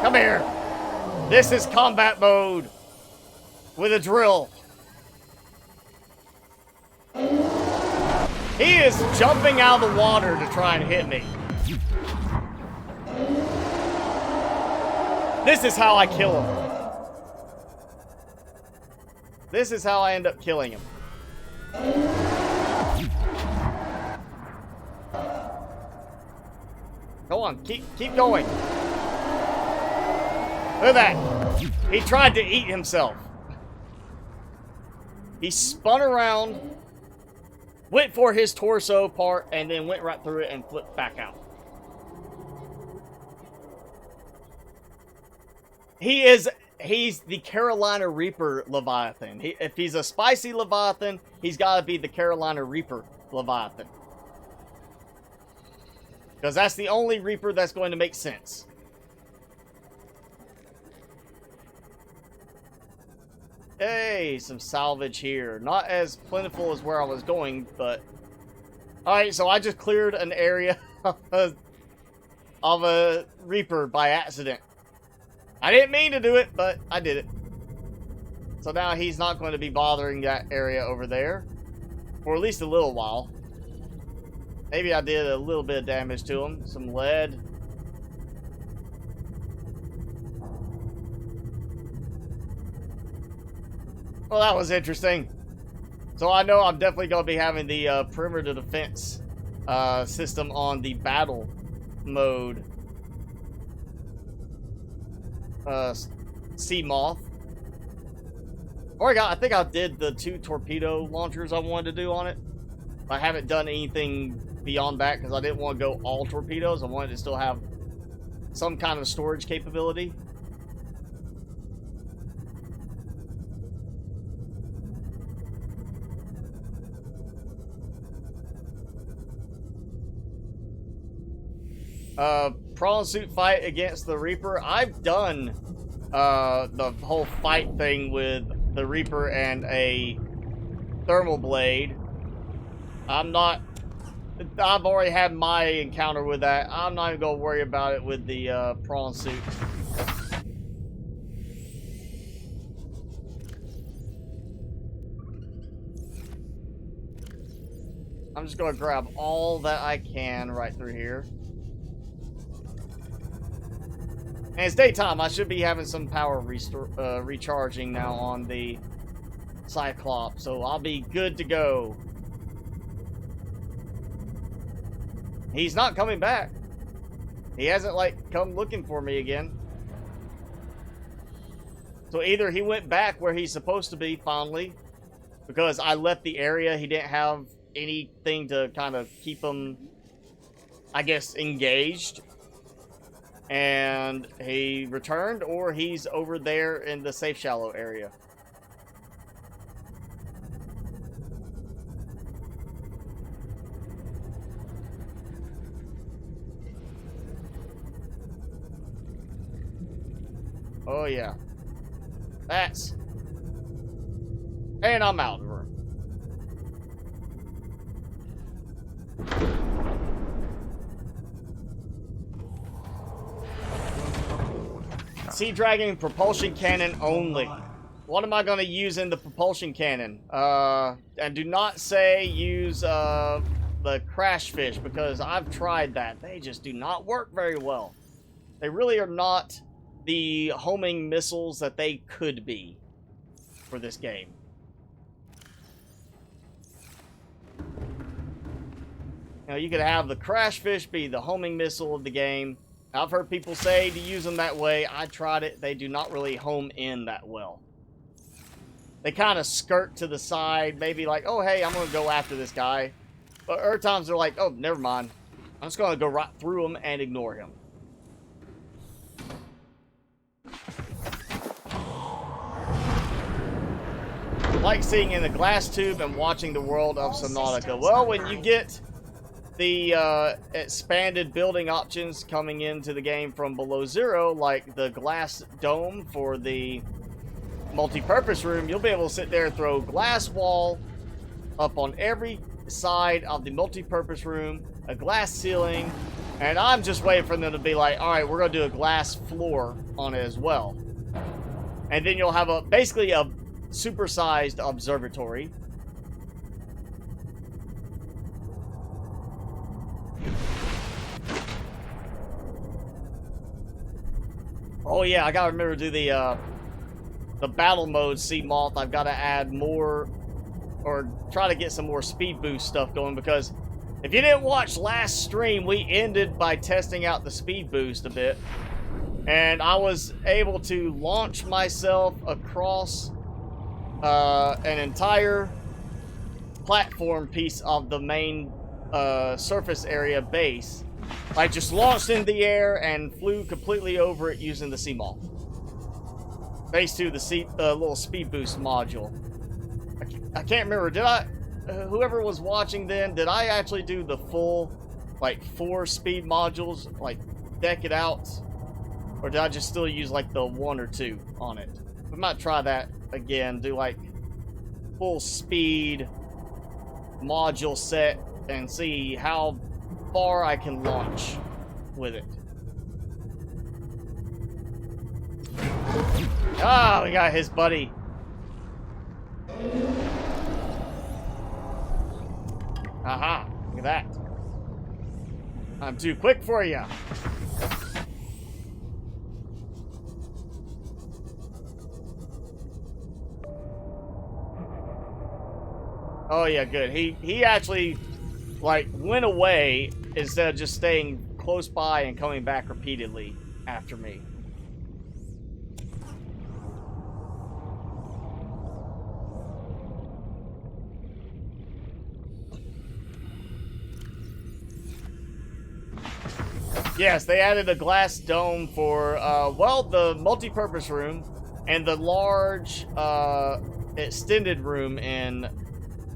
S1: Come here. This is combat mode with a drill. He is jumping out of the water to try and hit me. This is how I kill him. This is how I end up killing him. Go on, keep going. Look at that. He tried to eat himself. He spun around, went for his torso part, and then went right through it and flipped back out. He's the Carolina Reaper Leviathan. If he's a spicy Leviathan, he's got to be the Carolina Reaper Leviathan. Because that's the only Reaper that's going to make sense. Hey, some salvage here. Not as plentiful as where I was going, but... Alright, so I just cleared an area of a Reaper by accident. I didn't mean to do it, but I did it. So now he's not going to be bothering that area over there for at least a little while. Maybe I did a little bit of damage to him. Some lead. Well, that was interesting. So I know I'm definitely going to be having the perimeter defense system on the battle mode. Sea Moth. Or I think I did the 2 torpedo launchers I wanted to do on it. I haven't done anything beyond that because I didn't want to go all torpedoes. I wanted to still have some kind of storage capability. Prawn suit fight against the Reaper. I've done the whole fight thing with the Reaper and a thermal blade. I've already had my encounter with that. I'm not even gonna worry about it with the prawn suit. I'm just gonna grab all that I can right through here. And it's daytime. I should be having some power recharging now on the Cyclops, so I'll be good to go. He's not coming back. He hasn't, like, come looking for me again. So either he went back where he's supposed to be finally, because I left the area. He didn't have anything to kind of keep him, I guess, engaged. And he returned, or he's over there in the safe shallow area. Oh yeah. That's... And I'm out of the room. Sea Dragon propulsion cannon only. What am I going to use in the propulsion cannon? And do not say use the crash fish, because I've tried that. They just do not work very well. They really are not the homing missiles that they could be for this game. Now, you could have the crash fish be the homing missile of the game. I've heard people say to use them that way. I tried it. They do not really home in that well. They kind of skirt to the side. Maybe like, oh, hey, I'm going to go after this guy. But other times they're like, oh, never mind. I'm just going to go right through him and ignore him. Like seeing in the glass tube and watching the world of Subnautica. Well, when you get the expanded building options coming into the game from below zero, like the glass dome for the multi-purpose room, you'll be able to sit there and throw glass wall up on every side of the multi-purpose room, a glass ceiling, and I'm just waiting for them to be like, all right, we're going to do a glass floor on it as well. And then you'll have basically a supersized observatory. Oh yeah, I gotta remember to do the battle mode Sea Moth. I've got to add more, or try to get some more speed boost stuff going, because if you didn't watch last stream, we ended by testing out the speed boost a bit, and I was able to launch myself across an entire platform piece of the main surface area base. I just launched in the air and flew completely over it using the Sea Moth. Thanks to the little speed boost module. I can't remember, did I, whoever was watching then, did I actually do the full, like, 4 speed modules, like, deck it out? Or did I just still use, like, the 1 or 2 on it? We might try that again, do, like, full speed module set and see how far I can launch with it. Ah, we got his buddy. Aha, look at that. I'm too quick for you. Oh yeah, good. He actually like went away instead of just staying close by and coming back repeatedly after me. Yes, they added a glass dome for, well, the multi-purpose room and the large, extended room in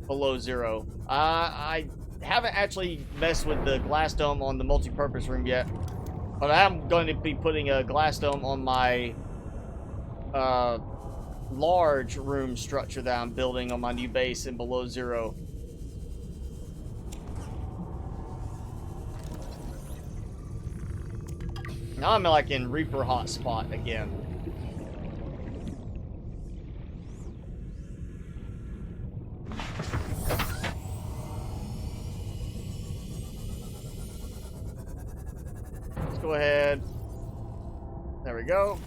S1: Below Zero. I haven't actually messed with the glass dome on the multi-purpose room yet, but I am going to be putting a glass dome on my, large room structure that I'm building on my new base in Below Zero. Now I'm like in Reaper hotspot again. Let's go ahead. There we go.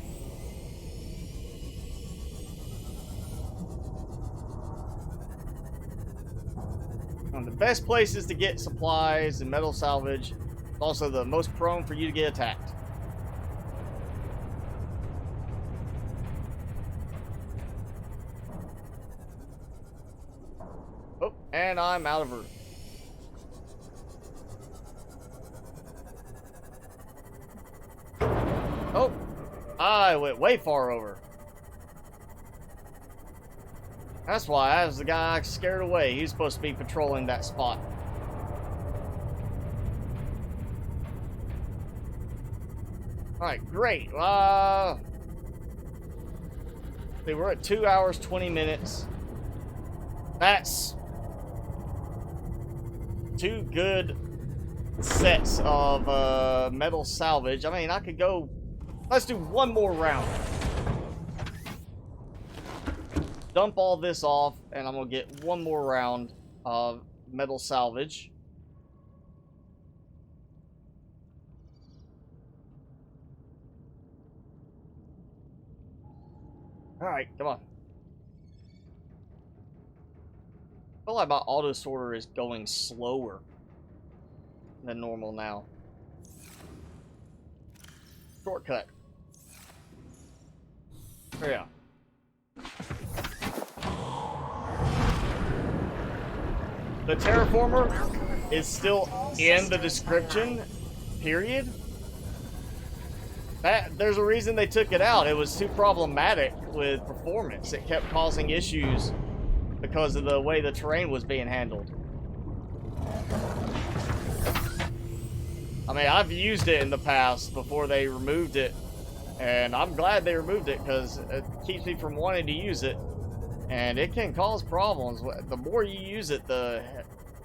S1: One of the best places to get supplies and metal salvage. Also the most prone for you to get attacked. Oh, and I'm out of room. Oh, I went way far over. That's why I was the guy I scared away. He's supposed to be patrolling that spot. Alright, great. See, we're at 2 hours, 20 minutes. That's 2 good sets of metal salvage. I mean, I could go... Let's do one more round. Dump all this off, and I'm going to get one more round of metal salvage. Alright, come on. I feel like my auto sorter is going slower than normal now. Shortcut. Yeah. The terraformer is still in the description, period. There's a reason they took it out. It was too problematic with performance. It kept causing issues because of the way the terrain was being handled. I mean, I've used it in the past before they removed it, and I'm glad they removed it because it keeps me from wanting to use it, and it can cause problems. The more you use it, the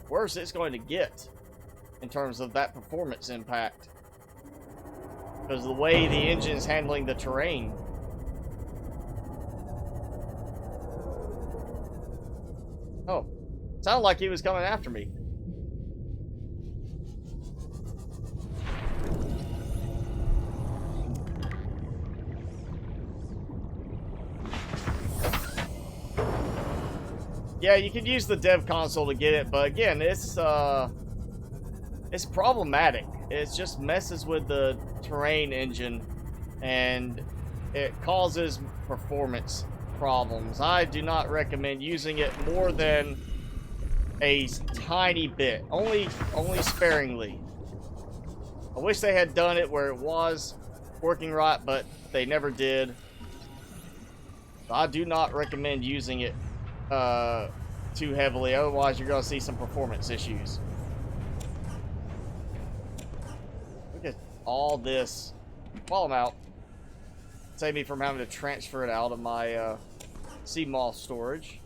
S1: worse it's going to get in terms of that performance impact. Because of the way the engine's handling the terrain. Oh, sounded like he was coming after me. Yeah, you can use the dev console to get it, but again, it's problematic. It just messes with the terrain engine, and it causes performance problems. I do not recommend using it more than a tiny bit, only sparingly. I wish they had done it where it was working right, but they never did. I do not recommend using it too heavily, otherwise you're going to see some performance issues. Look at all this while I'm out. Save me from having to transfer it out of my sea moth storage.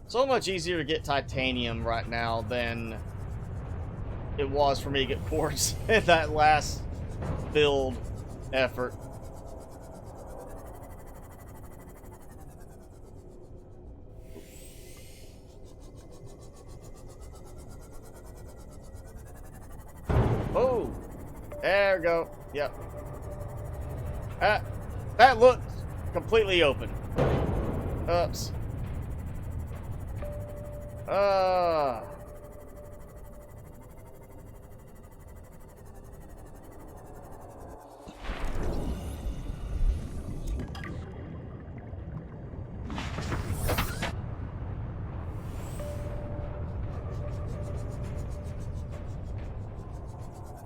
S1: So much easier to get titanium right now than it was for me to get quartz in that last build effort. Oh, there we go. Yep. That looked completely open. Oops.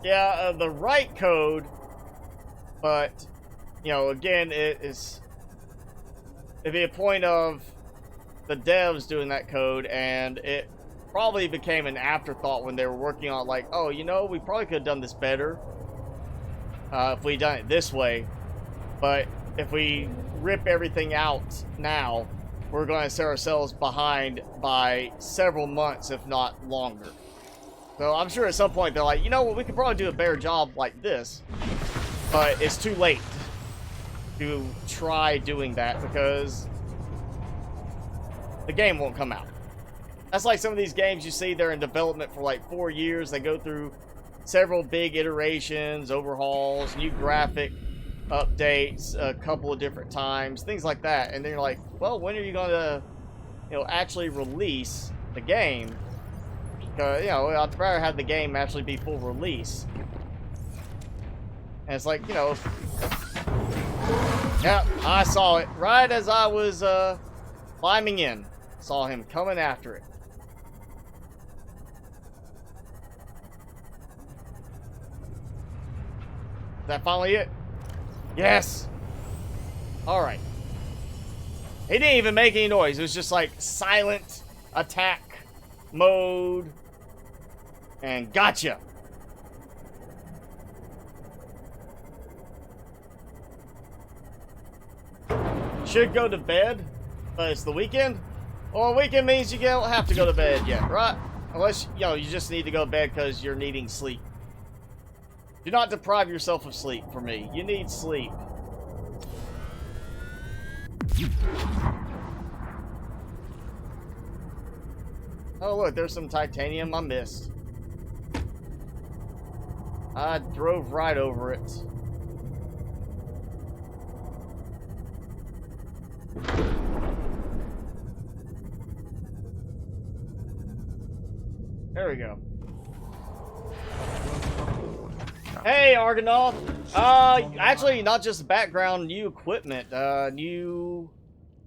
S1: Yeah, the right code, but, you know, again, it'd be a point of the devs doing that code, and it probably became an afterthought when they were working on, like, oh, you know, we probably could have done this better if we done it this way, but if we rip everything out now, we're going to set ourselves behind by several months, if not longer. So I'm sure at some point they're like, you know what, we could probably do a better job like this, but it's too late to try doing that because the game won't come out. That's like some of these games you see, they're in development for like 4 years. They go through several big iterations, overhauls, new graphic updates a couple of different times, things like that. And then you're like, well, when are you going to, you know, actually release the game? Because, you know, I'd rather have the game actually be full release. And it's like, you know, yeah, I saw it right as I was climbing in. Saw him coming after it. Is that finally it? Yes! Alright. He didn't even make any noise. It was just like silent attack mode. And gotcha! Should go to bed, but it's the weekend. Well, weekend means you don't have to go to bed yet, right? Unless, you know, you just need to go to bed because you're needing sleep. Do not deprive yourself of sleep for me. You need sleep. Oh, look, there's some titanium I missed. I drove right over it. There we go. Hey, Argonaut. Actually, not just background, new equipment, new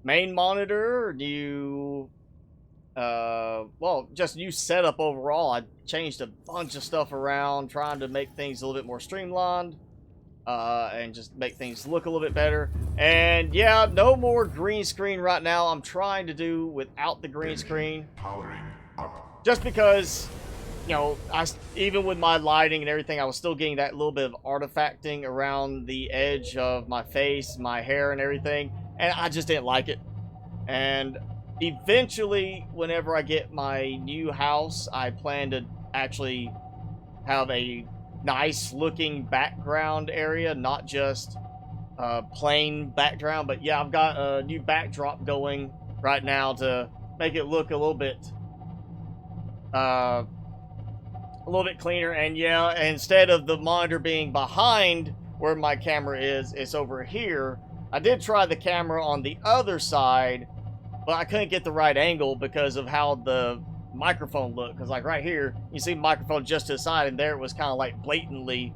S1: main monitor, new, well, just new setup overall. I changed a bunch of stuff around, trying to make things a little bit more streamlined, and just make things look a little bit better. And yeah, no more green screen right now. I'm trying to do without the green screen.
S4: Powering up.
S1: Just because, you know, even with my lighting and everything, I was still getting that little bit of artifacting around the edge of my face, my hair and everything, and I just didn't like it. And eventually, whenever I get my new house, I plan to actually have a nice looking background area, not just plain background. But yeah, I've got a new backdrop going right now to make it look a little bit cleaner. And yeah, instead of the monitor being behind where my camera is, it's over here. I did try the camera on the other side, but I couldn't get the right angle because of how the microphone looked. Because like right here, you see the microphone just to the side, and there it was kind of like blatantly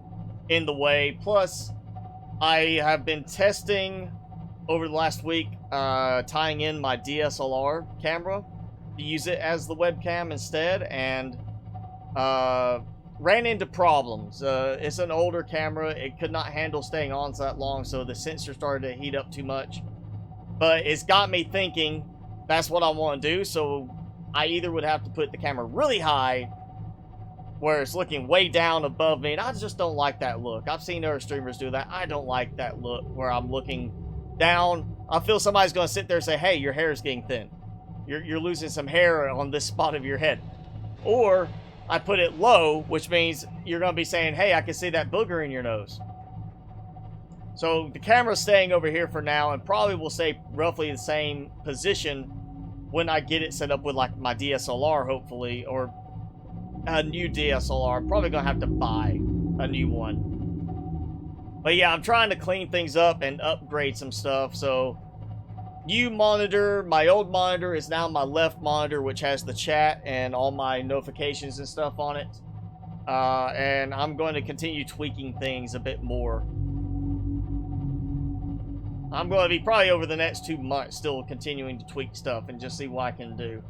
S1: in the way. Plus, I have been testing over the last week, tying in my DSLR camera to use it as the webcam instead, and ran into problems. It's an older camera. It could not handle staying on so that long, so the sensor started to heat up too much. But it's got me thinking that's what I want to do, so I either would have to put the camera really high where it's looking way down above me, and I just don't like that look. I've seen other streamers do that. I don't like that look where I'm looking down. I feel somebody's going to sit there and say, hey, your hair is getting thin. You're losing some hair on this spot of your head. Or I put it low, which means you're going to be saying, hey, I can see that booger in your nose. So the camera's staying over here for now and probably will stay roughly the same position when I get it set up with like my DSLR, hopefully, or a new DSLR. I'm probably going to have to buy a new one. But yeah, I'm trying to clean things up and upgrade some stuff, so new monitor, my old monitor is now my left monitor, which has the chat and all my notifications and stuff on it. And I'm going to continue tweaking things a bit more. I'm going to be probably over the next 2 months still continuing to tweak stuff and just see what I can do.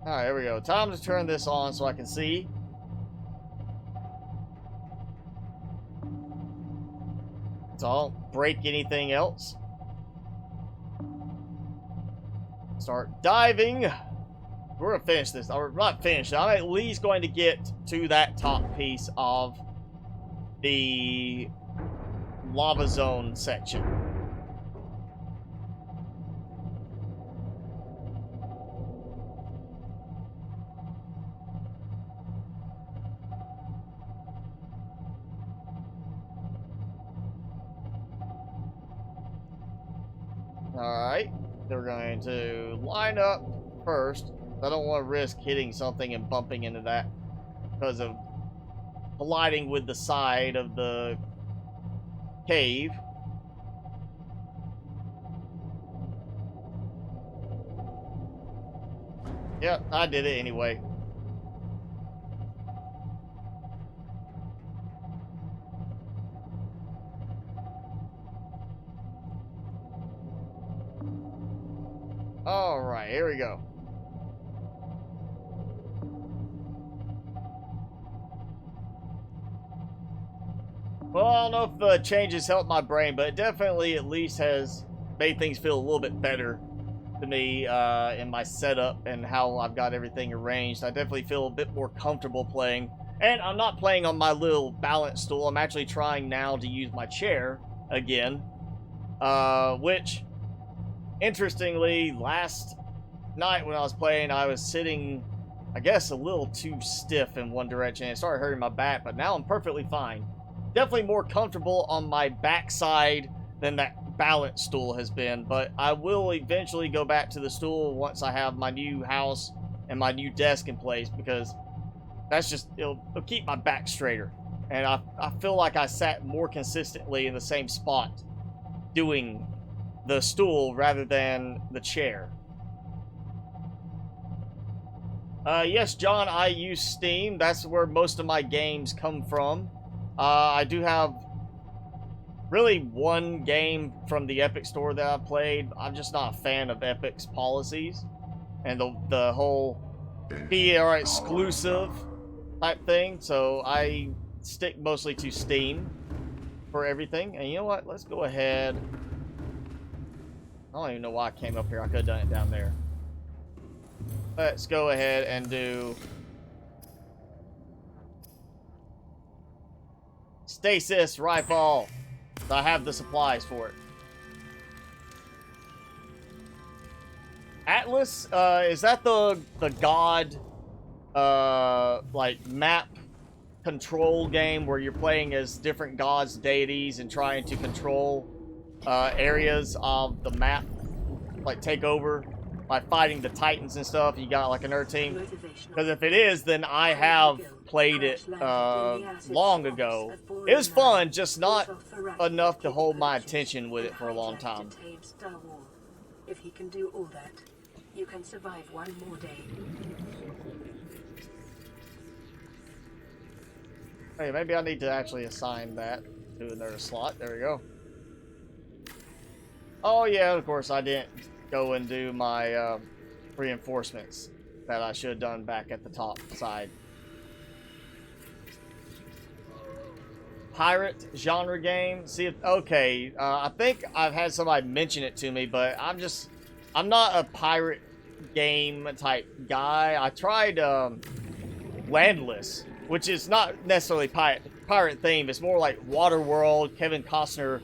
S1: Alright, here we go. Time to turn this on so I can see. Don't break anything else. Start diving. We're gonna finish this. Or not finish. I'm at least going to get to that top piece of the lava zone section. Alright, they're going to line up first. I don't want to risk hitting something and bumping into that because of colliding with the side of the cave. Yep, I did it anyway. Alright, here we go. Well, I don't know if the changes helped my brain, but it definitely at least has made things feel a little bit better to me in my setup and how I've got everything arranged. I definitely feel a bit more comfortable playing. And I'm not playing on my little balance stool. I'm actually trying now to use my chair again. Which, interestingly, last night when I was playing, I was sitting, I guess, a little too stiff in one direction. It started hurting my back, but now I'm perfectly fine. Definitely more comfortable on my backside than that balance stool has been, but I will eventually go back to the stool once I have my new house and my new desk in place, because that's just, it'll keep my back straighter. And I feel like I sat more consistently in the same spot doing the stool rather than the chair. Yes, John, I use Steam. That's where most of my games come from. I do have really one game from the Epic Store that I played. I'm just not a fan of Epic's policies and the whole PR exclusive type thing. So I stick mostly to Steam for everything. And you know what? Let's go ahead. I don't even know why I came up here. I could have done it down there. Let's go ahead and do stasis rifle. I have the supplies for it. Atlas, is that the god like map control game where you're playing as different gods, deities, and trying to control areas of the map, like take over by fighting the titans and stuff? You got like another team? Because if it is, then I have played it long ago. It was fun, just not enough to hold my attention with it for a long time.
S5: If he can do all that, you can survive one more day.
S1: Hey, maybe I need to actually assign that to another slot. There we go. Oh yeah, of course I didn't go and do my reinforcements that I should have done back at the top side. Pirate genre game. See if, okay, I think I've had somebody mention it to me, but I'm just I'm not a pirate game type guy. I tried Landless, which is not necessarily pirate theme. It's more like Waterworld, Kevin Costner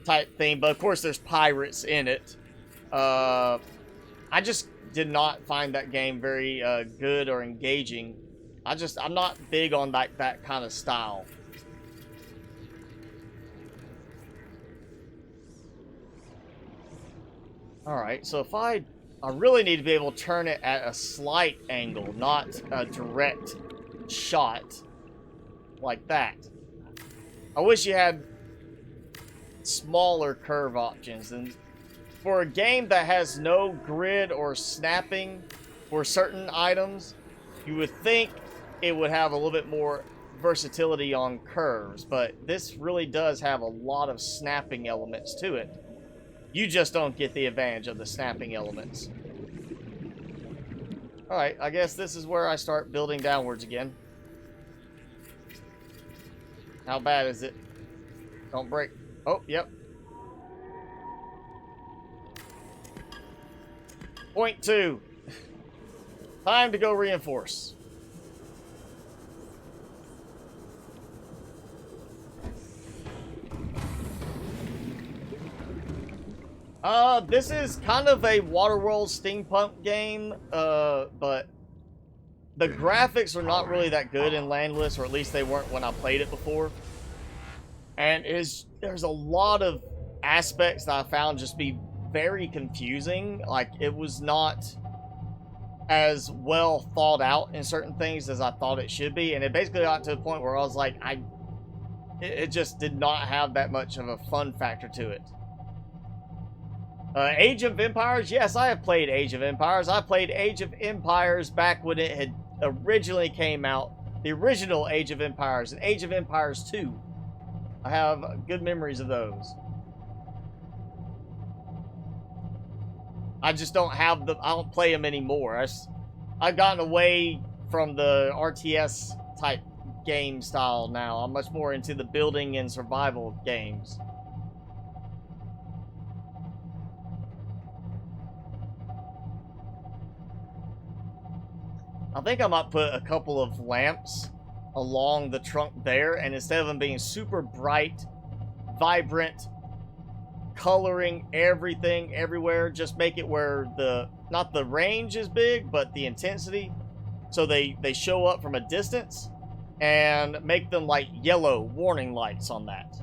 S1: type theme. But of course, there's pirates in it. I just did not find that game very good or engaging. I'm not big on that kind of style. Alright, so if I really need to be able to turn it at a slight angle, not a direct shot like that. I wish you had smaller curve options. And for a game that has no grid or snapping for certain items, you would think it would have a little bit more versatility on curves, but this really does have a lot of snapping elements to it. You just don't get the advantage of the snapping elements. Alright, I guess this is where I start building downwards again. How bad is it? Don't break. Oh, yep. Point 2. Time to go reinforce. This is kind of a Waterworld steampunk game, but the graphics are not really that good in Landless, or at least they weren't when I played it before. And there's a lot of aspects that I found just be very confusing. Like, it was not as well thought out in certain things as I thought it should be, and it basically got to a point where I was like, it just did not have that much of a fun factor to it. Age of Empires, yes, I have played Age of Empires. I played Age of Empires back when it had originally came out. The original Age of Empires and Age of Empires 2. I have good memories of those. I just don't have them. I don't play them anymore. I've gotten away from the RTS type game style now. I'm much more into the building and survival games. I think I might put a couple of lamps along the trunk there, and instead of them being super bright, vibrant, coloring everything everywhere, just make it where not the range is big, but the intensity, so they show up from a distance, and make them like yellow warning lights on that.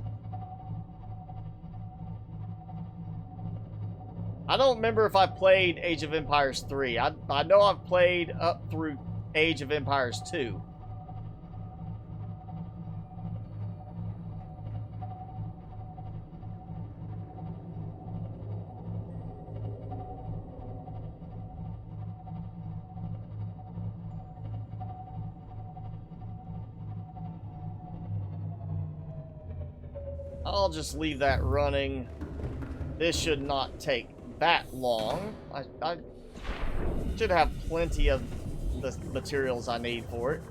S1: I don't remember if I played Age of Empires 3. I know I've played up through Age of Empires 2. I'll just leave that running. This should not take that long. I should have plenty of the materials I need for it.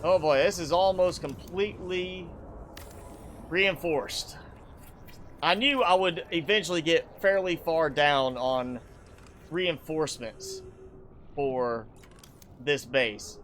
S1: Oh boy, this is almost completely reinforced. I knew I would eventually get fairly far down on reinforcements for this base.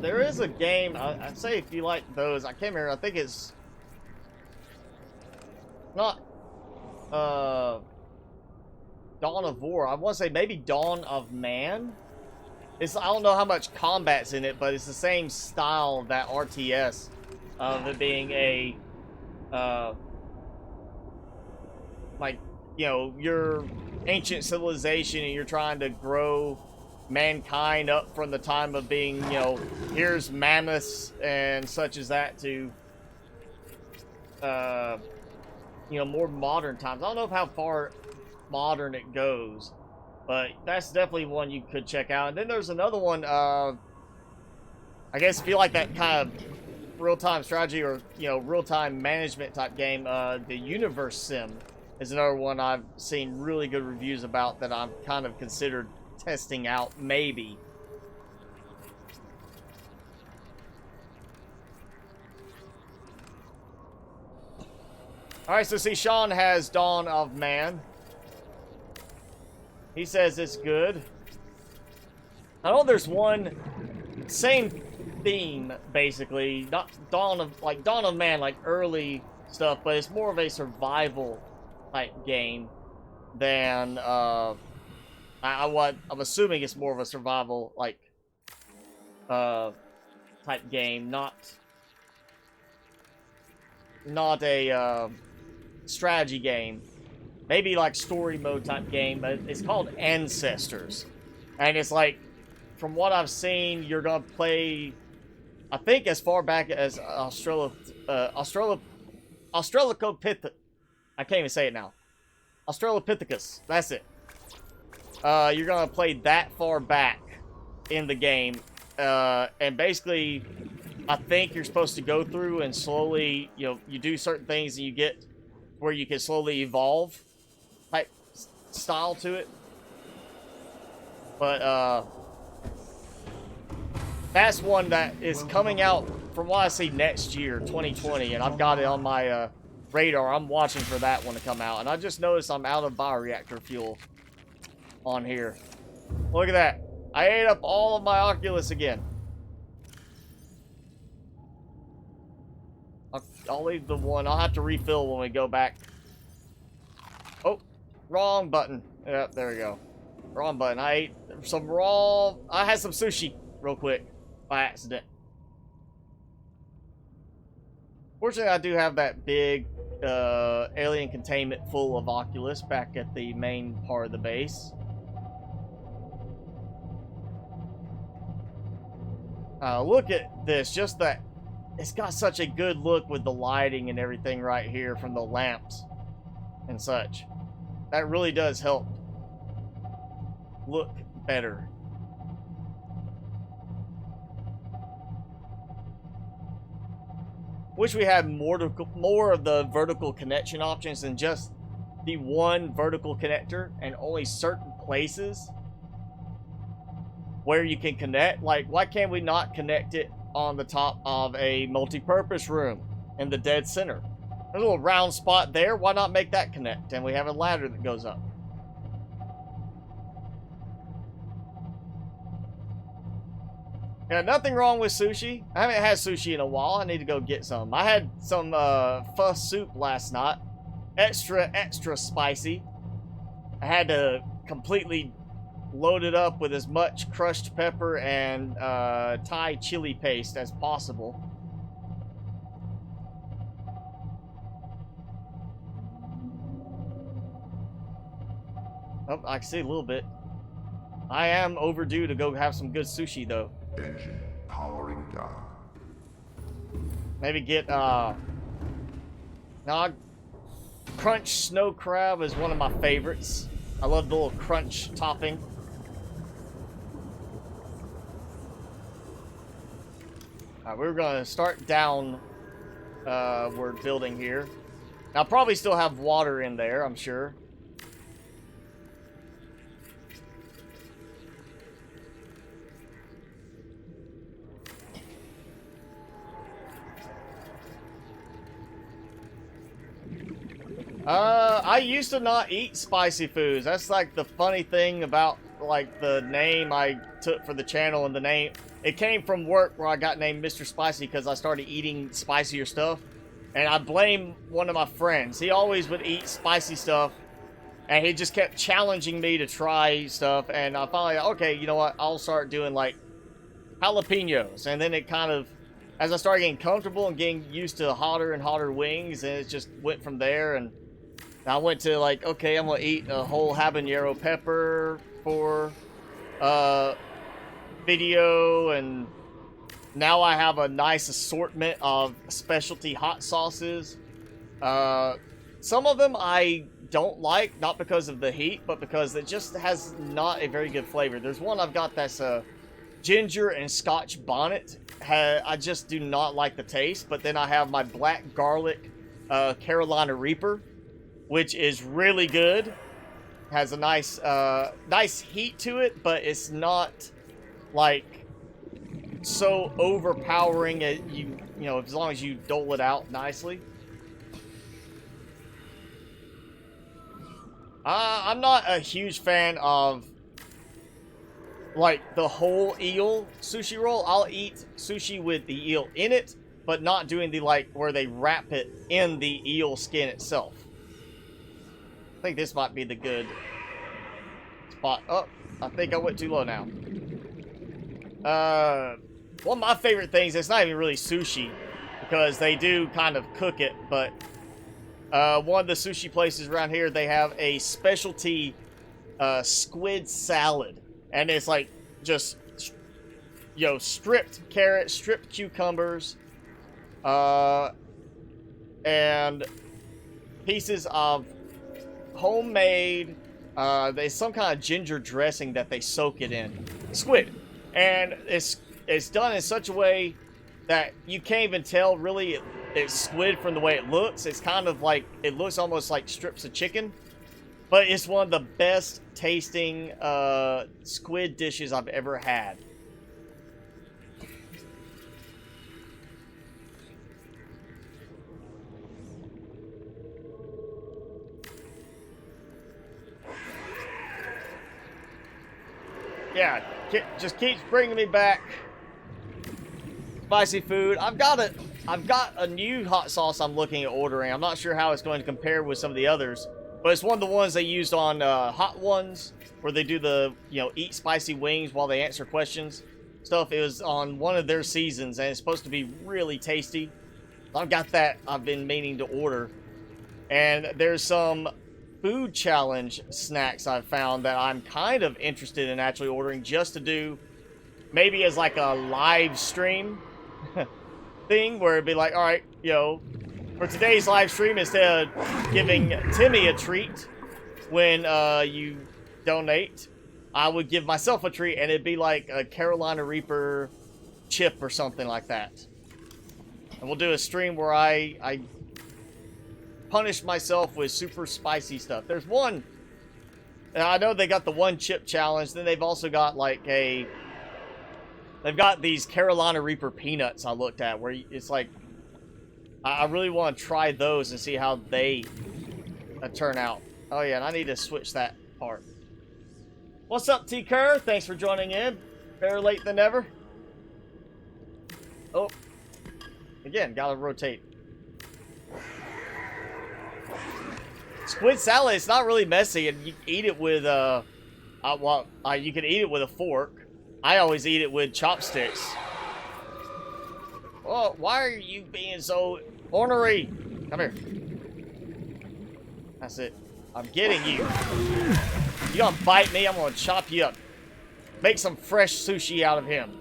S1: There is a game, I'd say if you like those, I can't remember, I think it's not Dawn of War, I want to say maybe Dawn of Man. I don't know how much combat's in it, but it's the same style of that RTS, of it being a like, you know, your ancient civilization and you're trying to grow mankind up from the time of being, you know, here's mammoths and such as that to you know, more modern times. I don't know how far modern it goes, but that's definitely one you could check out. And then there's another one, I guess if you like that kind of real-time strategy or, you know, real-time management type game, the Universe Sim is another one I've seen really good reviews about that I've kind of considered testing out, maybe. Alright, so see, Sean has Dawn of Man. He says it's good. I know there's one, same theme, basically. Not Dawn of Man, like early stuff, but it's more of a survival type game than, I'm assuming it's more of a survival, like, type game, not a, strategy game. Maybe like story mode type game, but it's called Ancestors. And it's like, from what I've seen, you're gonna play, I think as far back as Australopithecus. I can't even say it now. Australopithecus, that's it. You're gonna play that far back in the game. And basically, I think you're supposed to go through and slowly, you know, you do certain things and you get where you can slowly evolve type style to it. But, that's one that is coming out, from what I see, next year, 2020, and I've got it on my, radar. I'm watching for that one to come out, and I just noticed I'm out of bioreactor fuel on here. Look at that. I ate up all of my Oculus again. I'll leave the one. I'll have to refill when we go back. Oh, wrong button. Yep, there we go. Wrong button. I ate some raw... I had some sushi real quick by accident. Fortunately, I do have that big alien containment full of Oculus back at the main part of the base. Look at this. Just that... It's got such a good look with the lighting and everything right here from the lamps and such. That really does help look better. Wish we had more of the vertical connection options than just the one vertical connector and only certain places where you can connect. Like, why can't we not connect it on the top of a multi-purpose room in the dead center? There's a little round spot there. Why not make that connect? And we have a ladder that goes up. Yeah, nothing wrong with sushi. I haven't had sushi in a while. I need to go get some. I had some pho soup last night. Extra spicy. I had to completely load it up with as much crushed pepper and Thai chili paste as possible. Oh, I can see a little bit. I am overdue to go have some good sushi, though.
S4: Engine powering down.
S1: Maybe get, crunch snow crab is one of my favorites. I love the little crunch topping. Alright, we're gonna start down, we're building here. I'll probably still have water in there, I'm sure. I used to not eat spicy foods. That's like the funny thing about like the name I took for the channel, and the name, it came from work where I got named Mr. Spicy because I started eating spicier stuff. And I blame one of my friends. He always would eat spicy stuff, and he just kept challenging me to try stuff. And I finally, okay, you know what? I'll start doing like jalapenos. And then it kind of, as I started getting comfortable and getting used to hotter and hotter wings, and it just went from there. And I went to like, okay, I'm gonna eat a whole habanero pepper for video, and now I have a nice assortment of specialty hot sauces. some of them I don't like, not because of the heat, but because it just has not a very good flavor. There's one I've got that's a ginger and Scotch bonnet. I just do not like the taste. But then I have my black garlic Carolina Reaper, which is really good. Has a nice nice heat to it, but it's not like so overpowering. You know, as long as you dole it out nicely. I'm not a huge fan of like the whole eel sushi roll. I'll eat sushi with the eel in it, but not doing the like where they wrap it in the eel skin itself. I think this might be the good spot. Oh, I think I went too low now. One of my favorite things, it's not even really sushi because they do kind of cook it, but one of the sushi places around here, they have a specialty squid salad. And it's like just, you know, stripped carrots, stripped cucumbers, and pieces of homemade, there's some kind of ginger dressing that they soak it in. Squid. And it's done in such a way that you can't even tell really it's squid from the way it looks. It's kind of like, it looks almost like strips of chicken. But it's one of the best tasting squid dishes I've ever had. Yeah, just keeps bringing me back spicy food. I've got a new hot sauce I'm looking at ordering. I'm not sure how it's going to compare with some of the others, but it's one of the ones they used on Hot Ones, where they do the, you know, eat spicy wings while they answer questions stuff. It was on one of their seasons, and it's supposed to be really tasty. I've got that I've been meaning to order. And there's some food challenge snacks I've found that I'm kind of interested in actually ordering, just to do maybe as like a live stream thing, where it'd be like, all right, you know, for today's live stream, instead of giving Timmy a treat when you donate, I would give myself a treat, and it'd be like a Carolina Reaper chip or something like that. And we'll do a stream where I punish myself with super spicy stuff. There's one, and I know they got the one chip challenge, then they've also got like they've got these Carolina Reaper peanuts I looked at, where it's like, I really want to try those and see how they turn out. Oh yeah, and I need to switch that part. What's up, T. Kerr? Thanks for joining in. Better late than never. Oh, again, gotta rotate. Squid salad, it's not really messy, and you eat it with you can eat it with a fork. I always eat it with chopsticks. Oh, why are you being so ornery? Come here. That's it. I'm getting you. You gonna bite me? I'm gonna chop you up. Make some fresh sushi out of him.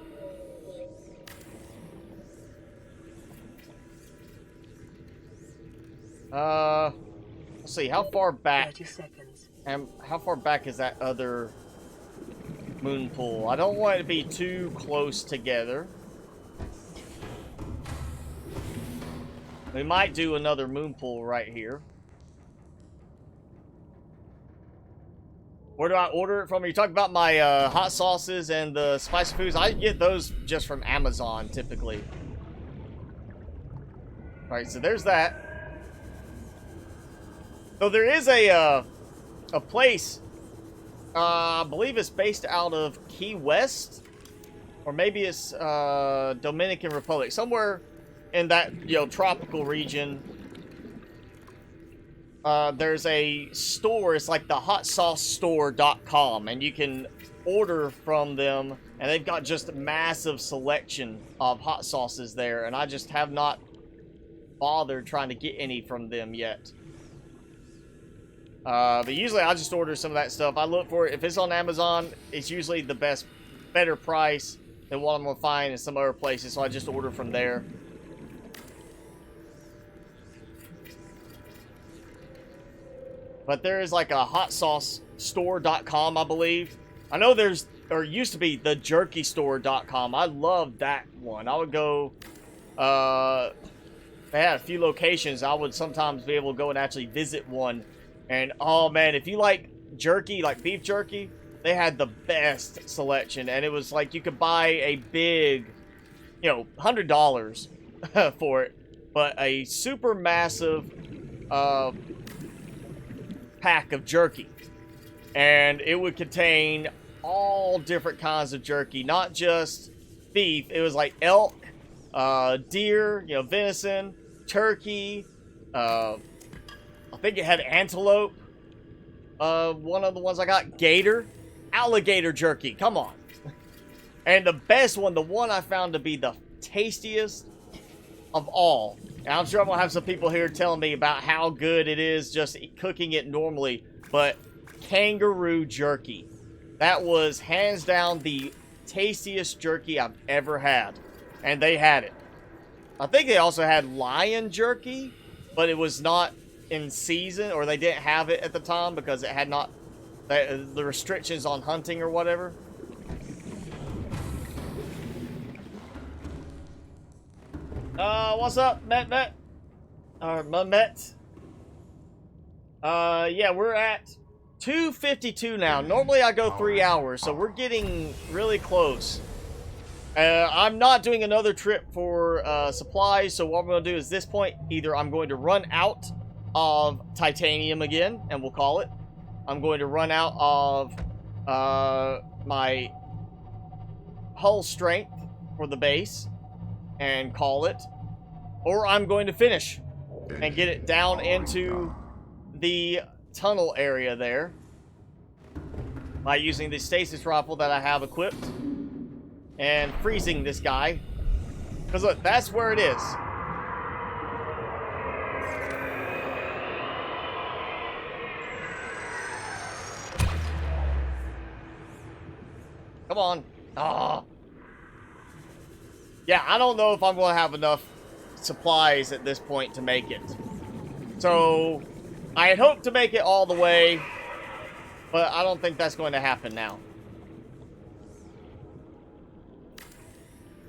S1: Let's see. How far back?
S5: 30 seconds.
S1: And how far back is that other moon pool? I don't want it to be too close together. We might do another moon pool right here. Where do I order it from? Are you talking about my hot sauces and the spicy foods? I get those just from Amazon, typically. Alright, so there's that. So there is a place, I believe it's based out of Key West, or maybe it's Dominican Republic, somewhere in that, you know, tropical region. There's a store, it's like the hotsaucestore.com, and you can order from them, and they've got just a massive selection of hot sauces there, and I just have not bothered trying to get any from them yet. But usually I just order some of that stuff. I look for it. If it's on Amazon, it's usually the better price than what I'm going to find in some other places, so I just order from there. but there is like a hot sauce store.com, I believe. I know there's, or used to be, the jerkystore.com. I love that one. I would go, they had a few locations. I would sometimes be able to go and actually visit one. And, oh man, if you like jerky, like beef jerky, they had the best selection. And it was like you could buy a big, you know, $100 for it. But a super massive pack of jerky. And it would contain all different kinds of jerky, not just beef. It was like elk, deer, you know, venison, turkey. I think it had antelope. One of the ones I got, gator, alligator jerky. Come on. And the best one, the one I found to be the tastiest of all. And I'm sure I'm gonna have some people here telling me about how good it is just cooking it normally, but kangaroo jerky. That was hands down the tastiest jerky I've ever had. And they had it. I think they also had lion jerky, but it was not in season, or they didn't have it at the time because it had not, the restrictions on hunting or whatever. What's up, Met? Or Met? Yeah, we're at 2:52 now. Normally I go 3 hours, so we're getting really close. I'm not doing another trip for supplies, so what I'm going to do is this point, either I'm going to run out of titanium again, and we'll call it. I'm going to run out of my hull strength for the base and call it. Or I'm going to finish and get it down into the tunnel area there by using the stasis rifle that I have equipped and freezing this guy. Because look, that's where it is. Come on. Ah. Yeah, I don't know if I'm going to have enough supplies at this point to make it. So, I had hoped to make it all the way, but I don't think that's going to happen now.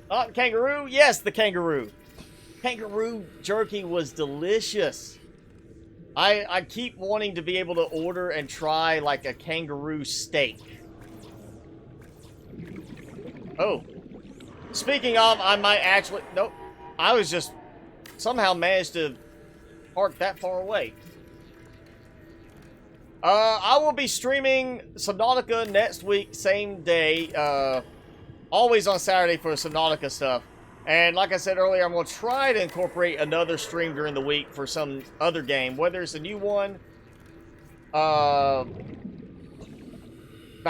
S1: Oh, kangaroo? Yes, the kangaroo. Kangaroo jerky was delicious. I keep wanting to be able to order and try like a kangaroo steak. Oh. Speaking of, I might actually... Nope. I was just... somehow managed to park that far away. I will be streaming Subnautica next week, same day. Always on Saturday for Subnautica stuff. And like I said earlier, I'm going to try to incorporate another stream during the week for some other game. Whether it's a new one that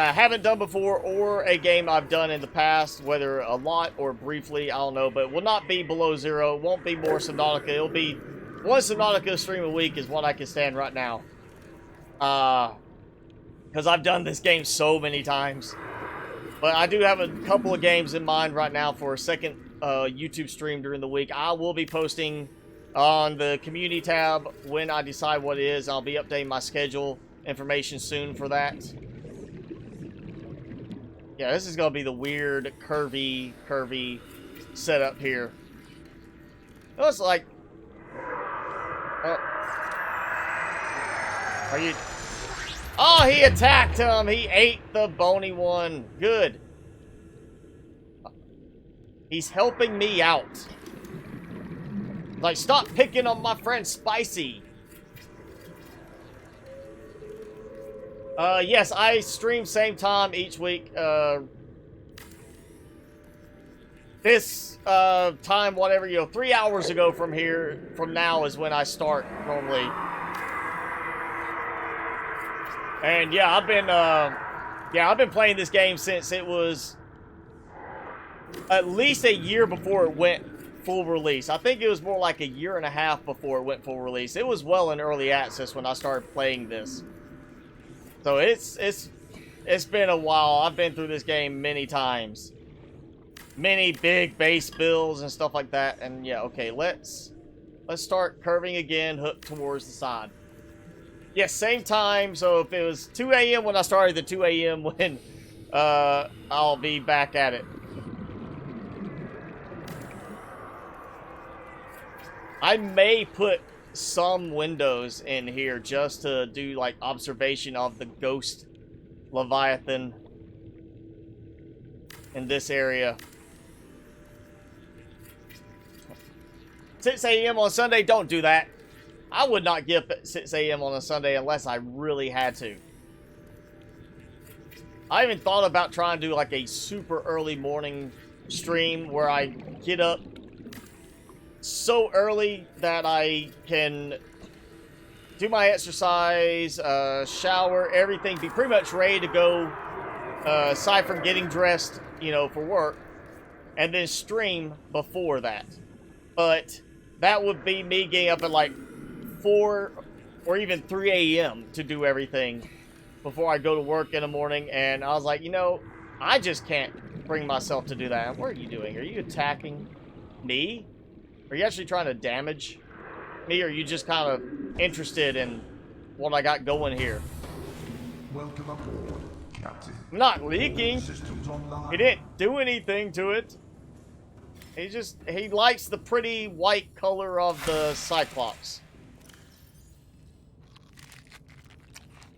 S1: I haven't done before, or a game I've done in the past, whether a lot or briefly, I don't know. But it will not be below zero. It won't be more Subnautica. It'll be one Subnautica stream a week is what I can stand right now. Because I've done this game so many times. But I do have a couple of games in mind right now for a second YouTube stream during the week. I will be posting on the community tab when I decide what it is. I'll be updating my schedule information soon for that. Yeah, this is going to be the weird, curvy setup here. It looks like... Are you... Oh, he attacked him! He ate the bony one. Good. He's helping me out. Like, stop picking on my friend Spicy. Yes, I stream same time each week. This time, whatever, 3 hours ago from now is when I start normally. And yeah, I've been playing this game since it was at least a year before it went full release. I think it was more like a year and a half before it went full release. It was well in early access when I started playing this. So it's been a while. I've been through this game many times. Many big base builds and stuff like that. And yeah, okay, let's start curving again, hook towards the side. Yes, same time. So if it was 2 a.m. when I started, then 2 a.m. when I'll be back at it. I may put some windows in here just to do like observation of the ghost Leviathan in this area. 6 a.m. on Sunday, don't do that. I would not get up at 6 a.m. on a Sunday unless I really had to. I even thought about trying to do like a super early morning stream where I get up so early that I can do my exercise, shower, everything, be pretty much ready to go, aside from getting dressed, you know, for work, and then stream before that. But that would be me getting up at like 4 or even 3 a.m. to do everything before I go to work in the morning. And I was like, you know, I just can't bring myself to do that. What are you doing? Are you attacking me? Are you actually trying to damage me, or are you just kind of interested in what I got going here?
S4: Welcome aboard, Captain.
S1: I'm not leaking.
S4: Systems online.
S1: He didn't do anything to it. He likes the pretty white color of the Cyclops.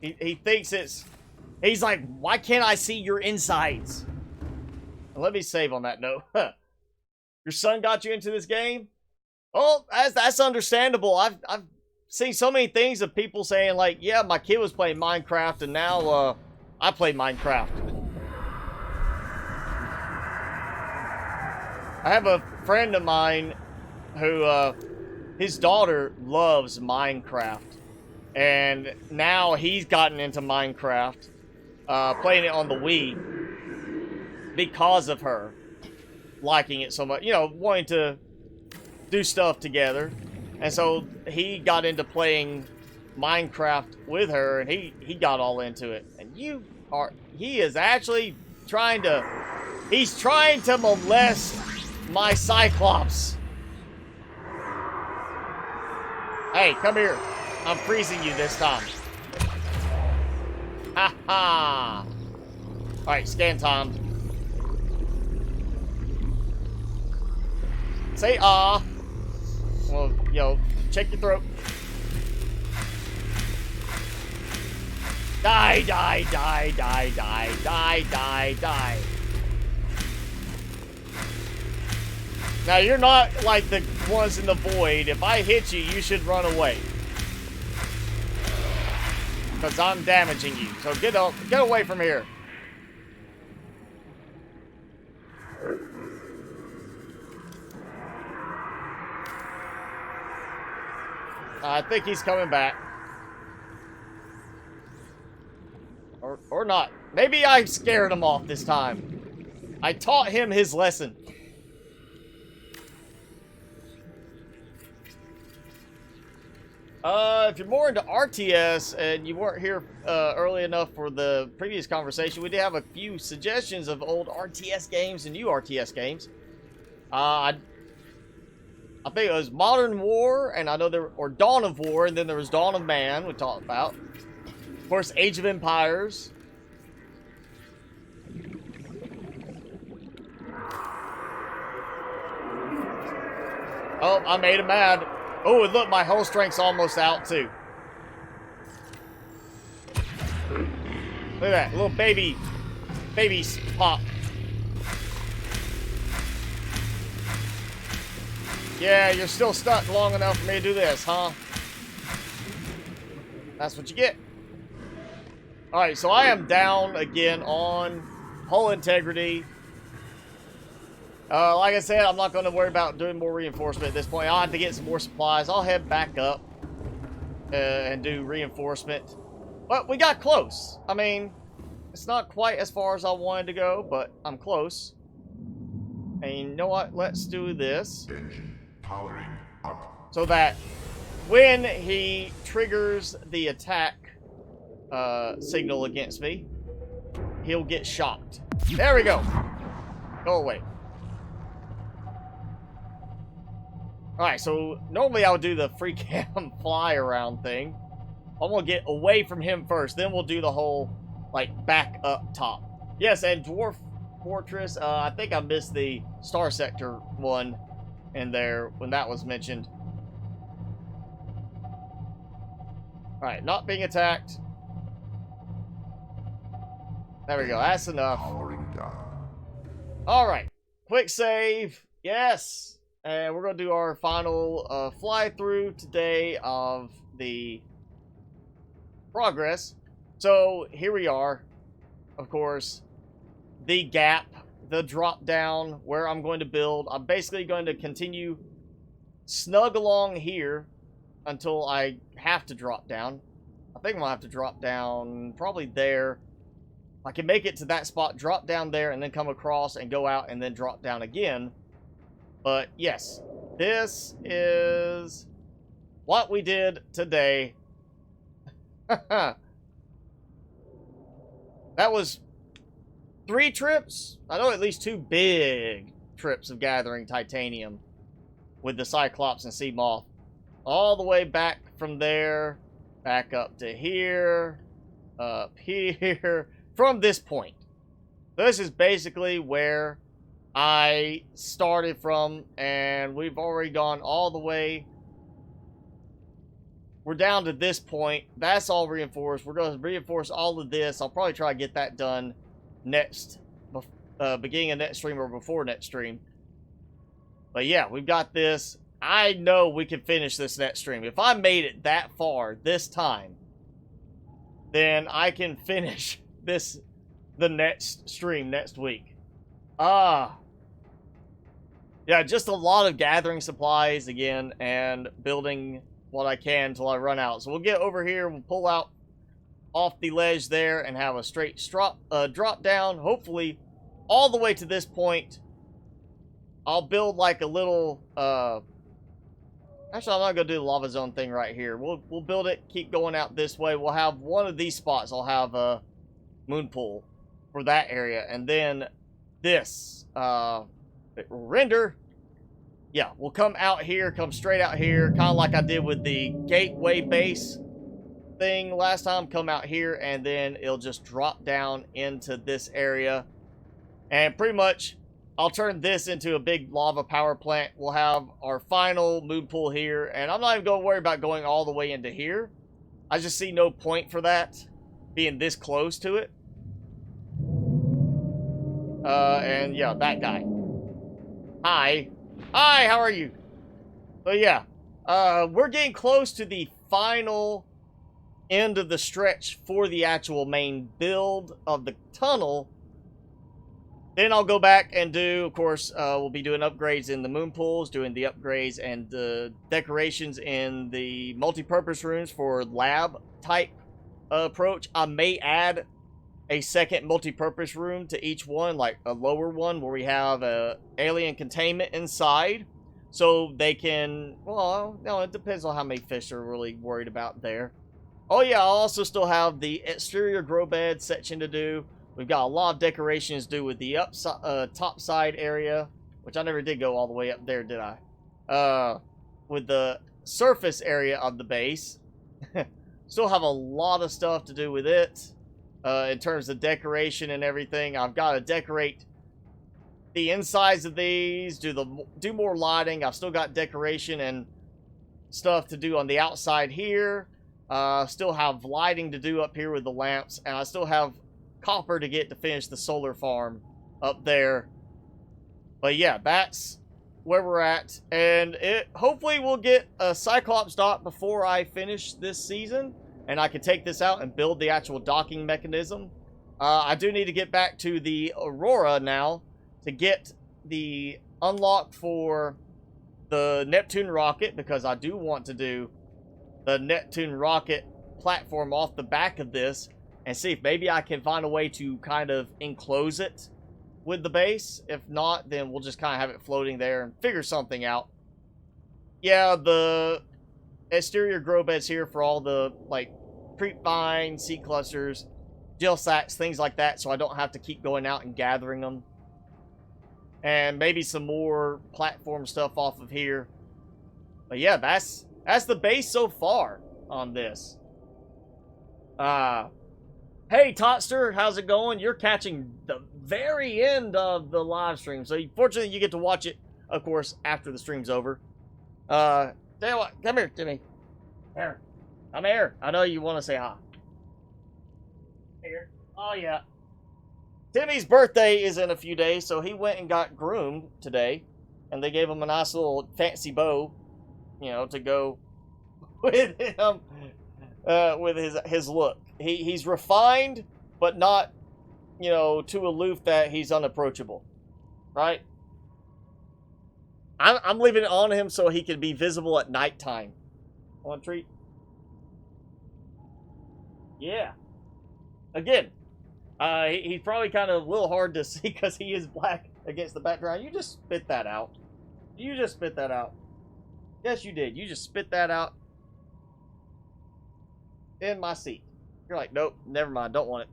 S1: He thinks he's like, why can't I see your insides? Let me save on that note. Your son got you into this game? Oh, that's understandable. I've seen so many things of people saying like, yeah, my kid was playing Minecraft and now I play Minecraft. I have a friend of mine who his daughter loves Minecraft, and now he's gotten into Minecraft, playing it on the Wii because of her liking it so much, you know, wanting to do stuff together. And so he got into playing Minecraft with her, and he got all into it. And he is actually he's trying to molest my Cyclops. Hey, come here. I'm freezing you this time. Ha ha. Alright, scan time. Say ah. Well, yo, check your throat. Die, die, die, die, die, die, die, die. Now, you're not like the ones in the void. If I hit you, you should run away. Because I'm damaging you. So get away from here. I think he's coming back. Or not. Maybe I scared him off this time. I taught him his lesson. If you're more into RTS and you weren't here early enough for the previous conversation, we did have a few suggestions of old RTS games and new RTS games. I think it was Modern War, and I know or Dawn of War, and then there was Dawn of Man we talked about. Of course, Age of Empires. Oh, I made him mad. Oh, and look, my whole strength's almost out, too. Look at that, little baby pop. Yeah, you're still stuck long enough for me to do this, huh? That's what you get. Alright, so I am down again on hull integrity. Like I said, I'm not going to worry about doing more reinforcement at this point. I'll have to get some more supplies. I'll head back up and do reinforcement. But we got close. I mean, it's not quite as far as I wanted to go, but I'm close. And you know what? Let's do this.
S4: Engine powering up.
S1: So that when he triggers the attack signal against me, he'll get shocked. There we go. Go away. Alright, so normally I would do the free cam fly around thing. I'm gonna get away from him first. Then we'll do the whole, like, back up top. Yes, and Dwarf Fortress. I think I missed the Star Sector one in there when that was mentioned. Alright, not being attacked. There we go. That's enough.
S4: Powering down.
S1: Alright. Quick save. Yes. And we're going to do our final fly-through today of the progress. So, here we are. Of course, the gap, the drop-down, where I'm going to build. I'm basically going to continue snug along here until I have to drop down. I think I'm going to have to drop down probably there. I can make it to that spot, drop down there, and then come across and go out and then drop down again. But yes, this is what we did today. That was 3 trips. I know at least 2 big trips of gathering titanium with the Cyclops and Sea Moth. All the way back from there, back up to here, up here, from this point. This is basically where I started from, and we've already gone all the way. We're down to this point. That's all reinforced. We're going to reinforce all of this. I'll probably try to get that done next, beginning of next stream or before next stream. But yeah, we've got this. I know we can finish this next stream. If I made it that far this time, then I can finish the next stream next week. Yeah, just a lot of gathering supplies again and building what I can until I run out. So we'll get over here, we'll pull out off the ledge there and have a straight drop down, hopefully all the way to this point. I'll build like a little actually, I'm not going to do the lava zone thing right here. We'll build it, keep going out this way. We'll have one of these spots. I'll have a moon pool for that area. And then this, it will render. Yeah, we'll come out here, come straight out here, kind of like I did with the gateway base thing last time. Come out here, and then it'll just drop down into this area. And pretty much, I'll turn this into a big lava power plant. We'll have our final moon pool here. And I'm not even going to worry about going all the way into here. I just see no point for that, being this close to it. And yeah, that guy. Hi. Hi, how are you? So yeah, we're getting close to the final end of the stretch for the actual main build of the tunnel. Then I'll go back and do, of course, we'll be doing upgrades in the moon pools, doing the upgrades and the decorations in the multi-purpose rooms for lab type approach. I may add a second multi-purpose room to each one, like a lower one where we have alien containment inside, so they can, well, no, it depends on how many fish are really worried about there. Oh yeah, I'll also still have the exterior grow bed section to do. We've got a lot of decorations to do with the top side area, which I never did go all the way up there, did I? With the surface area of the base. Still have a lot of stuff to do with it. In terms of decoration and everything. I've got to decorate the insides of these, do more lighting. I've still got decoration and stuff to do on the outside here. Still have lighting to do up here with the lamps, and I still have copper to get to finish the solar farm up there. But yeah, that's where we're at, and it hopefully we'll get a Cyclops dock before I finish this season, and I can take this out and build the actual docking mechanism. I do need to get back to the Aurora now to get the unlock for the Neptune rocket, because I do want to do the Neptune rocket platform off the back of this and see if maybe I can find a way to kind of enclose it with the base. If not, then we'll just kind of have it floating there and figure something out. Yeah, the exterior grow beds here for all the, like, creep vine, seed clusters, gel sacks, things like that, so I don't have to keep going out and gathering them. And maybe some more platform stuff off of here. But yeah, that's the base so far on this. Hey, Totster, how's it going? You're catching the very end of the live stream, so fortunately you get to watch it, of course, after the stream's over. Tell you what, come here, Timmy. Here. I'm here. I know you want to say hi. Here. Oh, yeah. Timmy's birthday is in a few days, so he went and got groomed today, and they gave him a nice little fancy bow, you know, to go with him, with his look. He's refined, but not, you know, too aloof that he's unapproachable, right? I'm leaving it on him so he can be visible at nighttime. Want a treat? Yeah. Again, he's probably kind of a little hard to see because he is black against the background. You just spit that out. You just spit that out. Yes, you did. You just spit that out in my seat. You're like, nope, never mind, don't want it.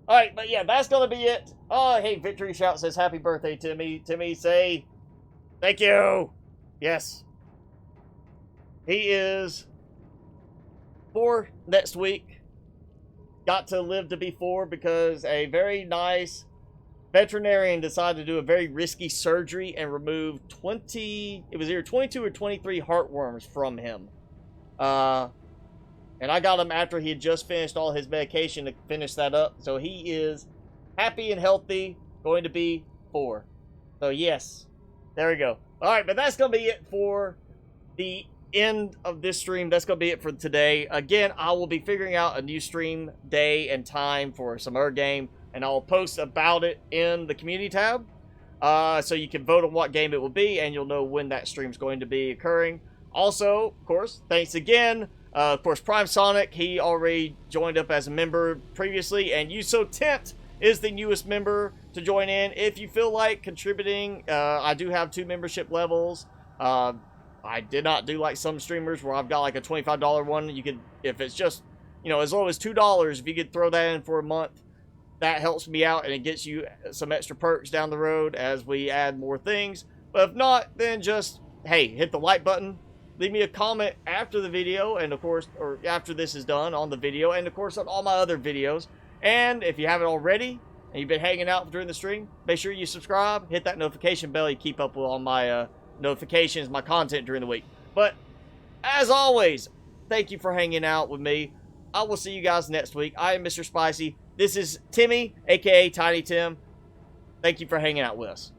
S1: Alright, but yeah, that's going to be it. Oh, hey, Victory Shout says, happy birthday, Timmy. Timmy, say, thank you. Yes. He is 4 next week. Got to live to be 4 because a very nice veterinarian decided to do a very risky surgery and remove it was either 22 or 23 heartworms from him. And I got him after he had just finished all his medication to finish that up. So he is happy and healthy, going to be 4. So yes, there we go. All right, but that's going to be it for the end of this stream. That's going to be it for today. Again, I will be figuring out a new stream day and time for some game, and I'll post about it in the community tab. So you can vote on what game it will be, and you'll know when that stream's going to be occurring. Also, of course, thanks again. Of course, Prime Sonic, he already joined up as a member previously, and Yuso Tent is the newest member to join in. If you feel like contributing, I do have 2 membership levels. I did not do like some streamers where I've got like a $25 one. You could, if it's just, you know, as low as $2, if you could throw that in for a month, that helps me out and it gets you some extra perks down the road as we add more things. But if not, then just, hey, hit the like button. Leave me a comment after the video, and of course, or after this is done on the video, and of course on all my other videos. And if you haven't already, and you've been hanging out during the stream, make sure you subscribe, hit that notification bell, you keep up with all my notifications, my content during the week. But, as always, thank you for hanging out with me. I will see you guys next week. I am Mr. Spicy. This is Timmy, aka Tiny Tim. Thank you for hanging out with us.